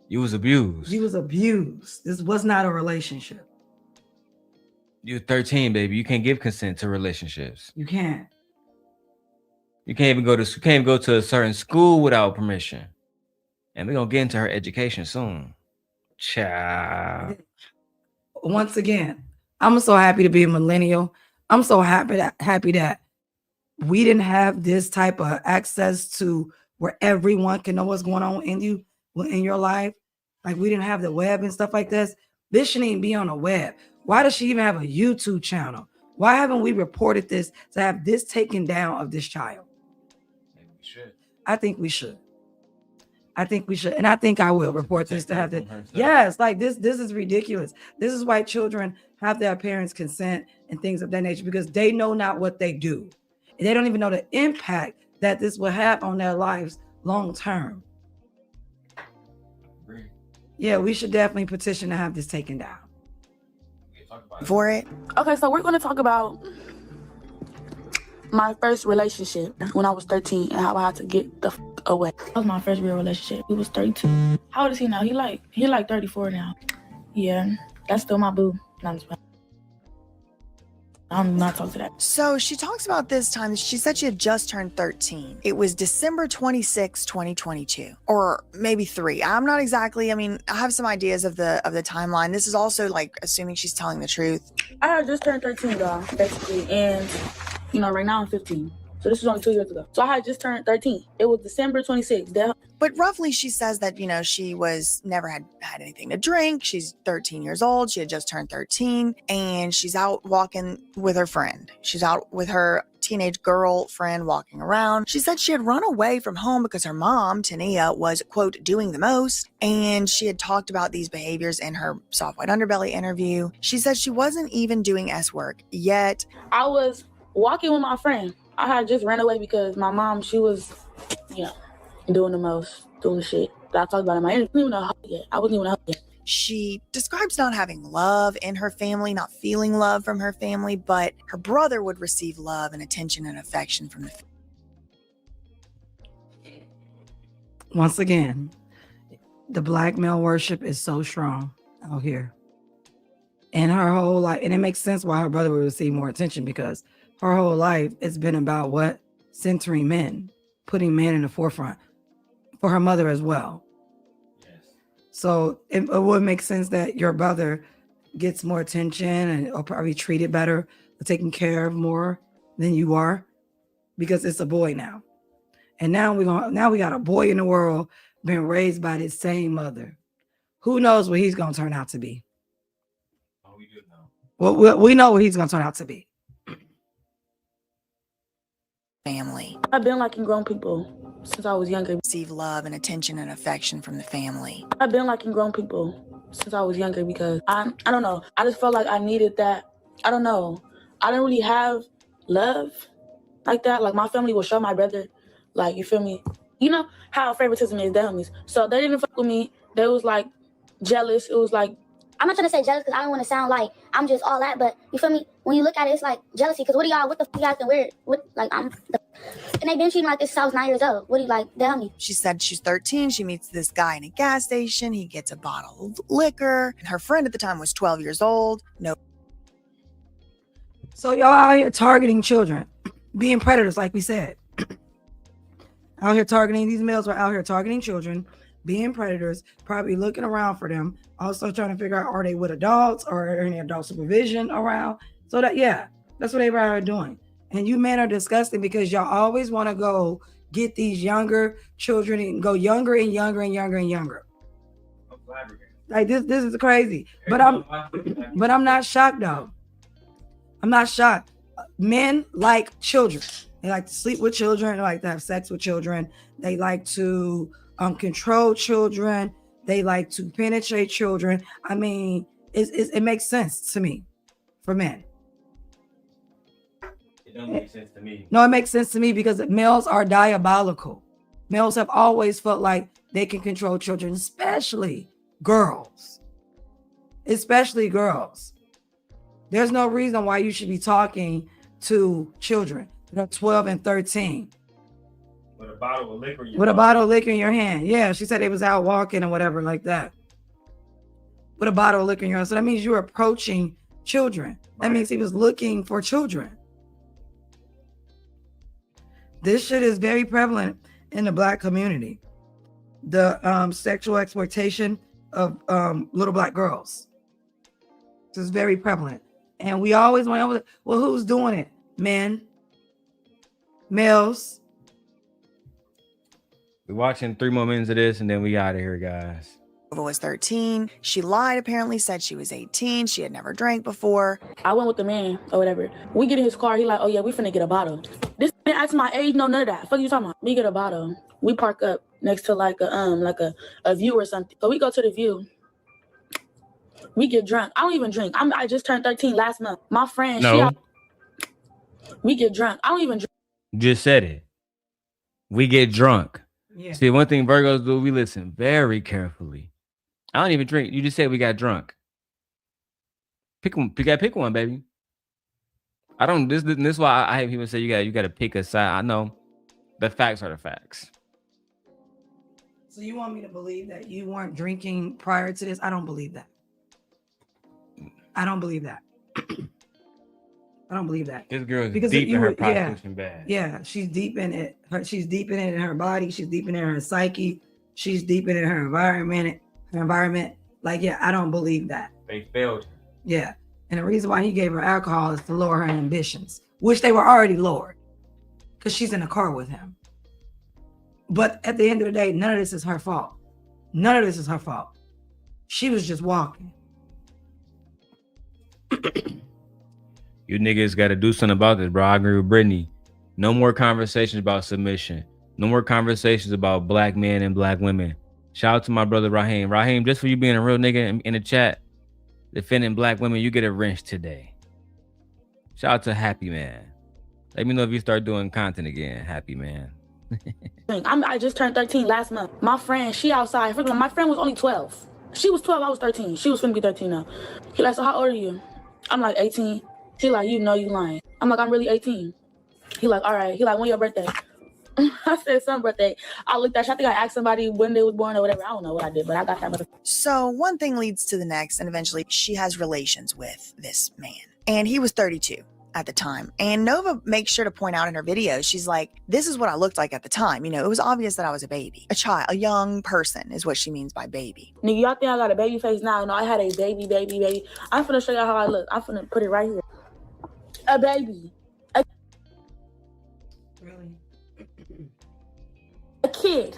abused. You was abused. This was not a relationship. You're 13, baby. You can't give consent to relationships. You can't. You can't even go to a certain school without permission. And we're gonna get into her education soon. Child. Once again, I'm so happy to be a millennial. I'm so happy that we didn't have this type of access to where everyone can know what's going on in your life. Like, we didn't have the web and stuff like this. This shouldn't even be on the web. Why does she even have a YouTube channel? Why haven't we reported this to have this taken down of this child? Maybe we should. I think we should. And I think I will report this to have this. Yes, like this is ridiculous. This is why children have their parents' consent and things of that nature, because they know not what they do. And they don't even know the impact that this will have on their lives long term. Yeah, we should definitely petition to have this taken down. For it. Okay, so we're going to talk about my first relationship when I was 13 and how I had to get the away. That was my first real relationship. He was 32. How old is he now? He like 34 now. Yeah, that's still my boo. I'm not talking to that. So she talks about this time. She said she had just turned 13. It was December 26, 2022, or maybe 3. I'm not exactly. I mean, I have some ideas of the timeline. This is also like assuming she's telling the truth. I had just turned 13, y'all, basically, and right now I'm 15. So this was only 2 years ago. So I had just turned 13. It was December 26th. But roughly, she says that, she was never had anything to drink. She's 13 years old. She had just turned 13 and she's out walking with her friend. She's out with her teenage girlfriend walking around. She said she had run away from home because her mom, Tania, was, quote, doing the most. And she had talked about these behaviors in her soft white underbelly interview. She said she wasn't even doing S work yet. I was walking with my friend. I had just ran away because my mom, she was, doing the most, doing the shit that I talked about in my interview. I wasn't even a hug yet. I wasn't even a hug yet. She describes not having love in her family, not feeling love from her family, but her brother would receive love and attention and affection from the family. Once again, the black male worship is so strong out here. And her whole life, and it makes sense why her brother would receive more attention, because her whole life it's been about what? Centering men, putting men in the forefront for her mother as well. Yes. So it would make sense that your brother gets more attention and or probably treated better, or taken care of more than you are, because it's a boy now. And now we got a boy in the world being raised by this same mother. Who knows what he's gonna turn out to be? Oh, we do know. Well, we know what he's gonna turn out to be. Family. I've been liking grown people since I was younger. Receive love and attention and affection from the family. I've been liking grown people since I was younger because I don't know. I just felt like I needed that. I don't know. I didn't really have love like that. Like my family will show my brother, like, you feel me? You know how favoritism is, homies. So they didn't fuck with me. They was like jealous. It was like, I'm not trying to say jealous because I don't want to sound like I'm just all that, but you feel me? When you look at it, it's like jealousy. Because what the fuck y'all acting weird? And they've been treating me like this since I was 9 years old. What do you like? Tell me. She said she's 13. She meets this guy in a gas station. He gets a bottle of liquor. And her friend at the time was 12 years old. No. So y'all out here targeting children, being predators, like we said. Out here targeting, these males are out here targeting children, being predators, probably looking around for them, also trying to figure out, are they with adults or any adult supervision around? So that, yeah, that's what they are doing. And you men are disgusting because y'all always want to go get these younger children and go younger and younger and younger and younger. Like this is crazy. But I'm not shocked though. I'm not shocked. Men like children. They like to sleep with children. They like to have sex with children. They like to control children. They like to penetrate children. I mean, it makes sense to me for men. It don't make sense to me. No, it makes sense to me because males are diabolical. Males have always felt like they can control children, especially girls. Especially girls. There's no reason why you should be talking to children that are 12 and 13. With a bottle of liquor in your hand. Yeah, she said they was out walking or whatever like that. With a bottle of liquor in your hand. So that means you're approaching children. That means he was looking for children. This shit is very prevalent in the Black community. The sexual exploitation of little Black girls. This is very prevalent. And we always want to, well, who's doing it? Men, males. We're watching 3 more minutes of this and then we out of here, guys. Nova was 13. She lied, apparently, said she was 18. She had never drank before. I went with the man or whatever. We get in his car. He like, oh yeah, we finna get a bottle. This man asked my age, no, none of that. Fuck you talking about? We get a bottle. We park up next to like a view or something. So we go to the view. We get drunk. I don't even drink. I just turned 13 last month. My friend, we get drunk. I don't even drink. Just said it. We get drunk. Yeah. See, one thing Virgos do, we listen very carefully. I don't even drink. You just said we got drunk. Pick one. You gotta pick one, baby. I don't. This is why I hate people say you gotta pick a side. I know the facts are the facts. So you want me to believe that you weren't drinking prior to this? I don't believe that. I don't believe that. I don't believe that. This girl is deep in her prostitution bag. Yeah, she's deep in it. She's deep in it in her body. She's deep in it in her psyche. She's deep in it in her environment. Like, yeah, I don't believe that. They failed her. Yeah. And the reason why he gave her alcohol is to lower her ambitions, which they were already lowered because she's in the car with him. But at the end of the day, none of this is her fault. None of this is her fault. She was just walking. You niggas got to do something about this, bro. I agree with Brittany. No more conversations about submission. No more conversations about black men and black women. Shout out to my brother Raheem. Raheem, just for you being a real nigga in the chat, defending black women, you get a wrench today. Shout out to Happy Man. Let me know if you start doing content again, Happy Man. I just turned 13 last month. My friend, she outside. My friend was only 12. She was 12, I was 13. She was finna be 13 now. He like, so how old are you? I'm like 18. He like, you know you lying. I'm like, I'm really 18. He like, all right. He like, when your birthday? I said some birthday. I looked at you. I think I asked somebody when they was born or whatever. I don't know what I did, but I got that. So one thing leads to the next, and eventually she has relations with this man. And he was 32 at the time. And Nova makes sure to point out in her videos, she's like, this is what I looked like at the time. You know, it was obvious that I was a baby, a child, a young person is what she means by baby. Nigga, y'all think I got a baby face now? No, I had a baby. I'm finna show y'all how I look. I'm finna put it right here. A baby. Really? A kid.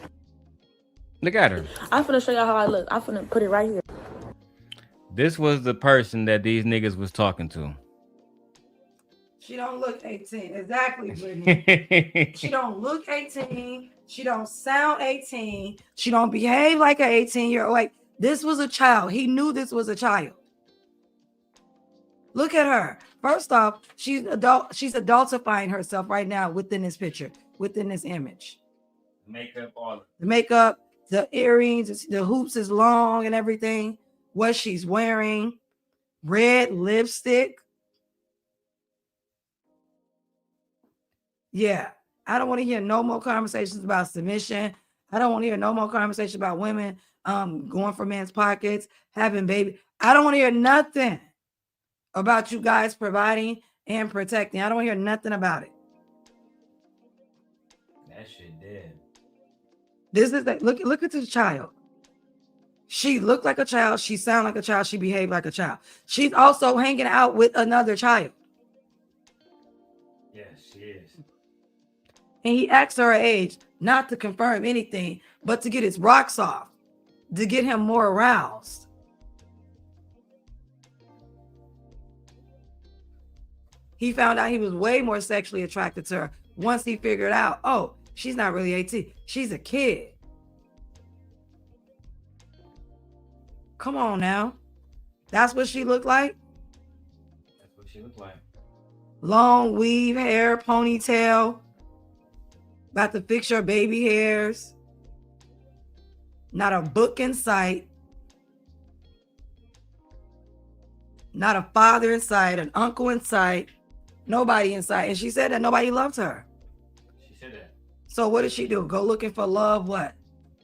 Look at her. I'm finna show y'all how I look. I'm finna put it right here. This was the person that these niggas was talking to. She don't look 18. Exactly, Brittany. She don't look 18. She don't sound 18. She don't behave like an 18-year-old. Like, this was a child. He knew this was a child. Look at her. First off, she's adultifying herself right now within this picture, within this image. Makeup, all the makeup, the earrings, the hoops is long and everything. What she's wearing, red lipstick. Yeah, I don't want to hear no more conversations about submission. I don't want to hear no more conversations about women going for men's pockets, having baby. I don't want to hear nothing about you guys providing and protecting. I don't want to hear nothing about it. That shit dead. This is that. Look at this child. She looked like a child. She sounded like a child. She behaved like a child. She's also hanging out with another child. Yes, she is. And he asked her age, not to confirm anything, but to get his rocks off, to get him more aroused. He found out he was way more sexually attracted to her once he figured out, oh, she's not really 18. She's a kid. Come on now. That's what she looked like? That's what she looked like. Long weave hair, ponytail. About to fix your baby hairs. Not a book in sight. Not a father in sight, an uncle in sight. Nobody in sight. And she said that nobody loved her. She said that. So what did she do? Go looking for love, what?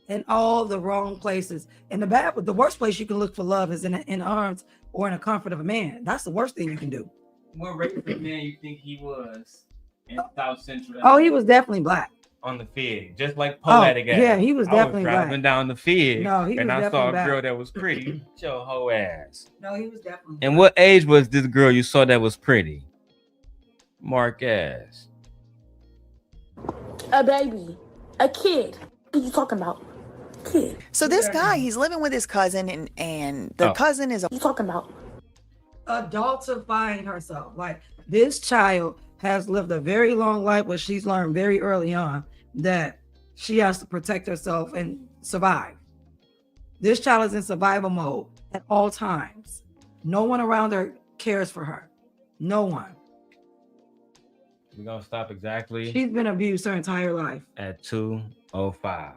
In all the wrong places. And the worst place you can look for love is in arms or in the comfort of a man. That's the worst thing you can do. What race of man you think he was in South Central? Oh, he was definitely black. On the Fig, just like Poetic. Yeah, he was definitely I was driving black. down the Fig, No, he and was I saw a definitely girl black. that was pretty. Get your whole ass. No, he was definitely And what age was this girl you saw that was pretty? Mark ass. A baby. A kid. What are you talking about? Kid. So this guy, he's living with his cousin, and the cousin is a. What are you talking about? Adultifying herself. Like, this child has lived a very long life, but she's learned very early on that she has to protect herself and survive. This child is in survival mode at all times. No one around her cares for her. No one. We're gonna stop exactly She's been abused her entire life. at 2:05.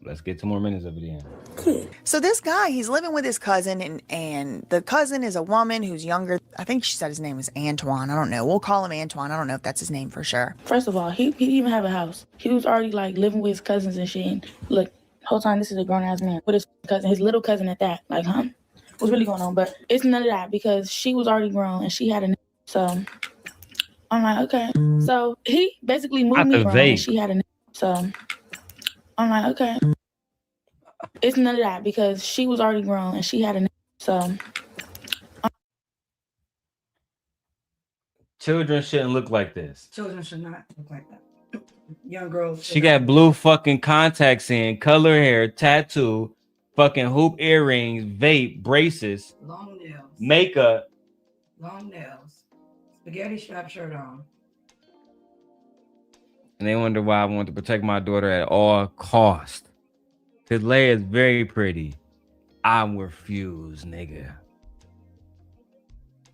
Let's get 2 more minutes of it in. So this guy, he's living with his cousin, and the cousin is a woman who's younger. I think she said his name is Antoine. I don't know. We'll call him Antoine. I don't know if that's his name for sure. First of all, he didn't even have a house. He was already like living with his cousins and shit. And look, whole time this is a grown ass man with his cousin, his little cousin at that. Like, huh? What's really going on? But it's none of that because she was already grown and she had a so I'm like, okay. So he basically moved me grown and she had a so I'm like, okay. It's none of that because she was already grown and she had a so Children shouldn't look like this. Children should not look like that. Young girls. She got blue fucking contacts in, color hair, tattoo, fucking hoop earrings, vape, braces, long nails, makeup, long nails, spaghetti strap shirt on. and they wonder why I want to protect my daughter at all cost. Cause Leia is very pretty. I refuse, nigga.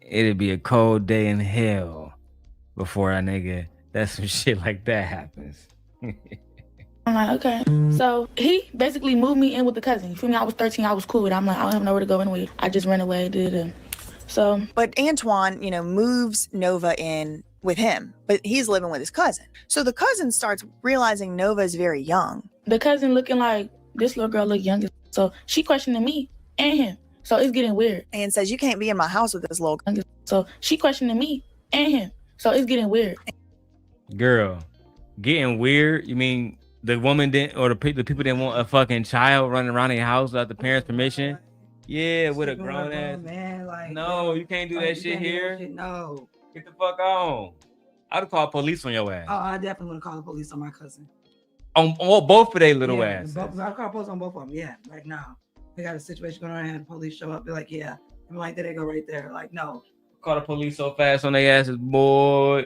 It'd be a cold day in hell before a nigga that some shit like that happens. I'm like, okay. So he basically moved me in with the cousin. You feel me? I was 13. I was cool with it. I'm like, I don't have nowhere to go anyway. I just ran away. So. But Antoine, moves Nova in with him, but he's living with his cousin. So the cousin starts realizing Nova is very young. The cousin looking like this little girl look young. So she questioning me and him. So it's getting weird. And says, you can't be in my house with this little. So she questioning me and him. So it's getting weird. Girl, getting weird? You mean the woman didn't, or the people didn't want a fucking child running around their house without the parents' permission? Yeah, with a grown ass. Man, like, no, you can't do that shit here. No. Get the fuck on. I'd call police on your ass. Oh, I definitely want to call the police on my cousin. On both of their little ass. I'll call police on both of them. Yeah, right now. We got a situation going on and the police show up. Be like, yeah. I'm like, there they go right there. Like, no. Call the police so fast on their asses, boy.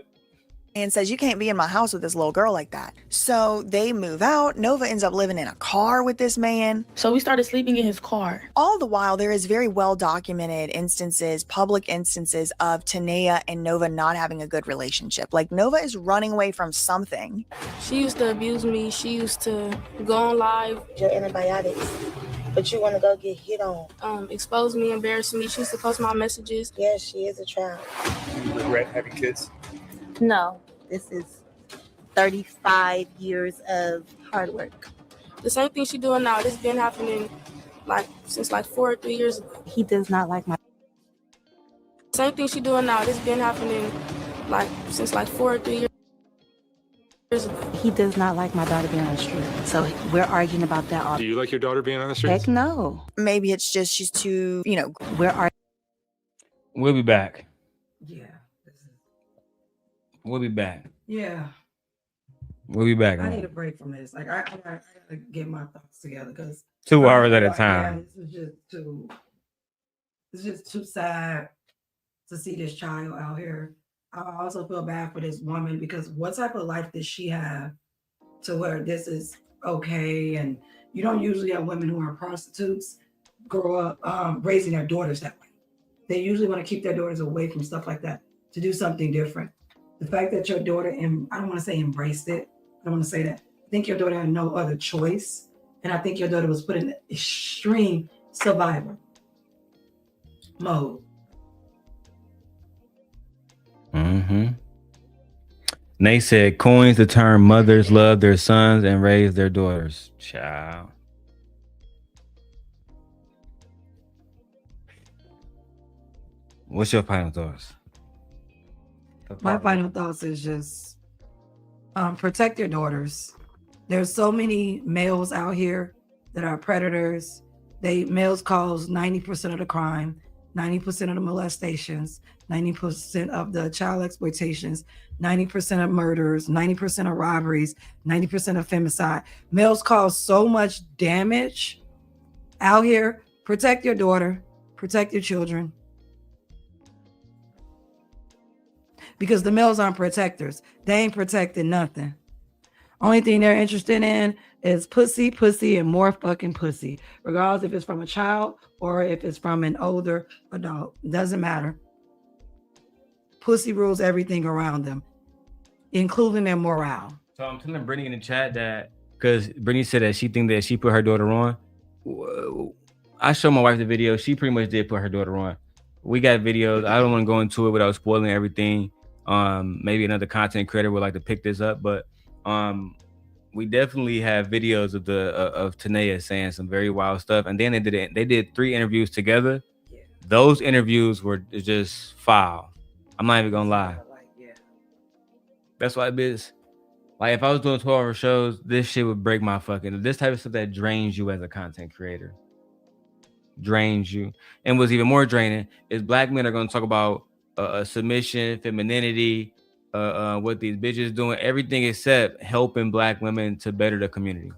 And says, you can't be in my house with this little girl like that. So they move out. Nova ends up living in a car with this man. So we started sleeping in his car. All the while, there is very well documented instances, public instances of Tanea and Nova not having a good relationship. Like Nova is running away from something. She used to abuse me. She used to go on live. Your antibiotics. But you want to go get hit on. Expose me, embarrass me. She used to post my messages. Yes, she is a child. Do you regret having kids? No. This is 35 years of hard work. The same thing she doing now. This been happening since 4 or 3 years ago. He does not like my. Same thing she doing now. This been happening since 4 or 3 years ago. He does not like my daughter being on the street. So we're arguing about that all. Do you like your daughter being on the streets? Heck no. Maybe it's just she's too, We'll be back. Yeah. We'll be back. Yeah. We'll be back. I need a break from this. Like, I gotta get my thoughts together because 2 hours at a time. It's just too sad to see this child out here. I also feel bad for this woman because what type of life did she have to where this is okay? And you don't usually have women who are prostitutes grow up raising their daughters that way. They usually want to keep their daughters away from stuff like that to do something different. The fact that your daughter, I don't want to say embraced it. I don't want to say that. I think your daughter had no other choice. And I think your daughter was put in extreme survival mode. Mm-hmm. They said coins to turn mothers love their sons and raise their daughters. Child. What's your final thoughts? My final thoughts is just protect your daughters. There's so many males out here that are predators. Males cause 90% of the crime, 90% of the molestations, 90% of the child exploitations, 90% of murders, 90% of robberies, 90% of femicide. Males cause so much damage out here. Protect your daughter, protect your children. Because the males aren't protectors. They ain't protecting nothing. Only thing they're interested in is pussy, and more fucking pussy. Regardless if it's from a child or if it's from an older adult. Doesn't matter. Pussy rules everything around them, including their morale. So I'm telling Brittany in the chat that because Brittany said that she think that she put her daughter on. I showed my wife the video. She pretty much did put her daughter on. We got videos. I don't want to go into it without spoiling everything. Maybe another content creator would like to pick this up, but we definitely have videos of of Tanea saying some very wild stuff. And then they did 3 interviews together. Yeah. Those interviews were just foul. I'm not even gonna lie. That's why bitch. Like if I was doing 12-hour shows, this shit would break my fucking. This type of stuff that drains you as a content creator. Drains you. And what's even more draining is black men are gonna talk about submission, femininity, what these bitches doing, everything except helping black women to better the community.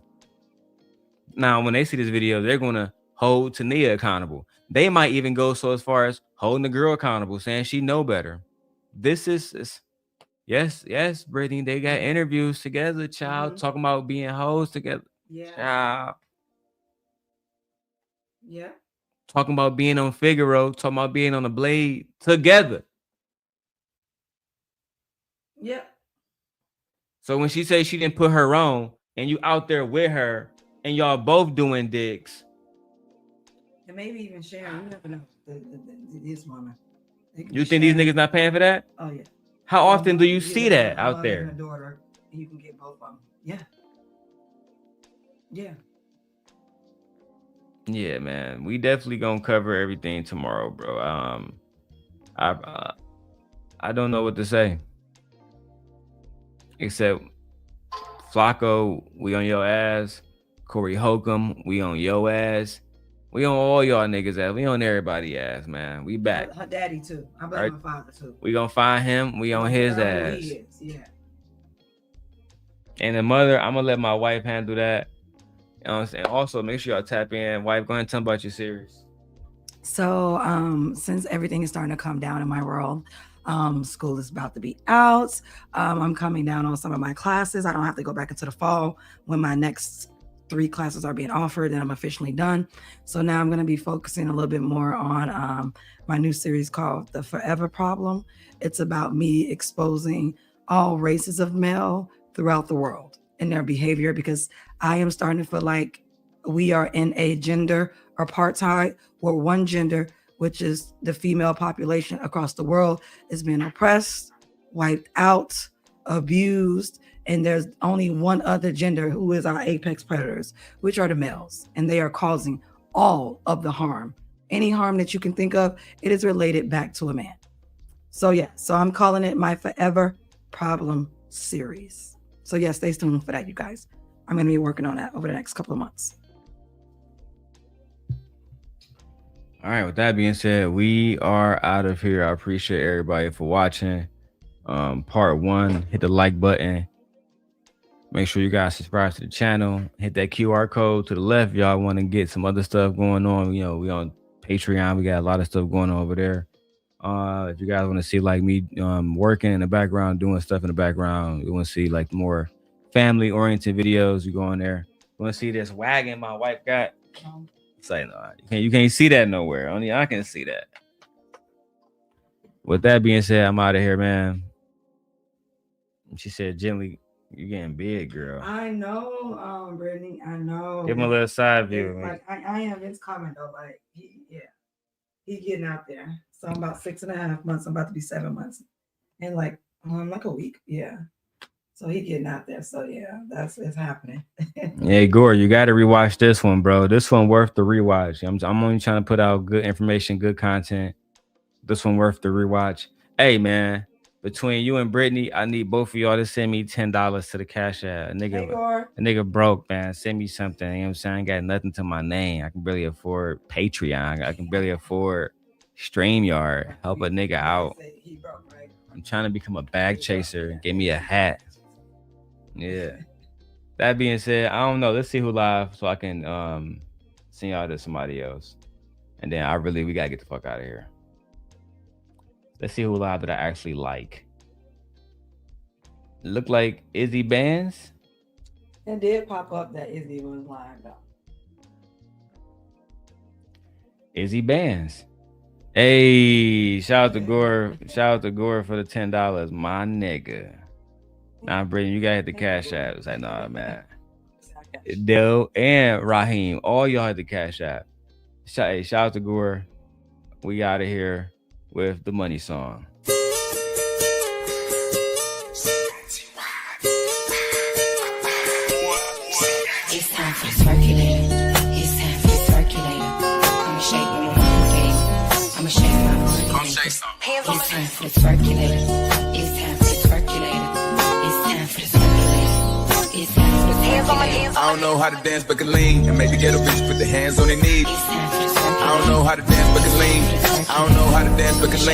Now, when they see this video, they're gonna hold Tanea accountable. They might even go so as far as holding the girl accountable, saying she know better. This is yes, Brittany. They got interviews together, child, talking about being hoes together. Yeah. Child. Yeah. Talking about being on Figaro, talking about being on the Blade together. Yeah. So when she says she didn't put her on and you out there with her and y'all both doing dicks. And maybe even sharing, you never know, this woman. You think these niggas not paying for that? Oh, yeah. How often do you see that out there? And a daughter, you can get both of them. Yeah. Yeah. Yeah, man. We definitely gonna cover everything tomorrow, bro. I don't know what to say. Except Flocko, we on your ass. Corey Holcomb, we on your ass. We on all y'all niggas ass. We on everybody ass, man. We back. Her daddy too. I blame my father too. We gonna find him. We on his ass. He is. Yeah. And the mother, I'm gonna let my wife handle that. You know what I'm saying? Also, make sure y'all tap in. Wife, go ahead and tell me about your series. So since everything is starting to come down in my world, school is about to be out. I'm coming down on some of my classes. I don't have to go back into the fall when my next 3 classes are being offered and I'm officially done. So now I'm going to be focusing a little bit more on my new series called The Forever Problem. It's about me exposing all races of male throughout the world and their behavior, because I am starting to feel like we are in a gender apartheid where one gender, which is the female population across the world, is being oppressed, wiped out, abused, and there's only one other gender who is our apex predators, which are the males, and they are causing all of the harm. Any harm that you can think of, it is related back to a man. So yeah, so I'm calling it my Forever Problem series. So yeah, stay tuned for that, you guys. I'm going to be working on that over the next couple of months. All right, with that being said, we are out of here. I appreciate everybody for watching. Part 1, hit the like button. Make sure you guys subscribe to the channel. Hit that QR code to the left. Y'all want to get some other stuff going on. You know, we on Patreon. We got a lot of stuff going on over there. If you guys want to see like me working in the background, doing stuff in the background, you want to see like more family oriented videos, you go on there. You want to see this wagon my wife got? It's like, no, you can't see that nowhere. Only I can see that. With that being said, I'm out of here, man. She said, gently, you're getting big, girl. I know, Brittany. I know. Give him a little side view. Like I am. It's coming though. Like he getting out there. So I'm about 6.5 months. I'm about to be 7 months, and like a week. Yeah. So he getting out there. So yeah, it's happening. Hey Gore, you got to rewatch this one, bro. This one worth the rewatch. I'm only trying to put out good information, good content. This one worth the rewatch. Hey man, between you and Brittany, I need both of y'all to send me $10 to the Cash App. A nigga broke, man. Send me something. You know what I'm saying? I ain't got nothing to my name. I can barely afford Patreon. I can barely afford StreamYard. Help a nigga out. I'm trying to become a bag chaser. Give me a hat. Yeah. That being said, I don't know. Let's see who live so I can send y'all to somebody else. And then we gotta get the fuck out of here. Let's see who live that I actually like. Look like Izzy Bands. It did pop up that Izzy was live though. Izzy Bands. Hey, shout out to Gore. Shout out to Gore for the $10, my nigga. Nah, Brittany, you gotta hit the Cash App. It's like, nah, man. Dell and Raheem, all y'all had the Cash App. Shout out to Gore. We out of here with the money song. It's time for the circulator. It's time for the circulator. I'ma shake my monkey. I'ma shake my monkey. It's time for the circulator. It's time for the circulator. It's time for the circulator. It's time for the circulator. I don't know how to dance but can lean and make the ghetto bitch put their hands on their knees. I don't know how to dance but can lean. I don't know how to dance but can lean.